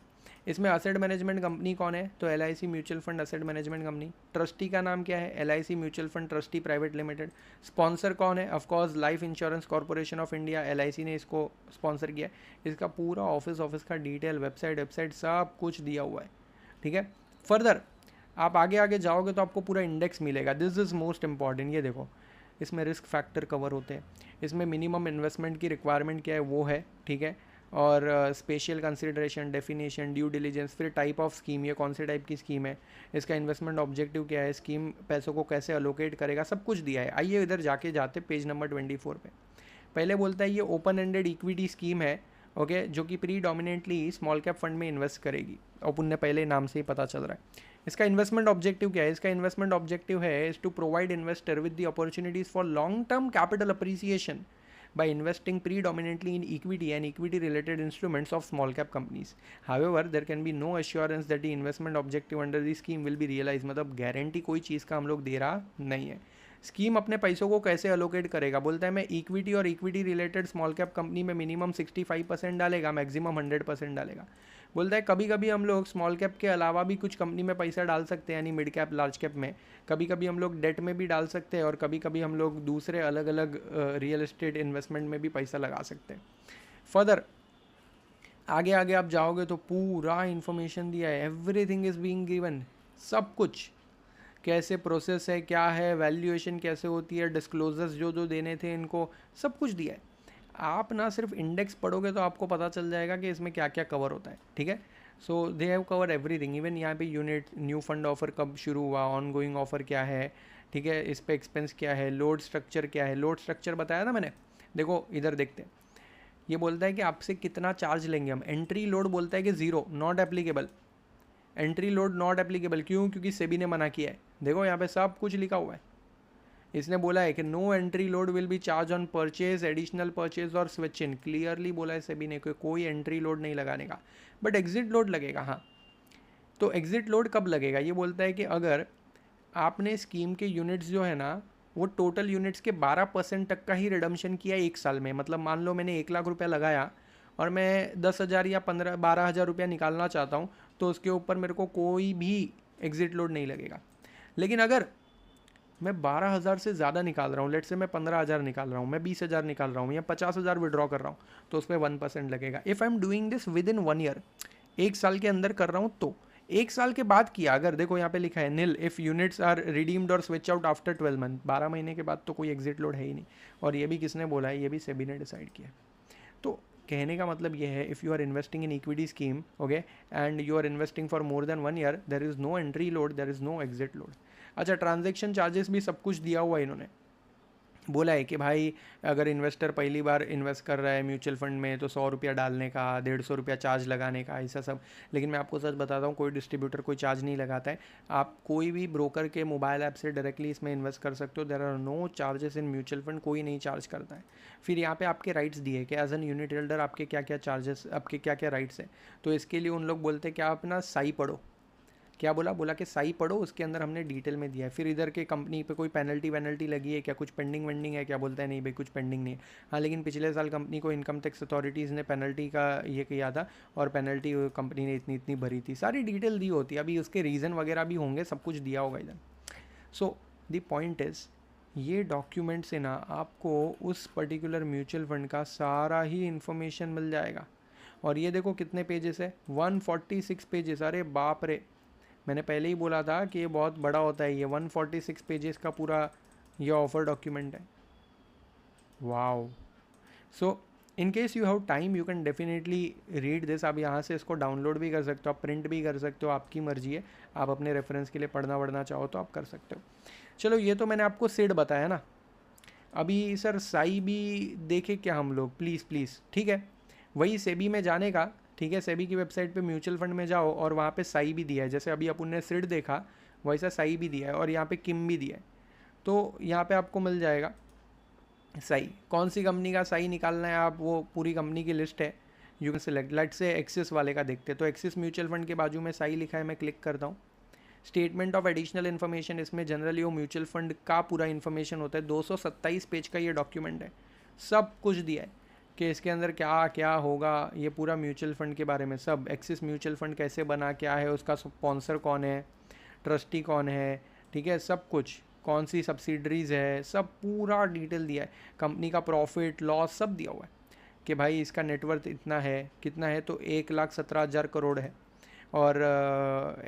इसमें असेट मैनेजमेंट कंपनी कौन है, तो LIC mutual fund asset management company. Trustee का नाम क्या है, LIC mutual fund trustee private limited. Sponsor कौन है, of course life insurance corporation of India, LIC ने इसको स्पॉन्सर किया। इसका पूरा ऑफिस का डिटेल, वेबसाइट सब कुछ दिया हुआ है, ठीक है। फर्दर आप आगे आगे जाओगे तो आपको पूरा इंडेक्स मिलेगा। This is most important. ये देखो इसमें रिस्क फैक्टर कवर होते हैं, इसमें मिनिमम इन्वेस्टमेंट की रिक्वायरमेंट क्या है वो है, ठीक है। और special consideration, definition, due diligence, फिर टाइप ऑफ स्कीम, ये कौन से टाइप की स्कीम है, इसका इन्वेस्टमेंट ऑब्जेक्टिव क्या है, स्कीम पैसों को कैसे अलोकेट करेगा, सब कुछ दिया है। आइए इधर जाके जाते पेज नंबर 24 पे। पहले बोलता है ये ओपन एंडेड इक्विटी स्कीम है, ओके, जो कि प्रीडोमिनेंटली स्मॉल कैप फंड में इन्वेस्ट करेगी। अपन ने पहले नाम से ही पता चल रहा है। इसका इन्वेस्टमेंट ऑब्जेक्टिव क्या है, इसका इन्वेस्टमेंट ऑब्जेक्टिव है is to provide investor with the opportunities for long term capital appreciation by investing predominantly in equity and equity related instruments of small cap companies. However, there can be no assurance that the investment objective under the scheme will be realized. मतलब गारंटी कोई चीज़ का हम लोग दे रहा नहीं है। स्कीम अपने पैसों को कैसे अलोकेट करेगा, बोलता है मैं इक्विटी और equity related small cap company में मिनिमम 65% डालेगा, मैक्सिमम 100% डालेगा। बोलता है कभी कभी हम लोग स्मॉल कैप के अलावा भी कुछ कंपनी में पैसा डाल सकते हैं, यानी मिड कैप लार्ज कैप में। कभी कभी हम लोग डेट में भी डाल सकते हैं, और कभी कभी हम लोग दूसरे अलग अलग रियल एस्टेट इन्वेस्टमेंट में भी पैसा लगा सकते हैं। फर्दर आगे आगे आप जाओगे तो पूरा इन्फॉर्मेशन दिया है, एवरीथिंग इज़ बीइंग गिवन, सब कुछ कैसे प्रोसेस है, क्या है, वैल्यूएशन कैसे होती है, डिस्क्लोजर्स जो देने थे इनको, सब कुछ दिया है। आप ना सिर्फ इंडेक्स पढ़ोगे तो आपको पता चल जाएगा कि इसमें क्या क्या कवर होता है, ठीक है। So they have cover everything. Even यहाँ पे यूनिट, न्यू फंड ऑफर कब शुरू हुआ, ऑन गोइंग ऑफर क्या है, ठीक है, इस पे एक्सपेंस क्या है, लोड स्ट्रक्चर क्या है। लोड स्ट्रक्चर बताया था मैंने, देखो इधर देखते हैं। ये बोलता है कि आपसे कितना चार्ज लेंगे हम। एंट्री लोड बोलता है कि zero, not applicable. Entry load not applicable, क्यों? क्योंकि सेबी ने मना किया है। देखो यहाँ पे सब कुछ लिखा हुआ है। इसने बोला है कि no entry load will be charge on purchase, additional purchase और स्विच इन। क्लियरली बोला है सेबी ने कि कोई एंट्री लोड नहीं लगाने का, बट एग्जिट लोड लगेगा। हाँ, तो एग्जिट लोड कब लगेगा? ये बोलता है कि अगर आपने स्कीम के यूनिट्स जो है ना, वो टोटल यूनिट्स के 12% तक का ही रिडम्शन किया एक साल में। मतलब मान लो मैंने 1 लाख रुपया लगाया और मैं 10,000 या 12,000 रुपया निकालना चाहता हूँ, तो उसके ऊपर मेरे को कोई भी एग्जिट लोड नहीं लगेगा। लेकिन अगर मैं 12,000 से ज़्यादा निकाल रहा हूँ, लेट से मैं 15,000 निकाल रहा हूँ, मैं 20,000 निकाल रहा हूँ या 50,000 विड्रॉ कर रहा हूँ, तो उस पर 1% लगेगा। If I am doing this with in 1 year, एक साल के अंदर कर रहा हूँ, तो एक साल के बाद किया अगर, देखो यहाँ पे लिखा है नील इफ़ यूनिट्स आर रिडीम्ड और स्विच आउट आफ्टर 12 मंथ, 12 महीने के बाद तो कोई एग्जिट लोड है ही नहीं। और ये भी किसने बोला है? ये भी सेबी ने डिसाइड किया। तो कहने का मतलब ये है, if you are investing in equity scheme, okay, and you are investing for more than 1 year, there is no entry load, there is no exit load. अच्छा, ट्रांजेक्शन चार्जेस भी सब कुछ दिया हुआ है इन्होंने। बोला है कि भाई अगर इन्वेस्टर पहली बार इन्वेस्ट कर रहा है म्यूचुअल फंड में, तो 100 रुपया डालने का, 150 रुपया चार्ज लगाने का, ऐसा सब। लेकिन मैं आपको सच बताता हूँ, कोई डिस्ट्रीब्यूटर कोई चार्ज नहीं लगाता है। आप कोई भी ब्रोकर के मोबाइल ऐप से डायरेक्टली इसमें इन्वेस्ट कर सकते हो। There are no charges in mutual fund, कोई नहीं चार्ज करता है। फिर यहाँ पे आपके राइट्स दिए कि एज एन यूनिट होल्डर आपके क्या क्या चार्जेस, आपके क्या क्या राइट्स हैं। तो इसके लिए उन लोग बोलते हैं कि आप ना साई पढ़ो। क्या बोला? बोला कि साई पढ़ो, उसके अंदर हमने डिटेल में दिया है। फिर इधर के कंपनी पे कोई पेनल्टी वेनल्टी लगी है क्या, कुछ पेंडिंग वेंडिंग है क्या? बोलता है नहीं भाई, कुछ पेंडिंग नहीं है। हाँ, लेकिन पिछले साल कंपनी को इनकम टैक्स अथॉरिटीज़ ने पेनल्टी का ये किया था, और पेनल्टी कंपनी ने इतनी इतनी भरी थी, सारी डिटेल दी होती है। अभी उसके रीज़न वगैरह भी होंगे, सब कुछ दिया होगा इधर। सो द पॉइंट इज़, ये डॉक्यूमेंट से ना आपको उस पर्टिकुलर म्यूचुअल फंड का सारा ही इन्फॉर्मेशन मिल जाएगा। और ये देखो कितने पेजेस है, 146 पेजेस। अरे बाप रे, मैंने पहले ही बोला था कि ये बहुत बड़ा होता है। ये 146 पेजेस का पूरा ये ऑफर डॉक्यूमेंट है। Wow. So in case you have time, you can definitely read this. आप यहाँ से इसको डाउनलोड भी कर सकते हो, आप प्रिंट भी कर सकते हो, आपकी मर्जी है। आप अपने रेफरेंस के लिए पढ़ना चाहो तो आप कर सकते हो। चलो, ये तो मैंने आपको सिड बताया ना। अभी सर साई भी देखे क्या हम लोग? प्लीज़ प्लीज़, ठीक है, वही सेबी में जाने का। ठीक है, सेबी की वेबसाइट पे म्यूचुअल फंड में जाओ और वहाँ पे साई भी दिया है। जैसे अभी अपन ने सिड देखा, वैसा साई भी दिया है, और यहाँ पे किम भी दिया है। तो यहाँ पे आपको मिल जाएगा साई। कौन सी कंपनी का साई निकालना है, आप वो पूरी कंपनी की लिस्ट है, यू कैन सेलेक्ट। लेट से एक्सिस वाले का देखते हैं, तो एक्सिस म्यूचुअल फंड के बाजू में साई लिखा है, मैं क्लिक करता हूँ। स्टेटमेंट ऑफ एडिशनल इन्फॉर्मेशन, इसमें जनरली वो म्यूचुअल फंड का पूरा इन्फॉर्मेशन होता है। 227 पेज का ये डॉक्यूमेंट है, सब कुछ दिया है कि इसके अंदर क्या क्या होगा। ये पूरा म्यूचुअल फंड के बारे में सब, एक्सिस म्यूचुअल फंड कैसे बना, क्या है उसका स्पॉन्सर कौन है, ट्रस्टी कौन है, ठीक है, सब कुछ, कौन सी सब्सिडरीज़ है, सब पूरा डिटेल दिया है। कंपनी का प्रॉफिट लॉस सब दिया हुआ है कि भाई इसका नेटवर्थ इतना है, कितना है, तो 1,17,000 करोड़ है। और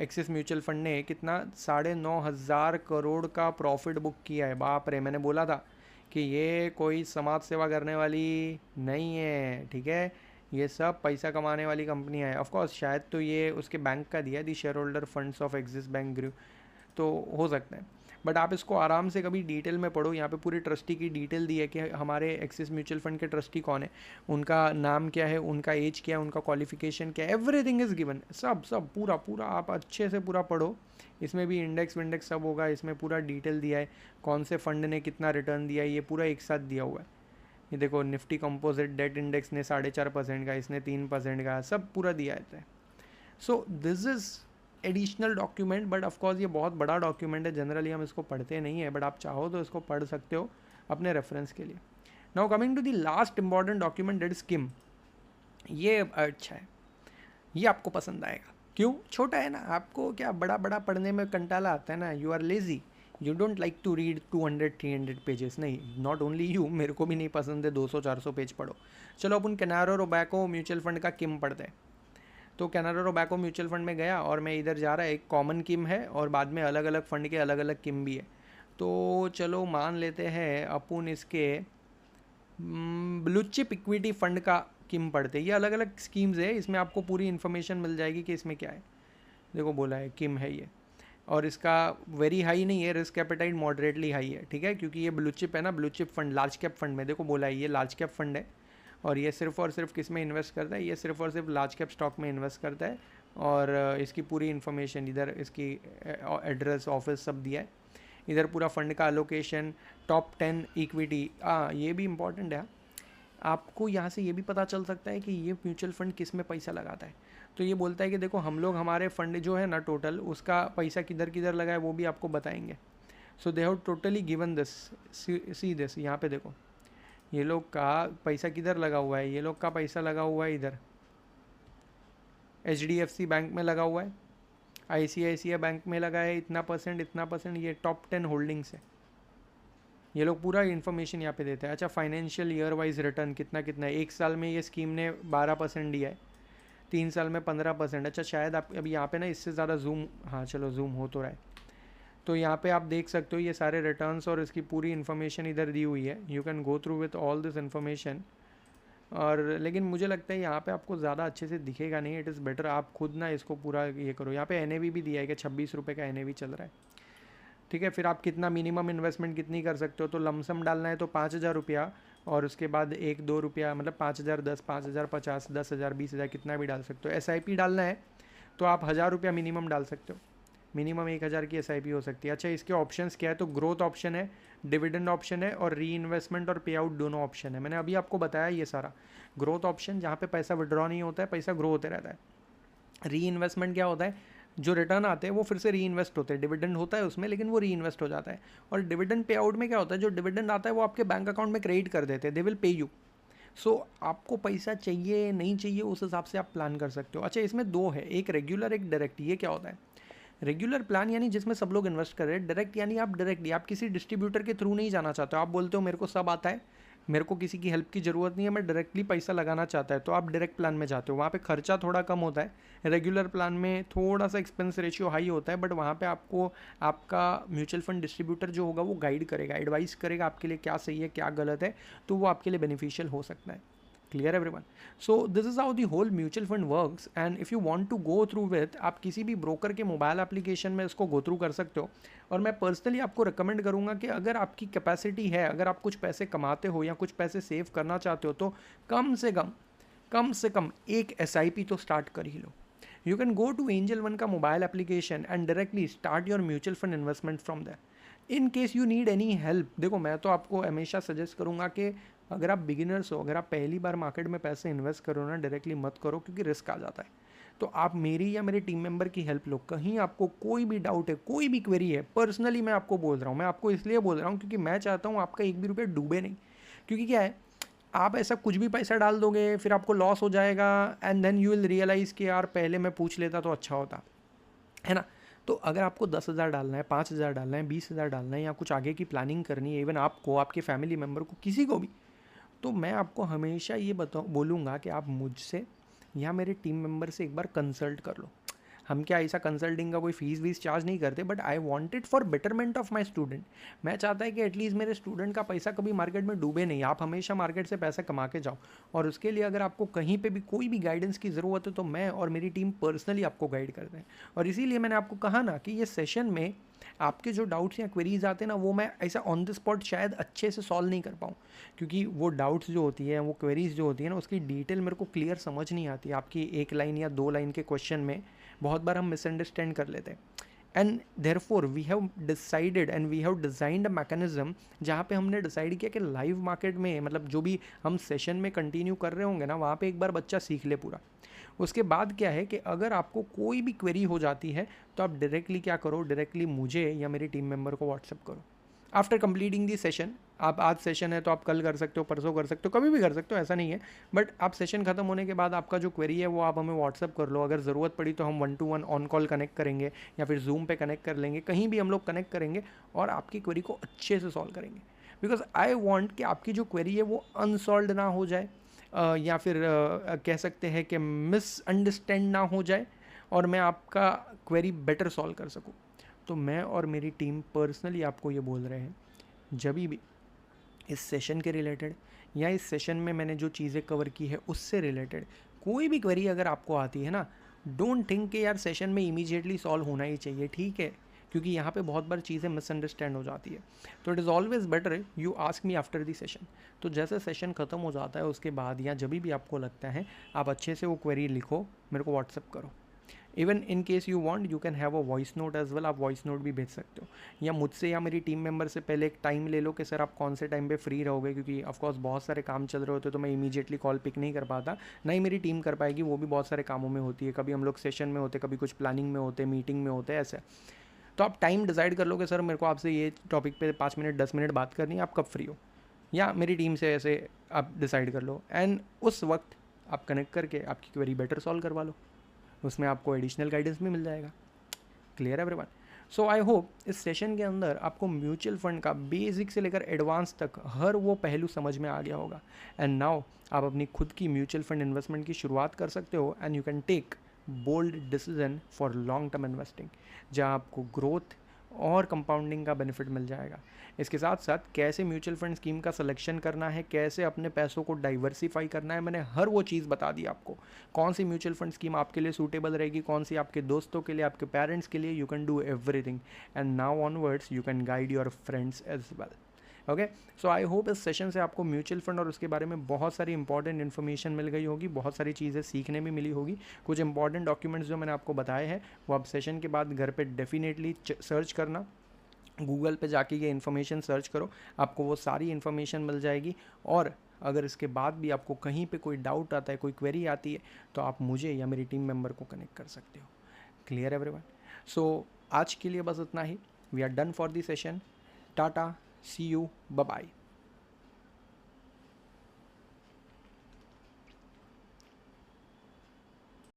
एक्सिस म्यूचुअल फंड ने कितना, 9,500 करोड़ का प्रॉफिट बुक किया है। बाप रे, मैंने बोला था कि ये कोई समाज सेवा करने वाली नहीं है, ठीक है, ये सब पैसा कमाने वाली कंपनियाँ हैं। ऑफकोर्स शायद तो ये उसके बैंक का दिया, the shareholder funds of Axis bank group, तो हो सकता है। बट आप इसको आराम से कभी डिटेल में पढ़ो। यहाँ पे पूरी ट्रस्टी की डिटेल दी है कि हमारे एक्सिस म्यूचुअल फंड के ट्रस्टी कौन है, उनका नाम क्या है, उनका एज क्या है, उनका क्वालिफिकेशन क्या है, एवरीथिंग इज़ गिवन। सब सब पूरा पूरा आप अच्छे से पूरा पढ़ो। इसमें भी इंडेक्स विंडेक्स सब होगा, इसमें पूरा डिटेल दिया है, कौन से फंड ने कितना रिटर्न दिया है, ये पूरा एक साथ दिया हुआ है। ये देखो, निफ्टी कंपोजिट डेट इंडेक्स ने 4.5% का, इसने 3% का, सब पूरा दिया है। सो this is additional document, but of course ये बहुत बड़ा डॉक्यूमेंट है, जनरली हम इसको पढ़ते नहीं है, बट आप चाहो तो इसको पढ़ सकते हो अपने रेफरेंस के लिए। Now coming to the last important document, that is KIM. ये अच्छा है, ये आपको पसंद आएगा। क्यों? छोटा है ना, आपको क्या बड़ा बड़ा पढ़ने में कंटाला आता है ना, you are lazy, you don't like to read 200-300 pages. नहीं, नॉट ओनली यू, मेरे को भी नहीं पसंद है 200-400 पेज पढ़ो। चलो अपन कैनारा रोबैको म्यूचुअल फंड का किम पढ़ते हैं। तो कैनारा रोबैको म्यूचुअल फंड में गया और मैं इधर जा रहा है, एक कॉमन किम है और बाद में अलग अलग फंड के अलग अलग किम भी है। तो चलो मान लेते हैं अपन इसके ब्लू चिप इक्विटी फंड का किम पढ़ते, ये अलग अलग स्कीम्स है, इसमें आपको पूरी इन्फॉर्मेशन मिल जाएगी कि इसमें क्या है। देखो बोला है किम है ये, और इसका वेरी हाई नहीं है, रिस्क एपेटाइट मॉडरेटली हाई है, ठीक है, क्योंकि ये ब्लू चिप है ना, blue chip fund, large cap fund में। देखो बोला है ये लार्ज कैप फंड है, और ये सिर्फ और सिर्फ किस में इन्वेस्ट करता है, ये सिर्फ और सिर्फ लार्ज कैप स्टॉक में इन्वेस्ट करता है। और इसकी पूरी इन्फॉर्मेशन इधर, इसकी एड्रेस ऑफिस सब दिया है इधर, पूरा फंड का अलोकेशन, टॉप 10 इक्विटी। ये भी इंपॉर्टेंट है, आपको यहाँ से ये भी पता चल सकता है कि ये म्यूचुअल फंड किस में पैसा लगाता है। तो ये बोलता है कि देखो हम लोग, हमारे फंड जो है ना टोटल, उसका पैसा किधर किधर लगा है वो भी आपको बताएंगे। So they have totally given this, see this, यहाँ पे देखो ये लोग का पैसा किधर लगा हुआ है, ये लोग का पैसा लगा हुआ है इधर HDFC बैंक में लगा हुआ है, ICICI बैंक में लगा है इतना परसेंट इतना परसेंट, ये टॉप 10 होल्डिंग्स है। ये लोग पूरा इन्फॉर्मेशन यहाँ पे देते हैं। अच्छा, फाइनेंशियल ईयर वाइज रिटर्न कितना कितना है, 1 साल में ये स्कीम ने 12% दिया है, 3 साल में 15%। अच्छा शायद आप अभी यहाँ पे ना इससे ज़्यादा जूम, हाँ चलो जूम हो तो रहा है, तो यहाँ पे आप देख सकते हो ये सारे रिटर्न्स और इसकी पूरी इन्फॉर्मेशन इधर दी हुई है। You can go through with all this information. और लेकिन मुझे लगता है यहाँ पे आपको ज़्यादा अच्छे से दिखेगा नहीं, इट इज़ बेटर आप खुद ना इसको पूरा ये करो। यहाँ पे NAV भी दिया है कि 26 रुपये का NAV चल रहा है, ठीक है। फिर आप कितना मिनिमम इन्वेस्टमेंट कितनी कर सकते हो, तो लमसम डालना है तो 5,000 रुपया, और उसके बाद 1-2 रुपया, मतलब 5,000, 10, 5,000, 50, 10,000, 20,000 कितना भी डाल सकते हो। SIP डालना है तो आप 1,000 रुपया मिनिमम डाल सकते हो, मिनिमम 1,000 की SIP हो सकती है। अच्छा इसके ऑप्शंस क्या है, तो ग्रोथ ऑप्शन है, डिविडेंड ऑप्शन है, और री इन्वेस्टमेंट और पे आउट दोनों ऑप्शन है। मैंने अभी आपको बताया ये सारा। ग्रोथ ऑप्शन जहाँ पे पैसा विड्रॉ नहीं होता है, पैसा ग्रो होते रहता है। री इन्वेस्टमेंट क्या होता है, जो रिटर्न आते हैं वो फिर से री इन्वेस्ट होते हैं, डिविडेंड होता है उसमें लेकिन वो री इन्वेस्ट हो जाता है। और डिविडेंड पे आउट में क्या होता है, जो डिविडेंड आता है वो आपके बैंक अकाउंट में क्रेडिट कर देते हैं, दे विल पे यू। सो आपको पैसा चाहिए नहीं चाहिए उस हिसाब से आप प्लान कर सकते हो। अच्छा इसमें 2 है, एक रेगुलर एक डायरेक्ट। ये क्या होता है, रेगुलर प्लान यानी जिसमें सब लोग इन्वेस्ट कर रहे हैं, डायरेक्ट यानी आप डायरेक्टली, आप किसी डिस्ट्रीब्यूटर के थ्रू नहीं जाना चाहते हो, आप बोलते हो मेरे को सब आता है, मेरे को किसी की हेल्प की ज़रूरत नहीं है, मैं डायरेक्टली पैसा लगाना चाहता है, तो आप डायरेक्ट प्लान में जाते हो। वहाँ पे खर्चा थोड़ा कम होता है, रेगुलर प्लान में थोड़ा सा एक्सपेंस रेशियो हाई होता है, बट वहाँ पे आपको आपका म्यूचुअल फंड डिस्ट्रीब्यूटर जो होगा वो गाइड करेगा, एडवाइस करेगा आपके लिए क्या सही है क्या गलत है, तो वो आपके लिए बेनिफिशियल हो सकता है। Clear everyone? So this is how the whole mutual fund works, and if you want to go through with, आप किसी भी ब्रोकर के मोबाइल एप्लीकेशन में इसको गो थ्रू कर सकते हो। और मैं पर्सनली आपको रिकमेंड करूंगा कि अगर आपकी कैपेसिटी है, अगर आप कुछ पैसे कमाते हो या कुछ पैसे सेव करना चाहते हो, तो कम से कम एक SIP तो स्टार्ट कर ही लो। You can go to Angel One का mobile application and directly start your mutual fund investment from there. In case you need any help, देखो मैं तो आपको हमेशा सजेस्ट करूंगा कि अगर आप बिगिनर्स हो, अगर आप पहली बार मार्केट में पैसे इन्वेस्ट करो ना, डायरेक्टली मत करो क्योंकि रिस्क आ जाता है। तो आप मेरी या मेरे टीम मेंबर की हेल्प लो। कहीं आपको कोई भी डाउट है, कोई भी क्वेरी है, पर्सनली मैं आपको बोल रहा हूँ, मैं आपको इसलिए बोल रहा हूँ क्योंकि मैं चाहता हूँ आपका 1 भी रुपया डूबे नहीं। क्योंकि क्या है, आप ऐसा कुछ भी पैसा डाल दोगे फिर आपको लॉस हो जाएगा, and then you will realise कि यार पहले मैं पूछ लेता तो अच्छा होता है ना। तो अगर आपको 10,000 डालना है, 5,000 डालना है, 20,000 डालना है, या कुछ आगे की प्लानिंग करनी है, इवन आपको, आपके फैमिली मेम्बर को, किसी को भी, तो मैं आपको हमेशा ये बोलूँगा कि आप मुझसे या मेरे टीम मेंबर से एक बार कंसल्ट कर लो। हम क्या ऐसा कंसल्टिंग का कोई फीस वीस चार्ज नहीं करते, but I want it for betterment of my student. मैं चाहता है कि एटलीस्ट मेरे स्टूडेंट का पैसा कभी मार्केट में डूबे नहीं, आप हमेशा मार्केट से पैसा कमा के जाओ। और उसके लिए अगर आपको कहीं पे भी कोई भी गाइडेंस की ज़रूरत है तो मैं और मेरी टीम पर्सनली आपको गाइड करते हैं। और इसीलिए मैंने आपको कहा ना कि ये सेशन में आपके जो डाउट्स या क्वेरीज आते हैं ना, वो मैं ऐसा ऑन द स्पॉट शायद अच्छे से सॉल्व नहीं कर पाऊँ, क्योंकि वो डाउट्स जो होती है, वो क्वेरीज जो होती है ना, उसकी डिटेल मेरे को क्लियर समझ नहीं आती। आपकी 1 लाइन या 2 लाइन के क्वेश्चन में बहुत बार हम मिसअंडरस्टैंड कर लेते हैं। And therefore we have decided and we have designed a mechanism, जहाँ पे हमने डिसाइड किया कि लाइव मार्केट में, मतलब जो भी हम सेशन में कंटिन्यू कर रहे होंगे ना, वहाँ पे एक बार बच्चा सीख ले पूरा। उसके बाद क्या है कि अगर आपको कोई भी क्वेरी हो जाती है तो आप डायरेक्टली क्या करो, डायरेक्टली मुझे या मेरी टीम मेंबर को व्हाट्सअप करो आफ्टर कंप्लीटिंग दी सेशन। आप आज सेशन है तो आप कल कर सकते हो, परसों कर सकते हो, कभी भी कर सकते हो, ऐसा नहीं है। बट आप सेशन खत्म होने के बाद आपका जो क्वेरी है वो आप हमें व्हाट्सअप कर लो। अगर ज़रूरत पड़ी तो हम 1 to 1 ऑन कॉल कनेक्ट करेंगे या फिर जूम पे कनेक्ट कर लेंगे, कहीं भी हम लोग कनेक्ट करेंगे और आपकी क्वेरी को अच्छे से सॉल्व करेंगे। बिकॉज आई वॉन्ट कि आपकी जो क्वेरी है वो अनसॉल्व ना हो जाए, या फिर कह सकते हैं कि मिसअंडरस्टैंड ना हो जाए, और मैं आपका क्वेरी बेटर सॉल्व कर सकूं। तो मैं और मेरी टीम पर्सनली आपको ये बोल रहे हैं, जब भी इस सेशन के रिलेटेड या इस सेशन में मैंने जो चीज़ें कवर की है उससे रिलेटेड कोई भी क्वेरी अगर आपको आती है ना, डोंट थिंक कि यार सेशन में इमीडिएटली सॉल्व होना ही चाहिए, ठीक है, क्योंकि यहाँ पे बहुत बार चीज़ें मिसअंडरस्टैंड हो जाती है। तो it is always better you ask me after the session. तो जैसे सेशन ख़त्म हो जाता है उसके बाद या जब भी आपको लगता है, आप अच्छे से वो क्वेरी लिखो, मेरे को व्हाट्सअप करो। Even in case you want you can have a voice note as well, आप वॉइस नोट भी भेज सकते हो, या मुझसे या मेरी टीम मेंबर से पहले एक टाइम ले लो कि सर आप कौन से टाइम पे फ्री रहोगे, क्योंकि ऑफकोर्स बहुत सारे काम चल रहे होते तो मैं इमीडिएटली कॉल पिक नहीं कर पाता, ना ही मेरी टीम कर पाएगी, वो भी बहुत सारे कामों में होती है, कभी हम लोग सेशन में होते, कभी कुछ प्लानिंग में होते, मीटिंग में होते, ऐसे। तो आप टाइम डिसाइड कर लो कि सर मेरे को आपसे ये टॉपिक पे 5 मिनट 10 मिनट बात करनी है, आप कब फ्री हो, या मेरी टीम से ऐसे आप डिसाइड कर लो, एंड उस वक्त आप कनेक्ट करके आपकी क्वेरी बेटर सॉल्व करवा लो, उसमें आपको एडिशनल गाइडेंस भी मिल जाएगा। Clear everyone? So I hope इस सेशन के अंदर आपको म्यूचुअल फंड का बेसिक से लेकर एडवांस तक हर वो पहलू समझ में आ गया होगा, एंड नाउ आप अपनी खुद की म्यूचुअल फंड इन्वेस्टमेंट की शुरुआत कर सकते हो, and you can take bold decision for long term investing, जहाँ आपको ग्रोथ और कंपाउंडिंग का बेनिफिट मिल जाएगा। इसके साथ साथ कैसे म्यूचुअल फंड स्कीम का सिलेक्शन करना है, कैसे अपने पैसों को डाइवर्सिफाई करना है, मैंने हर वो चीज़ बता दी आपको। कौन सी म्यूचुअल फंड स्कीम आपके लिए सूटेबल रहेगी, कौन सी आपके दोस्तों के लिए, आपके पेरेंट्स के लिए, you can do everything, and now onwards you can guide your friends as well. Okay, so I hope इस सेशन से आपको म्यूचुअल फंड और उसके बारे में बहुत सारी इंपॉर्टेंट इन्फॉर्मेशन मिल गई होगी, बहुत सारी चीज़ें सीखने में मिली होगी। कुछ इंपॉर्टेंट डॉक्यूमेंट्स जो मैंने आपको बताए हैं वो आप सेशन के बाद घर पे डेफिनेटली सर्च करना, गूगल पे जाके ये इन्फॉर्मेशन सर्च करो, आपको वो सारी इन्फॉर्मेशन मिल जाएगी। और अगर इसके बाद भी आपको कहीं पे कोई डाउट आता है, कोई क्वेरी आती है, तो आप मुझे या मेरी टीम मेंबर को कनेक्ट कर सकते हो। Clear everyone? सो आज के लिए बस इतना ही। We are done for the session. Tata, see you, bye bye.